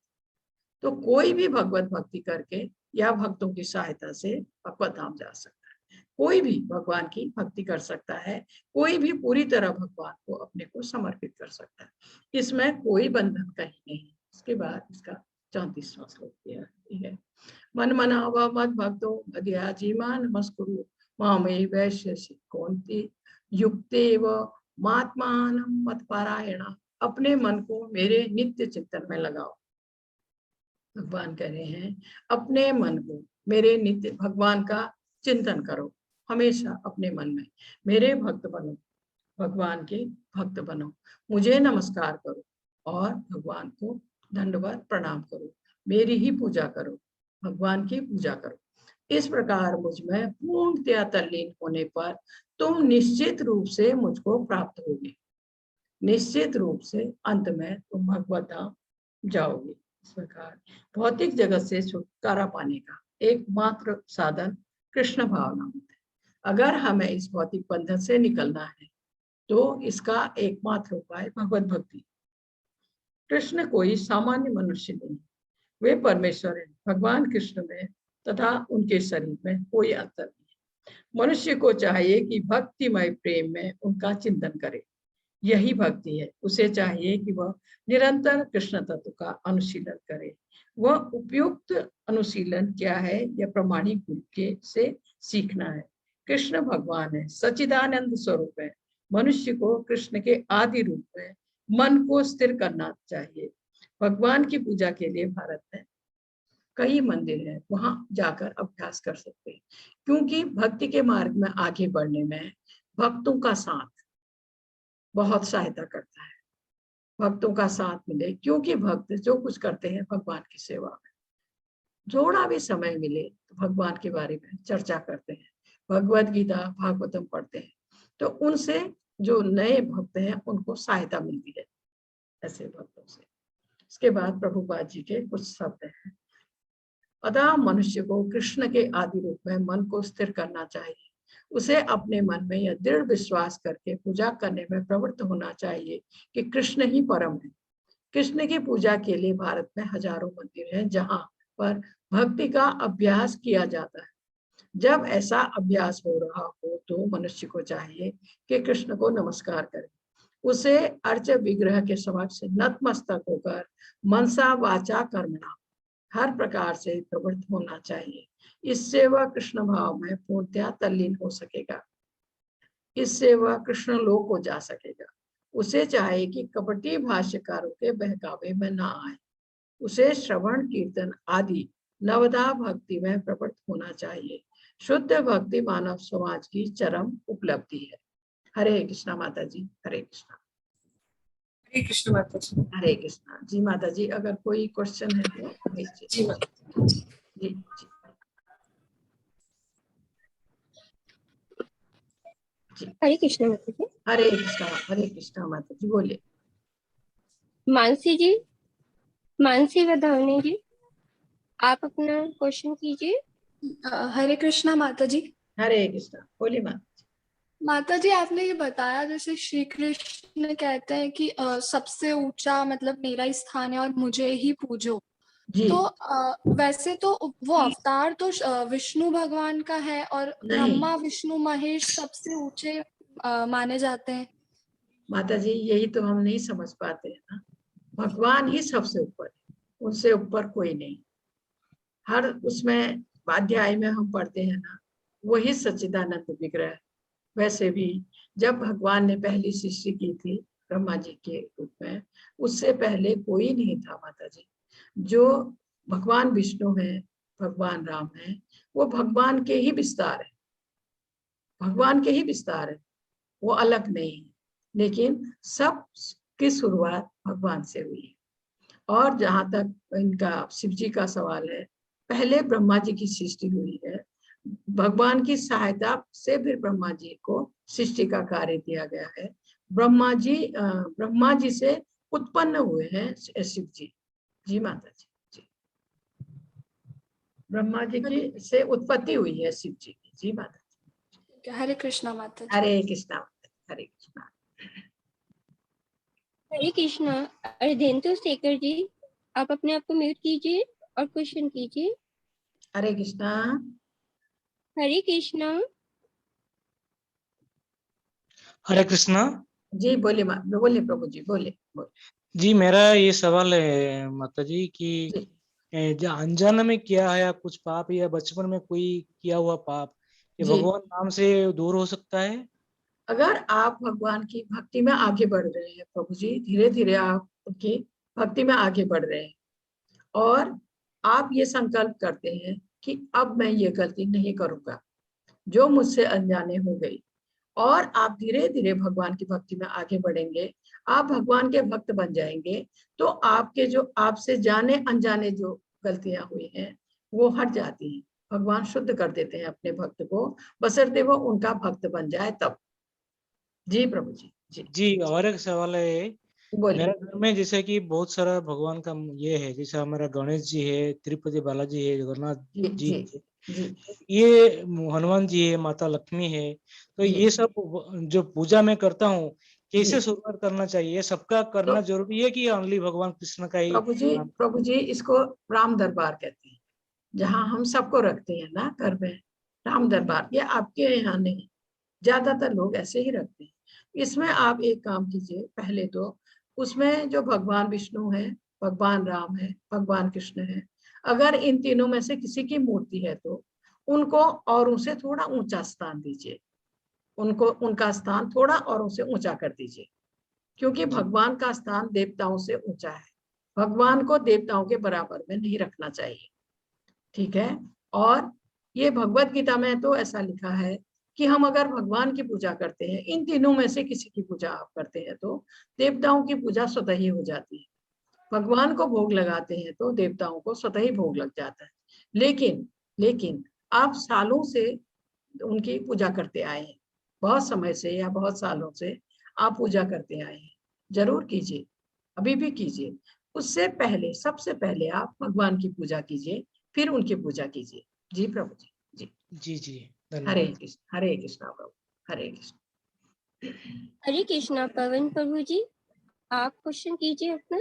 तो कोई भी भगवत भक्ति करके या भक्तों की सहायता से भगवत धाम जा सकता है। कोई भी भगवान की भक्ति कर सकता है, कोई भी पूरी तरह भगवान को अपने को समर्पित कर सकता है, इसमें कोई बंधन कहीं नहीं। इसके बाद इसका 34वां श्लोक दिया है, मन मनावा मत भक्तो मदयाजीमा नमस्कुरु मामे वैश्य कौंती युक्तेव मात्मान मत पारायणा। अपने मन को मेरे नित्य चिंतन में लगाओ। भगवान कह रहे हैं अपने मन को मेरे नित्य भगवान का चिंतन करो, हमेशा अपने मन में मेरे भक्त बनो, भगवान के भक्त बनो, मुझे नमस्कार करो और भगवान को दंडवत प्रणाम करो, मेरी ही पूजा करो, भगवान की पूजा करो। इस प्रकार मुझ में पूर्णतया तल्लीन होने पर तुम निश्चित रूप से मुझको प्राप्त होगे, निश्चित रूप से अंत में तुम भगवत धाम जाओगे। इस प्रकार भौतिक जगत से छुटकारा पाने का एकमात्र साधन कृष्ण भावना होता है। अगर हमें इस भौतिक बंधन से निकलना है तो इसका एकमात्र उपाय भगवत भक्ति। कृष्ण कोई सामान्य मनुष्य नहीं, वे परमेश्वर हैं। भगवान कृष्ण में तथा उनके शरीर में कोई अंतर नहीं। मनुष्य को चाहिए कि भक्तिमय प्रेम में उनका चिंतन करे, यही भक्ति है। उसे चाहिए कि वह निरंतर कृष्ण तत्व का अनुशीलन करे। वह उपयुक्त अनुशीलन क्या है? यह प्रमाणिक गुरु के से सीखना है। कृष्ण भगवान है, सच्चिदानंद स्वरूप है। मनुष्य को कृष्ण के आदि रूप में मन को स्थिर करना चाहिए। भगवान की पूजा के लिए भारत में कई मंदिर हैं, वहां जाकर अभ्यास कर सकते हैं, क्योंकि भक्ति के मार्ग में आगे बढ़ने में भक्तों का साथ बहुत सहायता करता है। भक्तों का साथ मिले, क्योंकि भक्त जो कुछ करते हैं भगवान की सेवा में, थोड़ा भी समय मिले तो भगवान के बारे में चर्चा करते हैं, भगवत गीता भागवतम पढ़ते हैं, तो उनसे जो नए भक्त हैं उनको सहायता मिलती है ऐसे भक्तों से। इसके बाद प्रभुपाद जी के कुछ शब्द हैं। अतः मनुष्य को कृष्ण के आदि रूप में मन को स्थिर करना चाहिए। उसे अपने मन में यह दृढ़ विश्वास करके पूजा करने में प्रवृत्त होना चाहिए कि कृष्ण ही परम है। कृष्ण की पूजा के लिए भारत में हजारों मंदिर हैं जहां पर भक्ति का अभ्यास किया जाता है। जब ऐसा अभ्यास हो रहा हो तो मनुष्य को चाहिए कि कृष्ण को नमस्कार करे, उसे अर्च विग्रह के समक्ष नतमस्तक होकर मनसा वाचा कर्मणा हर प्रकार से प्रवृत्त होना चाहिए। इससे वह कृष्ण भाव में पूर्णतया तल्लीन हो सकेगा, इससे वह कृष्ण लोक को जा सकेगा। उसे चाहे कि कपटी भाष्यकारों के बहकावे में ना आए, उसे श्रवण कीर्तन आदि नवधा भक्ति में प्रवृत्त होना चाहिए। शुद्ध भक्ति मानव समाज की चरम उपलब्धि है। हरे कृष्णा माता जी, हरे कृष्णा। हरे कृष्ण माता जी। हरे कृष्णा जी। माता जी अगर कोई क्वेश्चन है तो भेजिए। जी माता जी। जी। हरे कृष्ण माता जी। हरे कृष्णा माता जी, बोले। मानसी जी, मानसी वधावनी जी, आप अपना क्वेश्चन कीजिए। हरे कृष्णा माता जी। हरे कृष्णा, बोले माता जी। माता जी आपने ये बताया जैसे श्री कृष्ण कहते हैं कि सबसे ऊंचा मतलब मेरा ही स्थान है और मुझे ही पूजो। जी। तो वैसे तो वो अवतार तो विष्णु भगवान का है और ब्रह्मा विष्णु महेश सबसे ऊंचे माने जाते हैं। माता जी यही तो हम नहीं समझ पाते हैं ना, भगवान ही सबसे ऊपर है, उनसे ऊपर कोई नहीं। हर उसमें अध्याय में हम पढ़ते हैं ना, वही सच्चिदानंद विग्रह। वैसे भी जब भगवान ने पहली सृष्टि की थी ब्रह्मा जी के रूप में, उससे पहले कोई नहीं था माता जी। जो भगवान विष्णु है, भगवान राम है, वो भगवान के ही विस्तार है, भगवान के ही विस्तार है, वो अलग नहीं है। लेकिन सब की शुरुआत भगवान से हुई है। और जहां तक इनका शिव जी का सवाल है, पहले ब्रह्मा जी की सृष्टि हुई है, भगवान की सहायता से फिर ब्रह्मा जी को सृष्टि का कार्य दिया गया है। ब्रह्मा जी से उत्पन्न हुए हैं शिव जी। जी माता जी। जी ब्रह्मा जी की से उत्पत्ति हुई है शिव जी की। जी माता। हरे कृष्णा माता जी। हरे कृष्णा, हरे कृष्णा। हरे कृष्णा। अर्धेंदु शेखर जी, आप अपने आप को म्यूट कीजिए और क्वेश्चन कीजिए। हरे कृष्णा। हरे कृष्णा। हरे कृष्णा। जी बोलिए बोलिए प्रभु जी, बोलिए बोलिए। जी मेरा ये सवाल है माता जी कि जी जो अनजाने में किया है या कुछ पाप या बचपन में कोई किया हुआ पाप, ये जी। भगवान नाम से दूर हो सकता है? अगर आप भगवान की भक्ति में आगे बढ़ रहे हैं प्रभु जी, धीरे धीरे आप उनकी भक्ति में आगे बढ़ रहे हैं और आप ये संकल्प करते हैं कि अब मैं ये गलती नहीं करूंगा जो मुझसे अनजाने हो गई, और आप धीरे धीरे भगवान की भक्ति में आगे बढ़ेंगे, आप भगवान के भक्त बन जाएंगे, तो आपके जो आपसे जाने अनजाने जो गलतियां हुई हैं वो हट जाती हैं। भगवान शुद्ध कर देते हैं अपने भक्त को, बशर्ते वो उनका भक्त बन जाए तब। जी प्रभु जी। जी जी और एक सवाल है, बोलिए। मेरे घर में जैसे कि बहुत सारा भगवान का ये है, जैसे हमारा गणेश जी है, तिरुपति बालाजी है, जगन्नाथ जी जी जी है, जी ये हनुमान जी है, माता लक्ष्मी है, तो जी ये सब जो पूजा मैं करता हूँ कैसे जी। शुरुआत करना चाहिए? ये सबका तो करना जरूरी है कि ओनली भगवान कृष्ण का ही नाम? प्रभु जी इसको राम दरबार कहते हैं, जहाँ हम सबको रखते हैं ना घर में। राम दरबार ये आपके यहाँ नहीं, ज्यादातर लोग ऐसे ही रखते हैं। इसमें आप एक काम कीजिए, पहले तो उसमें जो भगवान विष्णु है, भगवान राम है, भगवान कृष्ण है, अगर इन तीनों में से किसी की मूर्ति है तो उनको और उनसे थोड़ा ऊंचा स्थान दीजिए, उनको उनका स्थान थोड़ा और उनसे ऊंचा कर दीजिए, क्योंकि जी भगवान का स्थान देवताओं से ऊंचा है। भगवान को देवताओं के बराबर में नहीं रखना चाहिए, ठीक है। और ये भगवत गीता में तो ऐसा लिखा है कि हम अगर भगवान की पूजा करते हैं, इन तीनों में से किसी की पूजा आप करते हैं तो देवताओं की पूजा स्वतः ही हो जाती है। भगवान को भोग लगाते हैं तो देवताओं को स्वतः ही भोग लग जाता है। लेकिन लेकिन आप सालों से उनकी पूजा करते आए हैं, बहुत समय से या बहुत सालों से आप पूजा करते आए हैं, जरूर कीजिए, अभी भी कीजिए। उससे पहले सबसे पहले आप भगवान की पूजा कीजिए, फिर उनकी पूजा कीजिए। जी प्रभु जी। जी जी जी हरे धन्यवाद। कृष्ण, हरे कृष्णा प्रभु, हरे कृष्ण। हरे कृष्णा। पवन प्रभु जी, आप क्वेश्चन कीजिए अपना।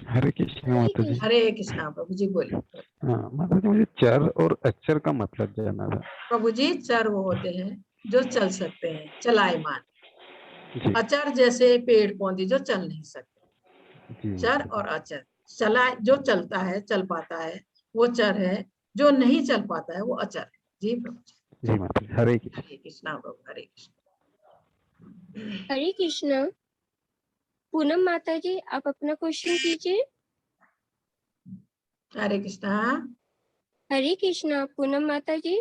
हरे कृष्ण हरे माता जी। कृष्ण। हरे कृष्णा प्रभु जी, बोलिए। हाँ माता जी, मुझे चर और अक्षर का मतलब जानना था। प्रभु जी चर वो होते हैं जो चल सकते हैं, चलायमान। जी अचर जैसे पेड़ पौधे जो चल नहीं सकते। जी चर माता और अचर, चला जो चलता है चल पाता है वो चर है, जो नहीं चल पाता है वो अचर है। जी प्रभु जी। जी माता जी, हरे कृष्ण। हरे कृष्णा प्रभु, हरे कृष्ण। हरे कृष्णा। पूनम माता जी, आप अपना क्वेश्चन कीजिए। हरे कृष्णा। हरे कृष्णा। पूनम माता जी,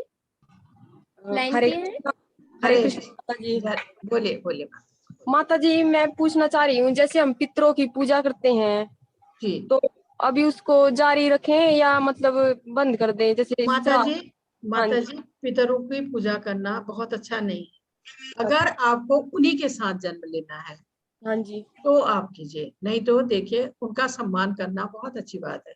लाइन हरे पे है। कृष्णा। हरे हरे कृष्णा माता जी। बोलिए बोलिए। माता जी मैं पूछना चाह रही हूँ, जैसे हम पितरों की पूजा करते हैं जी तो अभी उसको जारी रखें या मतलब बंद कर दें, जैसे माता जी, हाँ माता जी। जी पितरों की पूजा करना बहुत अच्छा नहीं है। अगर आपको उन्हीं के साथ जन्म लेना है हाँ जी। तो आप कीजिए, नहीं तो देखिए उनका सम्मान करना बहुत अच्छी बात है।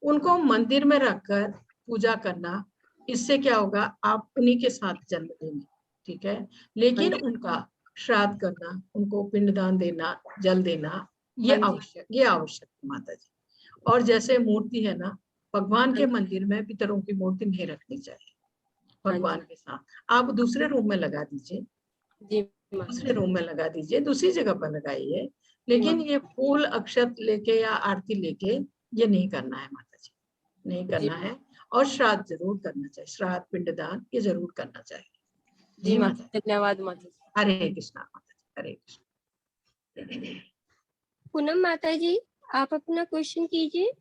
उनको मंदिर में रखकर पूजा करना, इससे क्या होगा, आप उन्हीं के साथ जन्म लेंगे, ठीक है। हाँ लेकिन जी। उनका श्राद्ध करना, उनको पिंडदान देना, जल देना, हाँ जी। ये आवश्यक है माता जी। और जैसे मूर्ति है ना, भगवान हाँ के जी। मंदिर में पितरों की मूर्ति नहीं रखनी चाहिए हाँ भगवान जी। के साथ। आप दूसरे रूम में लगा दीजिए, जी माता दूसरे जी। रूम में लगा दीजिए, दूसरी जगह पर लगाइए। जी लेकिन माता ये फूल अक्षत लेके या आरती लेके ये नहीं करना है माता जी, नहीं जी। करना है। और श्राद्ध जरूर करना चाहिए, श्राद्ध पिंडदान ये जरूर करना चाहिए। जी जी माता, माता, धन्यवाद माता जी। हरे कृष्णा माता जी, हरे कृष्ण। पूनम माता जी, आप अपना क्वेश्चन कीजिए।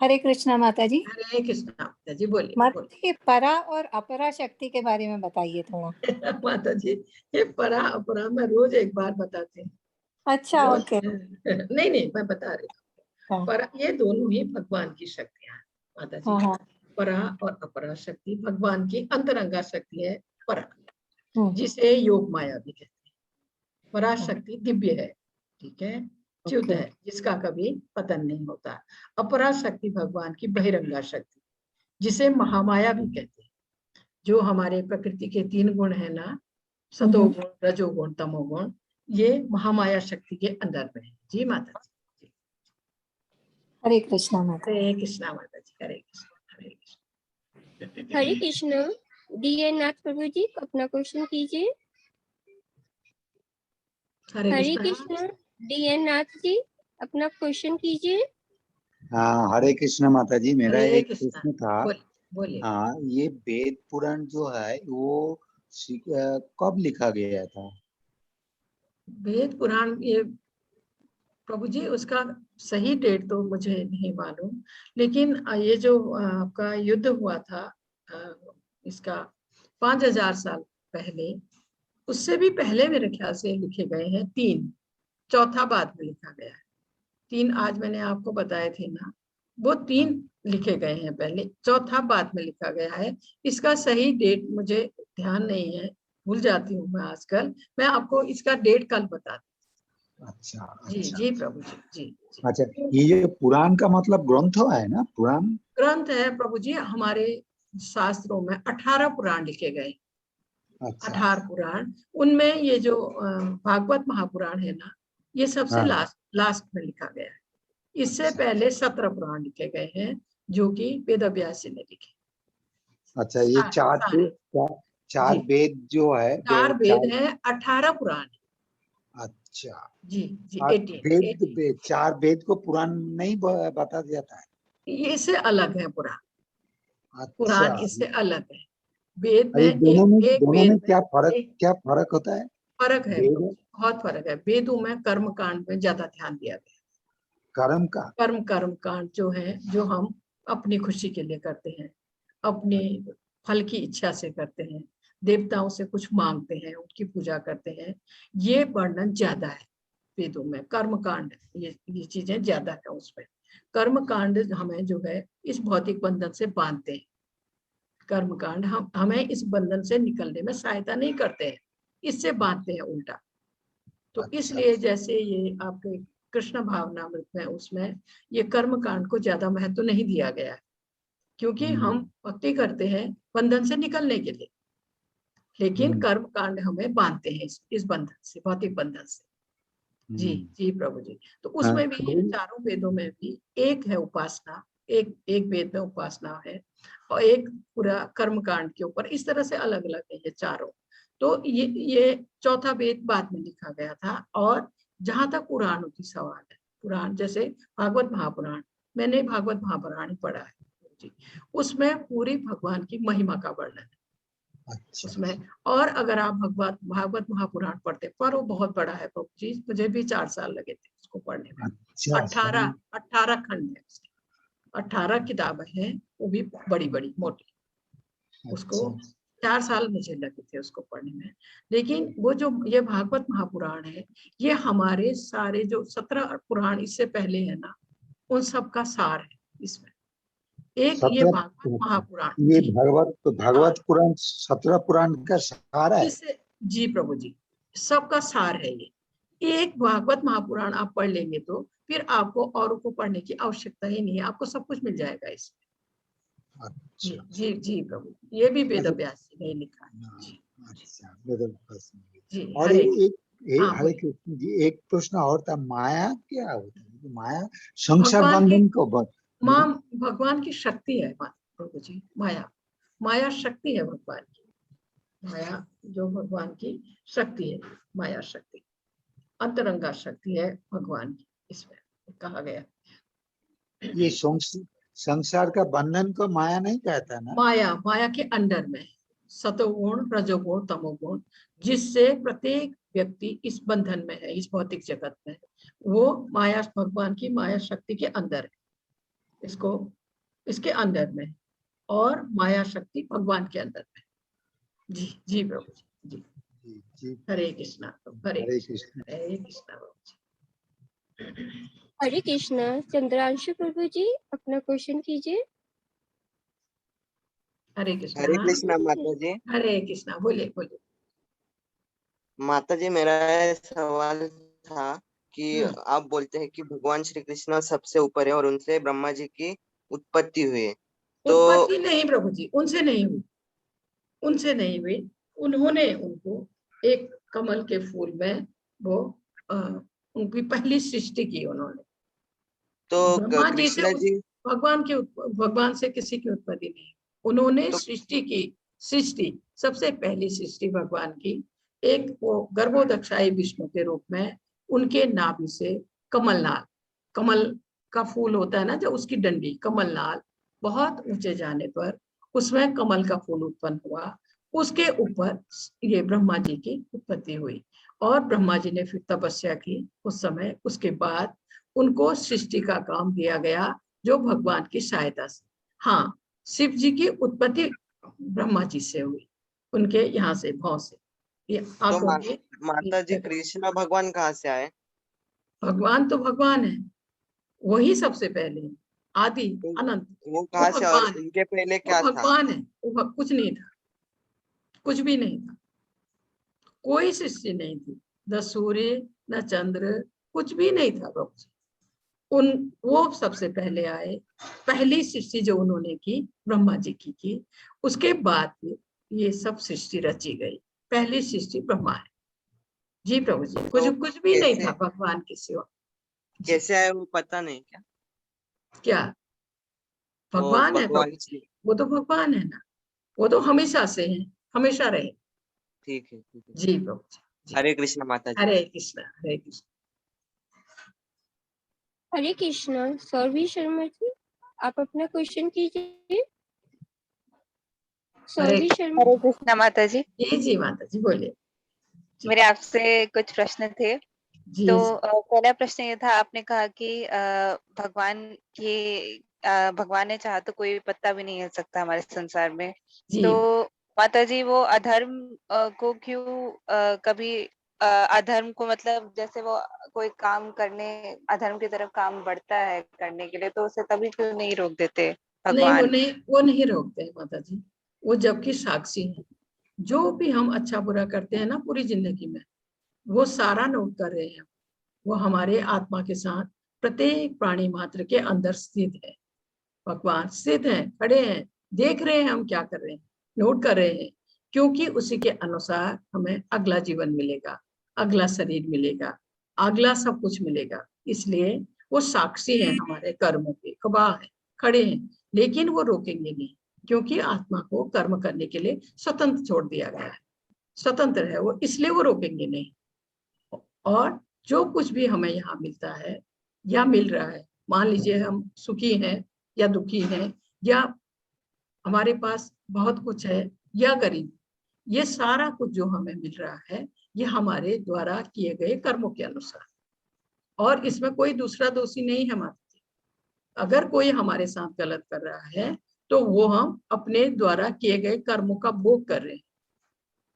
हरे कृष्णा माता जी। हरे कृष्णा माता जी, बोलिए माता बोलिए। जी परा और अपरा शक्ति के बारे में बताइए थोड़ा। माता जी ये परा अपरा मैं रोज एक बार बताते हैं, अच्छा रोज ओके। नहीं नहीं मैं बता रही हूँ। हाँ पर ये दोनों ही भगवान की शक्तियां हैं माता जी। हाँ हाँ। परा और अपरा शक्ति भगवान की अंतरंगा शक्ति है परा, हम्म, जिसे योग माया भी कहते हैं। परा हाँ, शक्ति दिव्य है, ठीक है, च्युत ओके। है, जिसका कभी पतन नहीं होता। अपरा शक्ति भगवान की बहिरंगा शक्ति, जिसे महामाया भी कहते हैं। जो हमारे प्रकृति के 3 गुण है ना, सतोगुण, रजोगुण, तमोगुण, ये महामाया शक्ति के अंदर में है। जी माता जी। हरे कृष्णा माता। हरे कृष्णा माता जी। हरे कृष्णा, हरे कृष्णा। हरे कृष्णा। डीएन नाथ प्रभु जी अपना क्वेश्चन कीजिए। हरे कृष्णा। डीएन नाथ जी अपना क्वेश्चन कीजिए। हाँ, हरे कृष्ण माता जी। मेरा हरे एक कृष्णा। प्रश्न था। बोलिए। हाँ, ये वेद पुराण जो है वो कब लिखा गया था? वेद पुराण, ये प्रभु जी उसका सही डेट तो मुझे नहीं मालूम, लेकिन ये जो आपका युद्ध हुआ था इसका 5000 साल पहले, उससे भी पहले मेरे ख्याल से लिखे गए हैं 3, चौथा बाद में लिखा गया है। 3 आज मैंने आपको बताए थे ना, वो 3 लिखे गए हैं पहले, चौथा बाद में लिखा गया है। इसका सही डेट मुझे ध्यान नहीं है, भूल जाती हूँ मैं आजकल। मैं आपको इसका डेट कल बता दूँ। अच्छा जी अच्छा जी प्रभु जी। जी अच्छा। ये जो पुराण का मतलब ग्रंथ है ना, पुराण ग्रंथ है प्रभु जी। हमारे शास्त्रों में 18 पुराण लिखे गए। अच्छा 18 पुराण, उनमें ये जो भागवत महापुराण है ना, ये सबसे हाँ लास्ट में लिखा गया है। इससे पहले 17 पुराण लिखे गए हैं, जो कि वेद व्यास जी ने लिखे। अच्छा। ये सारे चार जी, वेद जो है 4 वेद हैं, 18 पुराण। अच्छा। जी जी, और 18 वेद 4 वेद को पुराण नहीं बता जाता है? ये इससे अलग है पुराण। अच्छा। पुराण इससे अलग है। वेद में अरे एक दोनों में वेद में एक क्या फर्क होता है? फर्क है प्रभु वेद जी, बहुत फर्क है। वेदों में कर्म कांड में ज्यादा ध्यान दिया गया। कर्म का? कर्म कांड जो है, जो हम अपनी खुशी के लिए करते हैं, अपने फल की इच्छा से करते हैं, देवताओं से कुछ मांगते हैं, उनकी पूजा करते हैं, ये वर्णन ज्यादा है वेदों में। कर्म कांड ये चीजें ज्यादा है उसमें। कर्म कांड हमें जो है इस भौतिक बंधन से बांधते हैं। कर्म कांड हमें इस बंधन से निकलने में सहायता नहीं करते हैं, इससे बांधते हैं उल्टा। तो अच्छा इसलिए जैसे ये आपके कृष्ण भावनामृत में, उसमें ये कर्म कांड को ज्यादा महत्व नहीं दिया गया है, क्योंकि हम भक्ति करते हैं बंधन से निकलने के लिए, लेकिन कर्म कांड हमें बांधते हैं इस बंधन से, भौतिक बंधन से। जी जी प्रभु जी। तो उसमें भी इन चारों वेदों में भी एक है उपासना, एक वेद में उपासना है, और एक पूरा कर्म कांड के ऊपर। इस तरह से अलग अलग है ये चारों। तो ये चौथा वेद बाद में लिखा गया था। और जहां तक पुराणों की सवाल है, पुराण जैसे भागवत महापुराण, मैंने भागवत महापुराण ही पढ़ा है जी, उसमें पूरी भगवान की महिमा का वर्णन है अच्छा उसमें। और अगर आप भागवत महापुराण पढ़ते, पर वो बहुत बड़ा है प्रभु जी, मुझे भी 4 साल लगे थे उसको पढ़ने में। अच्छा 18 खंड है उसके, 18 किताबें हैं, वो भी बड़ी बड़ी मोटी। उसको 4 साल मुझे लगे थे उसको पढ़ने में। लेकिन वो जो ये भागवत महापुराण है, ये हमारे सारे जो 17 पुराण इससे पहले है ना, उन सब का सार है इसमें। एक ये भागवत महापुराण ये जी, भागवत पुराण 17 पुराण का सहारा है। इससे जी प्रभु जी, सबका सार है ये। एक भागवत महापुराण आप पढ़ लेंगे तो फिर आपको और को पढ़ने की आवश्यकता ही नहीं है, आपको सब कुछ मिल जाएगा इसमें। जी जी जी प्रभु, ये भी वेद व्यास जी ने लिखा है जी। अच्छा, वेदव्यास ने। जी और हरे हरे कृष्ण जी, एक प्रश्न और था। माया क्या होता है? माया संसार भगवान की बंधन को माँ, भगवान की शक्ति है प्रभु जी। माया शक्ति है भगवान की। माया जो भगवान की शक्ति है, माया शक्ति, अंतरंगा शक्ति है भगवान की, इसमें कहा गया। ये संसार का बंधन को माया नहीं कहता ना? माया के अंडर में सतोगुण, रजोगुण, तमोगुण, जिससे प्रत्येक व्यक्ति इस बंधन में है, इस भौतिक जगत में, वो माया भगवान की माया शक्ति के अंदर है, इसको इसके अंदर में, और माया शक्ति भगवान के अंदर में। जी जी प्रभु जी। जी हरे कृष्णा, हरे कृष्णा, हरे कृष्णा प्रभु जी। हरे कृष्णा। चंद्रांशु प्रभु जी अपना क्वेश्चन कीजिए। हरे हरे कृष्णा। कृष्णा माता जी। हरे कृष्णा, बोलिए बोलिए। माता जी, मेरा सवाल था कि आप बोलते हैं कि भगवान श्री कृष्ण सबसे ऊपर है और उनसे ब्रह्मा जी की उत्पत्ति हुई है, उत्पत्ति नहीं प्रभु जी, उनसे नहीं हुई, उनसे नहीं हुई। उन्होंने उनको एक कमल के फूल में वो उनकी पहली सृष्टि की उन्होंने। तो ब्रह्मा जी से कृष्णा जी भगवान से किसी की उत्पत्ति नहीं, उन्होंने सृष्टि की। सृष्टि सबसे पहली सृष्टि भगवान की एक वो गर्भोदक्षाई विष्णु के रूप में उनके नाभि से कमलनाल, कमल का फूल होता है ना जो, उसकी डंडी कमलनाल बहुत ऊंचे जाने पर उसमें कमल का फूल उत्पन्न हुआ, उसके ऊपर ये ब्रह्मा जी की उत्पत्ति हुई। और ब्रह्मा जी ने फिर तपस्या की उस समय, उसके बाद उनको सृष्टि का काम दिया गया जो भगवान की सहायता से। हाँ, शिव जी की उत्पत्ति ब्रह्मा जी से हुई, उनके यहाँ से भौं से। ये तो आंखों की माता जी कृष्ण भगवान कहाँ से आए? भगवान तो भगवान है, वही सबसे पहले है, आदि अनंत। वो कहाँ से, और उनके पहले क्या था? भगवान है, वो कुछ नहीं था, कुछ भी नहीं था, कोई सृष्टि नहीं थी, न सूर्य न चंद्र, कुछ भी नहीं था प्रभु जी। वो सबसे पहले आए, पहली सृष्टि जो उन्होंने की ब्रह्मा जी की, उसके बाद ये सब सृष्टि रची गई। पहली सृष्टि ब्रह्मा है जी प्रभु जी, कुछ भी नहीं था भगवान के सिवा। कैसे आए वो पता नहीं क्या? क्या भगवान है प्रभु जी, वो तो भगवान है ना, वो तो हमेशा से है, हमेशा रहे। ठीक है, ठीक है जी प्रभु जी। हरे कृष्ण माता जी। हरे कृष्ण, हरे कृष्ण। हरे कृष्णा। सौरभी शर्मा जी, आप अपना क्वेश्चन कीजिए। सौरभी शर्मा। हरे कृष्णा माता जी। जी माता जी बोलिए। मेरे आपसे कुछ प्रश्न थे। तो पहला प्रश्न ये था, आपने कहा कि भगवान ने चाहा तो कोई पत्ता भी नहीं हिल सकता हमारे संसार में। तो माता जी वो अधर्म को क्यों कभी अधर्म को, मतलब जैसे वो कोई काम करने अधर्म की तरफ काम बढ़ता है करने के लिए, तो उसे तभी क्यों नहीं रोक देते भगवान? नहीं, वो नहीं रोकते माता जी, वो जबकि साक्षी है। जो भी हम अच्छा बुरा करते हैं ना पूरी जिंदगी में, वो सारा नोट कर रहे हैं। वो हमारे आत्मा के साथ प्रत्येक प्राणी मात्र के अंदर स्थित है। भगवान स्थित हैं, खड़े हैं, देख रहे हैं हम क्या कर रहे हैं, नोट कर रहे हैं, क्योंकि उसी के अनुसार हमें अगला जीवन मिलेगा, अगला शरीर मिलेगा, अगला सब कुछ मिलेगा। इसलिए वो साक्षी है हमारे कर्मों के, गवाह है, खड़े हैं, लेकिन वो रोकेंगे नहीं, क्योंकि आत्मा को कर्म करने के लिए स्वतंत्र छोड़ दिया गया है, स्वतंत्र है वो, इसलिए वो रोकेंगे नहीं। और जो कुछ भी हमें यहाँ मिलता है या मिल रहा है, मान लीजिए हम सुखी हैं या दुखी हैं, या हमारे पास बहुत कुछ है या गरीब, ये सारा कुछ जो हमें मिल रहा है ये हमारे द्वारा किए गए कर्मों के अनुसार, और इसमें कोई दूसरा दोषी नहीं है माता जी। अगर कोई हमारे साथ गलत कर रहा है तो वो हम अपने द्वारा किए गए कर्मों का भोग कर रहे हैं,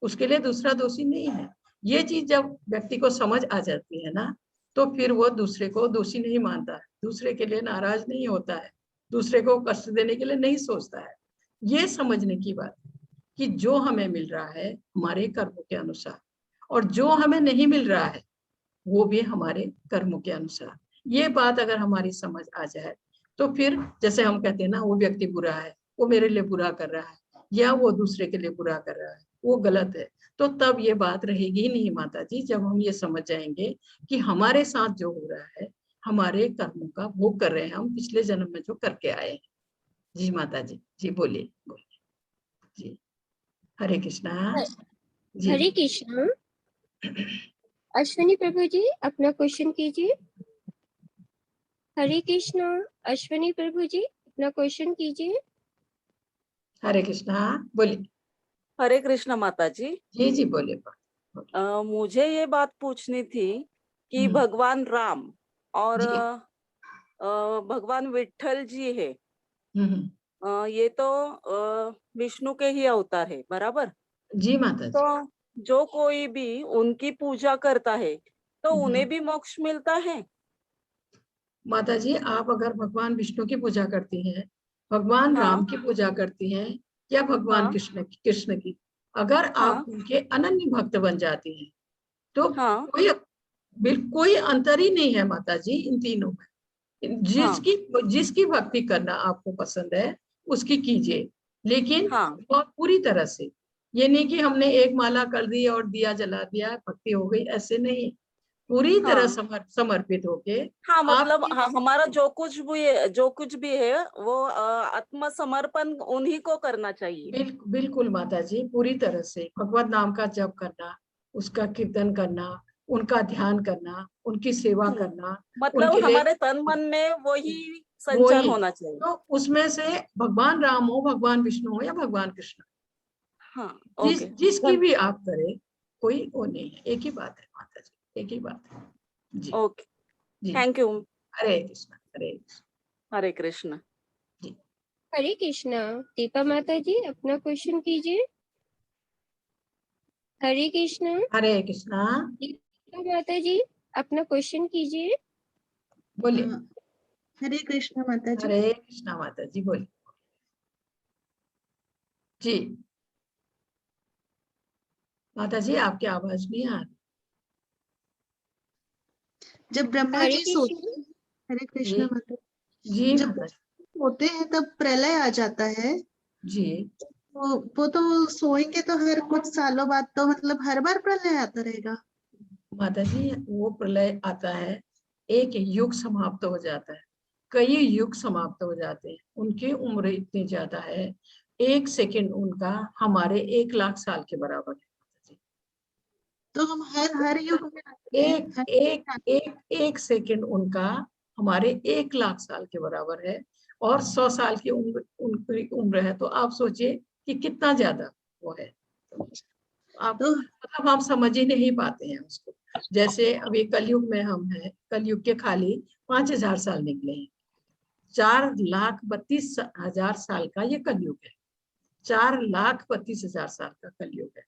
उसके लिए दूसरा दोषी नहीं है। ये चीज जब व्यक्ति को समझ आ जाती है ना, तो फिर वो दूसरे को दोषी नहीं मानता है, दूसरे के लिए नाराज नहीं होता है, दूसरे को कष्ट देने के लिए नहीं सोचता है। ये समझने की बात है कि जो हमें मिल रहा है हमारे कर्मों के अनुसार, और जो हमें नहीं मिल रहा है वो भी हमारे कर्मों के अनुसार। ये बात अगर हमारी समझ आ जाए तो फिर जैसे हम कहते हैं ना, वो व्यक्ति बुरा है, वो मेरे लिए बुरा कर रहा है, या वो दूसरे के लिए बुरा कर रहा है, वो गलत है, तो तब ये बात रहेगी ही नहीं माता जी। जब हम ये समझ जाएंगे कि हमारे साथ जो हो रहा है हमारे कर्मों का भोग कर रहे हैं, हम पिछले जन्म में जो करके आए हैं। जी माता जी, जी बोलिए बोलिए जी। हरे कृष्णा जी। हरे कृष्णा। अश्विनी प्रभु जी अपना क्वेश्चन कीजिए। हरे कृष्णा। अश्विनी प्रभु जी अपना क्वेश्चन कीजिए। हरे कृष्णा बोलिए। हरे कृष्णा माता जी। जी जी बोलिए। मुझे ये बात पूछनी थी कि भगवान राम और भगवान विट्ठल जी है, ये तो विष्णु के ही अवतार है, बराबर? जी माता जी। तो जो कोई भी उनकी पूजा करता है तो उन्हें भी मोक्ष मिलता है? माता जी, आप अगर भगवान विष्णु की पूजा करती हैं, भगवान राम की पूजा करती हैं, या भगवान कृष्ण की, अगर आप उनके अनन्य भक्त बन जाती हैं तो कोई अंतर ही नहीं है माता जी इन तीनों में। जिसकी भक्ति करना आपको पसंद है उसकी कीजिए, लेकिन हाँ बहुत पूरी तरह से। ये नहीं कि हमने एक माला कर दी और दिया जला दिया भक्ति हो गई, ऐसे नहीं। पूरी तरह हाँ समर्पित होके हाँ, मतलब आपकी हमारा जो कुछ भी है वो आत्मसमर्पण उन्हीं को करना चाहिए। बिल्कुल माता जी, पूरी तरह से भगवत नाम का जप करना, उसका कीर्तन करना, उनका ध्यान करना, उनकी सेवा करना, मतलब उनके लिए हमारे तन मन में वही संचार वही। होना चाहिए। तो उसमें से भगवान राम हो, भगवान विष्णु हो या भगवान कृष्ण, हाँ जिसकी भी आप करें, कोई वो नहीं है, एक ही बात है माता जी, एक ही बात है जी। ओके, जी थैंक यू। हरे कृष्ण, हरे कृष्ण। हरे कृष्ण। हरे कृष्णा। दीपा माता जी अपना क्वेश्चन कीजिए। हरे कृष्णा। हरे कृष्णा। दीपा माता जी अपना क्वेश्चन कीजिए। बोलिए। हरे कृष्णा माता जी। हरे कृष्णा माता जी, बोलिए जी। माता जी आपकी आवाज नहीं आ रही। जब ब्रह्मा हरे जी कृष्ण। सोते हैं, हरे कृष्णा माता जी जब माता जी। सोते हैं तब प्रलय आ जाता है। जी वो तो सोएंगे तो हर कुछ सालों बाद तो मतलब हर बार प्रलय आता रहेगा। माता जी, वो प्रलय आता है, एक युग समाप्त हो जाता है, कई युग समाप्त हो जाते हैं, उनकी उम्र इतनी ज्यादा है, एक सेकंड उनका हमारे 1,00,000 साल के बराबर है। तो हम हर युग में आते हैं, एक सेकंड उनका हमारे 1,00,000 साल के बराबर है, और 100 साल की उम्र उनकी उम्र है। तो आप सोचिए कि कितना ज्यादा वो है। आप मतलब हम समझ ही नहीं पाते हैं उसको। जैसे अभी कलयुग में हम हैं, कलयुग के खाली 5,000 साल निकले हैं। 4,32,000 साल का ये कलयुग है, 4,32,000 साल का कलयुग है।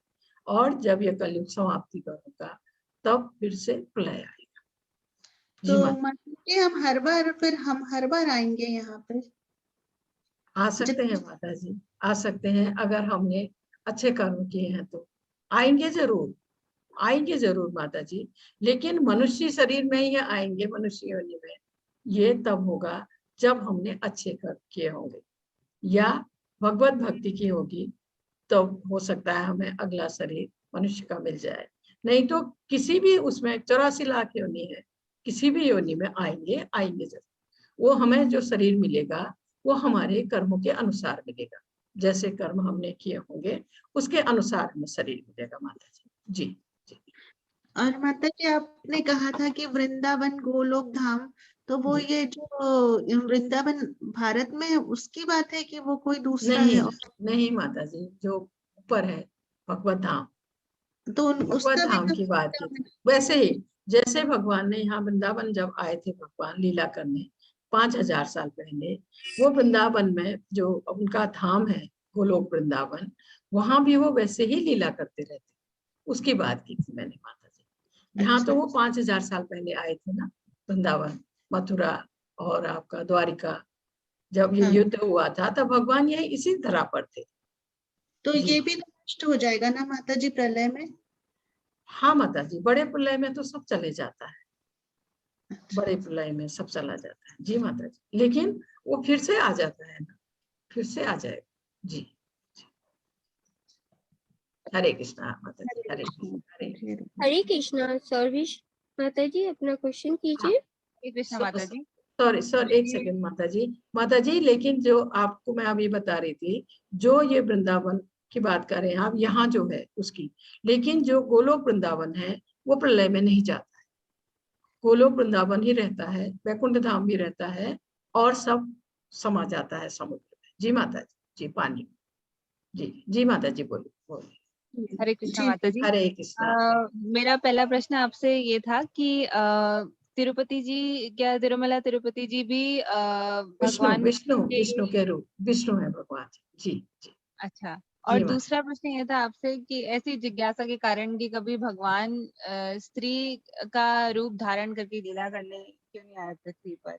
और जब ये कलयुग समाप्ति का होगा तब फिर से प्रलय आएगा। तो मतलब कि हम हर बार आएंगे यहाँ पे। आ सकते हैं माता जी, आ सकते हैं, अगर हमने अच्छे कर्म किए हैं तो आएंगे जरूर, आएंगे जरूर माता जी। लेकिन मनुष्य शरीर में ही आएंगे, मनुष्य योनि में ये तब होगा जब हमने अच्छे कर्म किए होंगे या भगवत भक्ति की होगी, तब हो सकता है हमें अगला शरीर मनुष्य का मिल जाए। नहीं तो किसी भी उसमें 84 लाख योनि है, किसी भी योनि में आएंगे जरूर। वो हमें जो शरीर मिलेगा वो हमारे कर्मों के अनुसार मिलेगा, जैसे कर्म हमने किए होंगे उसके अनुसार हमें शरीर मिलेगा माता जी। जी और माता जी आपने कहा था कि वृंदावन गोलोक धाम, तो वो ये जो वृंदावन भारत में है उसकी बात है कि वो कोई दूसरा नहीं, है? नहीं माता जी, जो ऊपर है भगवत धाम, तो भगवत उसका भी धाम तो की बात की। वैसे ही जैसे भगवान ने यहाँ वृंदावन जब आए थे भगवान लीला करने 5,000 साल पहले, वो वृंदावन में जो उनका धाम है गोलोक वृंदावन, वहां भी वो वैसे ही लीला करते रहते, उसकी बात की थी मैंने माता जी। यहाँ तो वो 5,000 साल पहले आए थे ना वृंदावन, मथुरा और आपका द्वारिका, जब ये युद्ध हुआ था तब भगवान यही इसी तरह पर थे। तो ये भी नष्ट हो जाएगा ना माता जी प्रलय में? हाँ माता जी, बड़े प्रलय में तो सब चले जाता है, बड़े प्रलय में सब चला जाता है जी माता जी। लेकिन वो फिर से आ जाता है ना, फिर से आ जाएगा जी। हरे कृष्णा माता जी, हरे कृष्ण। हरे कृष्णा। सर्विश माता जी अपना क्वेश्चन कीजिए। हरे कृष्णा माता जी। सॉरी एक सेकंड माता जी, लेकिन जो आपको मैं अभी बता रही थी, जो ये वृंदावन की बात कर रहे हैं आप, यहाँ जो है उसकी, लेकिन जो गोलोक वृंदावन है वो प्रलय में नहीं जाता है, गोलोक वृंदावन ही रहता है, वैकुंठ धाम भी रहता है, और सब समा जाता है समुद्र में। जी माता जी, जी पानी। जी माता जी, बोलिए। हरे कृष्णा माता जी। हरे कृष्णा। मेरा पहला प्रश्न आपसे ये था कि तिरुपति जी, क्या तिरुमला तिरुपति जी भी भगवान विष्णु के रूप, विष्णु है भगवान जी। जी अच्छा। और दूसरा प्रश्न ये था आपसे कि ऐसी जिज्ञासा के कारण कि कभी भगवान स्त्री का रूप धारण करके लीला करने क्यों नहीं आए पृथ्वी पर?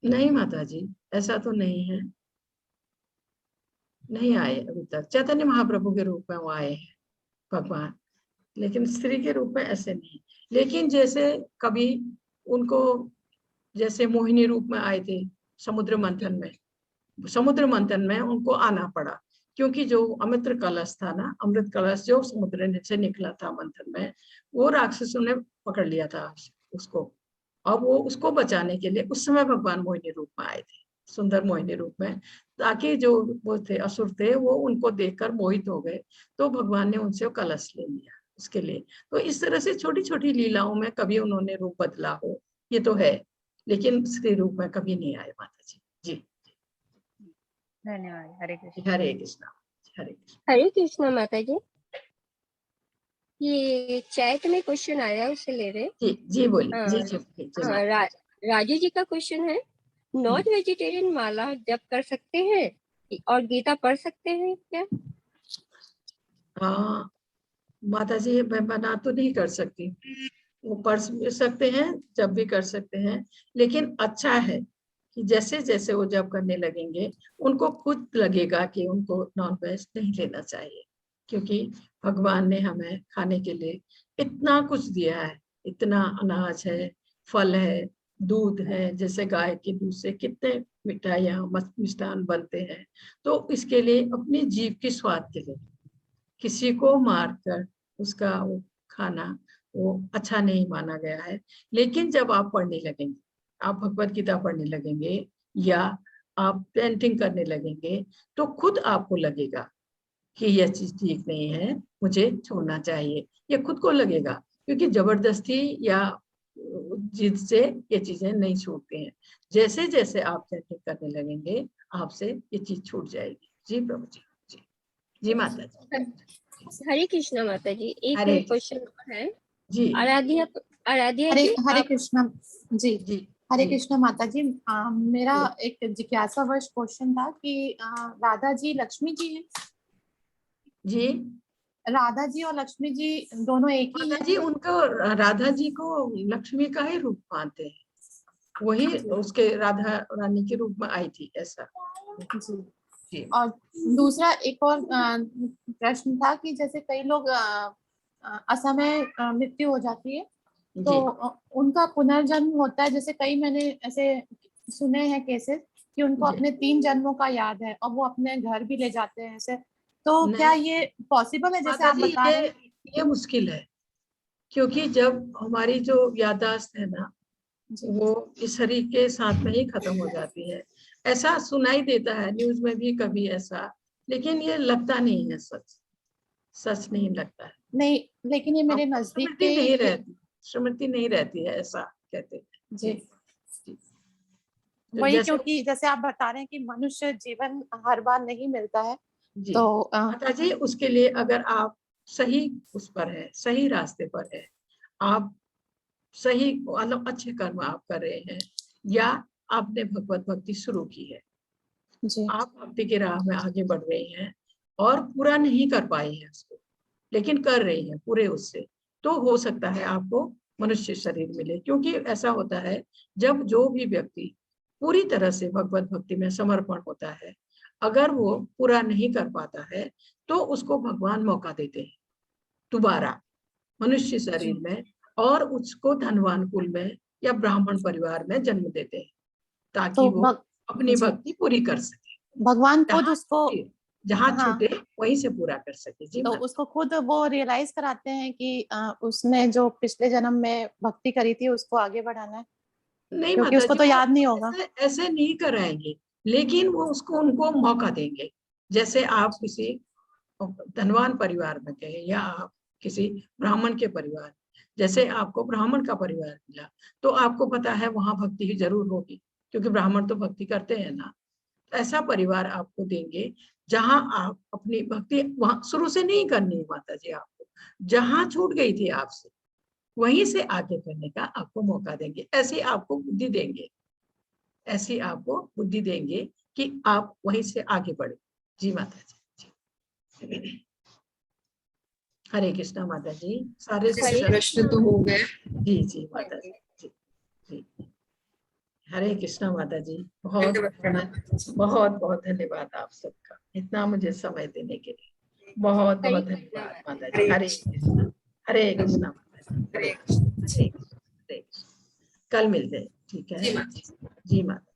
नहीं माता जी, ऐसा तो नहीं है, नहीं आए अभी तक। चैतन्य महाप्रभु के रूप में वो आए हैं भगवान, लेकिन स्त्री के रूप में ऐसे नहीं। लेकिन जैसे कभी उनको, जैसे मोहिनी रूप में आए थे समुद्र मंथन में, समुद्र मंथन में उनको आना पड़ा, क्योंकि जो अमृत कलश था ना, अमृत कलश जो समुद्र से निकला था मंथन में, वो राक्षसों ने पकड़ लिया था उसको। अब वो उसको बचाने के लिए उस समय भगवान मोहिनी रूप में आए थे, सुंदर मोहिनी रूप में, ताकि जो वो थे असुर थे वो उनको देखकर मोहित हो गए, तो भगवान ने उनसे कलश ले लिया उसके लिए। तो इस तरह से छोटी छोटी लीलाओं में कभी उन्होंने रूप बदला हो, ये तो है, लेकिन स्त्री रूप में कभी नहीं आए माता जी। जी धन्यवाद। हरे कृष्ण। हरे कृष्णा। हरे कृष्ण। हरे कृष्णा माता जी। ये चैट में क्वेश्चन आया, उसे ले रहे। जी बोलिए। हाँ, जी जी हाँ, राजू जी का क्वेश्चन है, नॉन वेजिटेरियन माला जप कर सकते हैं और गीता पढ़ सकते हैं क्या? हाँ माता जी, मैं मना तो नहीं कर सकती, वो पढ़ सकते हैं, जब भी कर सकते हैं, लेकिन अच्छा है कि जैसे जैसे वो जब करने लगेंगे उनको खुद लगेगा कि उनको नॉन वेज नहीं लेना चाहिए, क्योंकि भगवान ने हमें खाने के लिए इतना कुछ दिया है, इतना अनाज है, फल है, दूध है, जैसे गाय के दूध से कितने मिठाइयाँ मिष्ठान बनते हैं। तो इसके लिए अपनी जीभ की स्वाद के लिए किसी को मारकर उसका वो खाना वो अच्छा नहीं माना गया है। लेकिन जब आप पढ़ने लगेंगे, आप भगवत गीता पढ़ने लगेंगे या आप पेंटिंग करने लगेंगे, तो खुद आपको लगेगा कि यह चीज ठीक नहीं है, मुझे छोड़ना चाहिए, ये खुद को लगेगा, क्योंकि जबरदस्ती या जिद से ये चीजें नहीं छूटती हैं। जैसे जैसे आप पेंटिंग करने लगेंगे आपसे ये चीज छूट जाएगी। जी प्रभु जी। जी जी माता जी। हरे कृष्णा माता जी। एक हरे क्वेश्चन है जी। आराध्या आराध्या हरे जी, हरे आप कृष्णा जी। जी हरे जी। कृष्णा माता जी। मेरा एक जिज्ञासावश क्वेश्चन था कि राधा जी लक्ष्मी जी हैं? जी राधा जी और लक्ष्मी जी दोनों एक ही माता हैं? जी उनको, राधा जी को लक्ष्मी का ही रूप मानते हैं, वही उसके राधा रानी के रूप में आई थी, ऐसा। जी। जी। और दूसरा एक और प्रश्न था कि जैसे कई लोग असमय मृत्यु हो जाती है तो उनका पुनर्जन्म होता है, जैसे कई मैंने ऐसे सुने हैं केसेस कि उनको अपने 3 जन्मों का याद है और वो अपने घर भी ले जाते हैं ऐसे, तो क्या ये पॉसिबल है जैसे आप बता रहे हैं? ये मुश्किल है, क्योंकि जब हमारी जो याददाश्त है ना वो इस शरीर के साथ में ही खत्म हो जाती है। ऐसा सुनाई देता है न्यूज में भी कभी ऐसा, लेकिन ये लगता नहीं है, सच नहीं लगता है। नहीं, लेकिन ये मेरे नजदीक स्मृति नहीं रहती, स्मृति नहीं रहती है, ऐसा कहते हैं। जी वही, क्योंकि जैसे आप बता रहे हैं कि मनुष्य जीवन हर बार नहीं मिलता है। जी। तो माता जी उसके लिए अगर आप सही उस पर है, सही रास्ते पर है, आप सही मतलब अच्छे कर्म आप कर रहे हैं, या आपने भगवत भक्ति शुरू की है, आप भक्ति की राह में आगे बढ़ रहे हैं और पूरा नहीं कर पाए हैं उसको, लेकिन कर रहे हैं पूरे उससे, तो हो सकता है आपको मनुष्य शरीर मिले। क्योंकि ऐसा होता है जब जो भी व्यक्ति पूरी तरह से भगवत भक्ति में समर्पण होता है, अगर वो पूरा नहीं कर पाता है तो उसको भगवान मौका देते हैं दोबारा मनुष्य शरीर में, और उसको धनवान कुल में या ब्राह्मण परिवार में जन्म देते हैं, ताकि वो अपनी भक्ति पूरी कर सके। भगवान खुद उसको जहाँ छूटे वहीं से पूरा कर सके। जी। तो उसको खुद वो रियलाइज कराते हैं कि उसने जो पिछले जन्म में भक्ति करी थी उसको आगे बढ़ाना है, नहीं क्योंकि उसको तो याद नहीं होगा। ऐसे नहीं कराएंगे, लेकिन वो उसको उनको मौका देंगे। जैसे आप किसी धनवान परिवार में गए या आप किसी ब्राह्मण के परिवार, जैसे आपको ब्राह्मण का परिवार मिला तो आपको पता है वहां भक्ति ही जरूर होगी, क्योंकि ब्राह्मण तो भक्ति करते हैं ना। ऐसा परिवार आपको देंगे जहां आप अपनी भक्ति वहां शुरू से नहीं करनी है माता जी, आपको जहां छूट गई थी आपसे वहीं से आगे करने का आपको मौका देंगे। ऐसी आपको बुद्धि देंगे, ऐसी आपको बुद्धि देंगे कि आप वहीं से आगे बढ़े। जी माता जी। हरे कृष्णा माता जी। सारे प्रश्न तो हो गए। जी जी माता जी। जी जी। हरे कृष्णा माता जी। बहुत बहुत बहुत धन्यवाद आप सबका, इतना मुझे समय देने के लिए बहुत बहुत धन्यवाद माता जी। हरे कृष्णा। हरे कृष्णा माता जी। हरे कृष्णा। कल मिलते हैं, ठीक है। जी माता।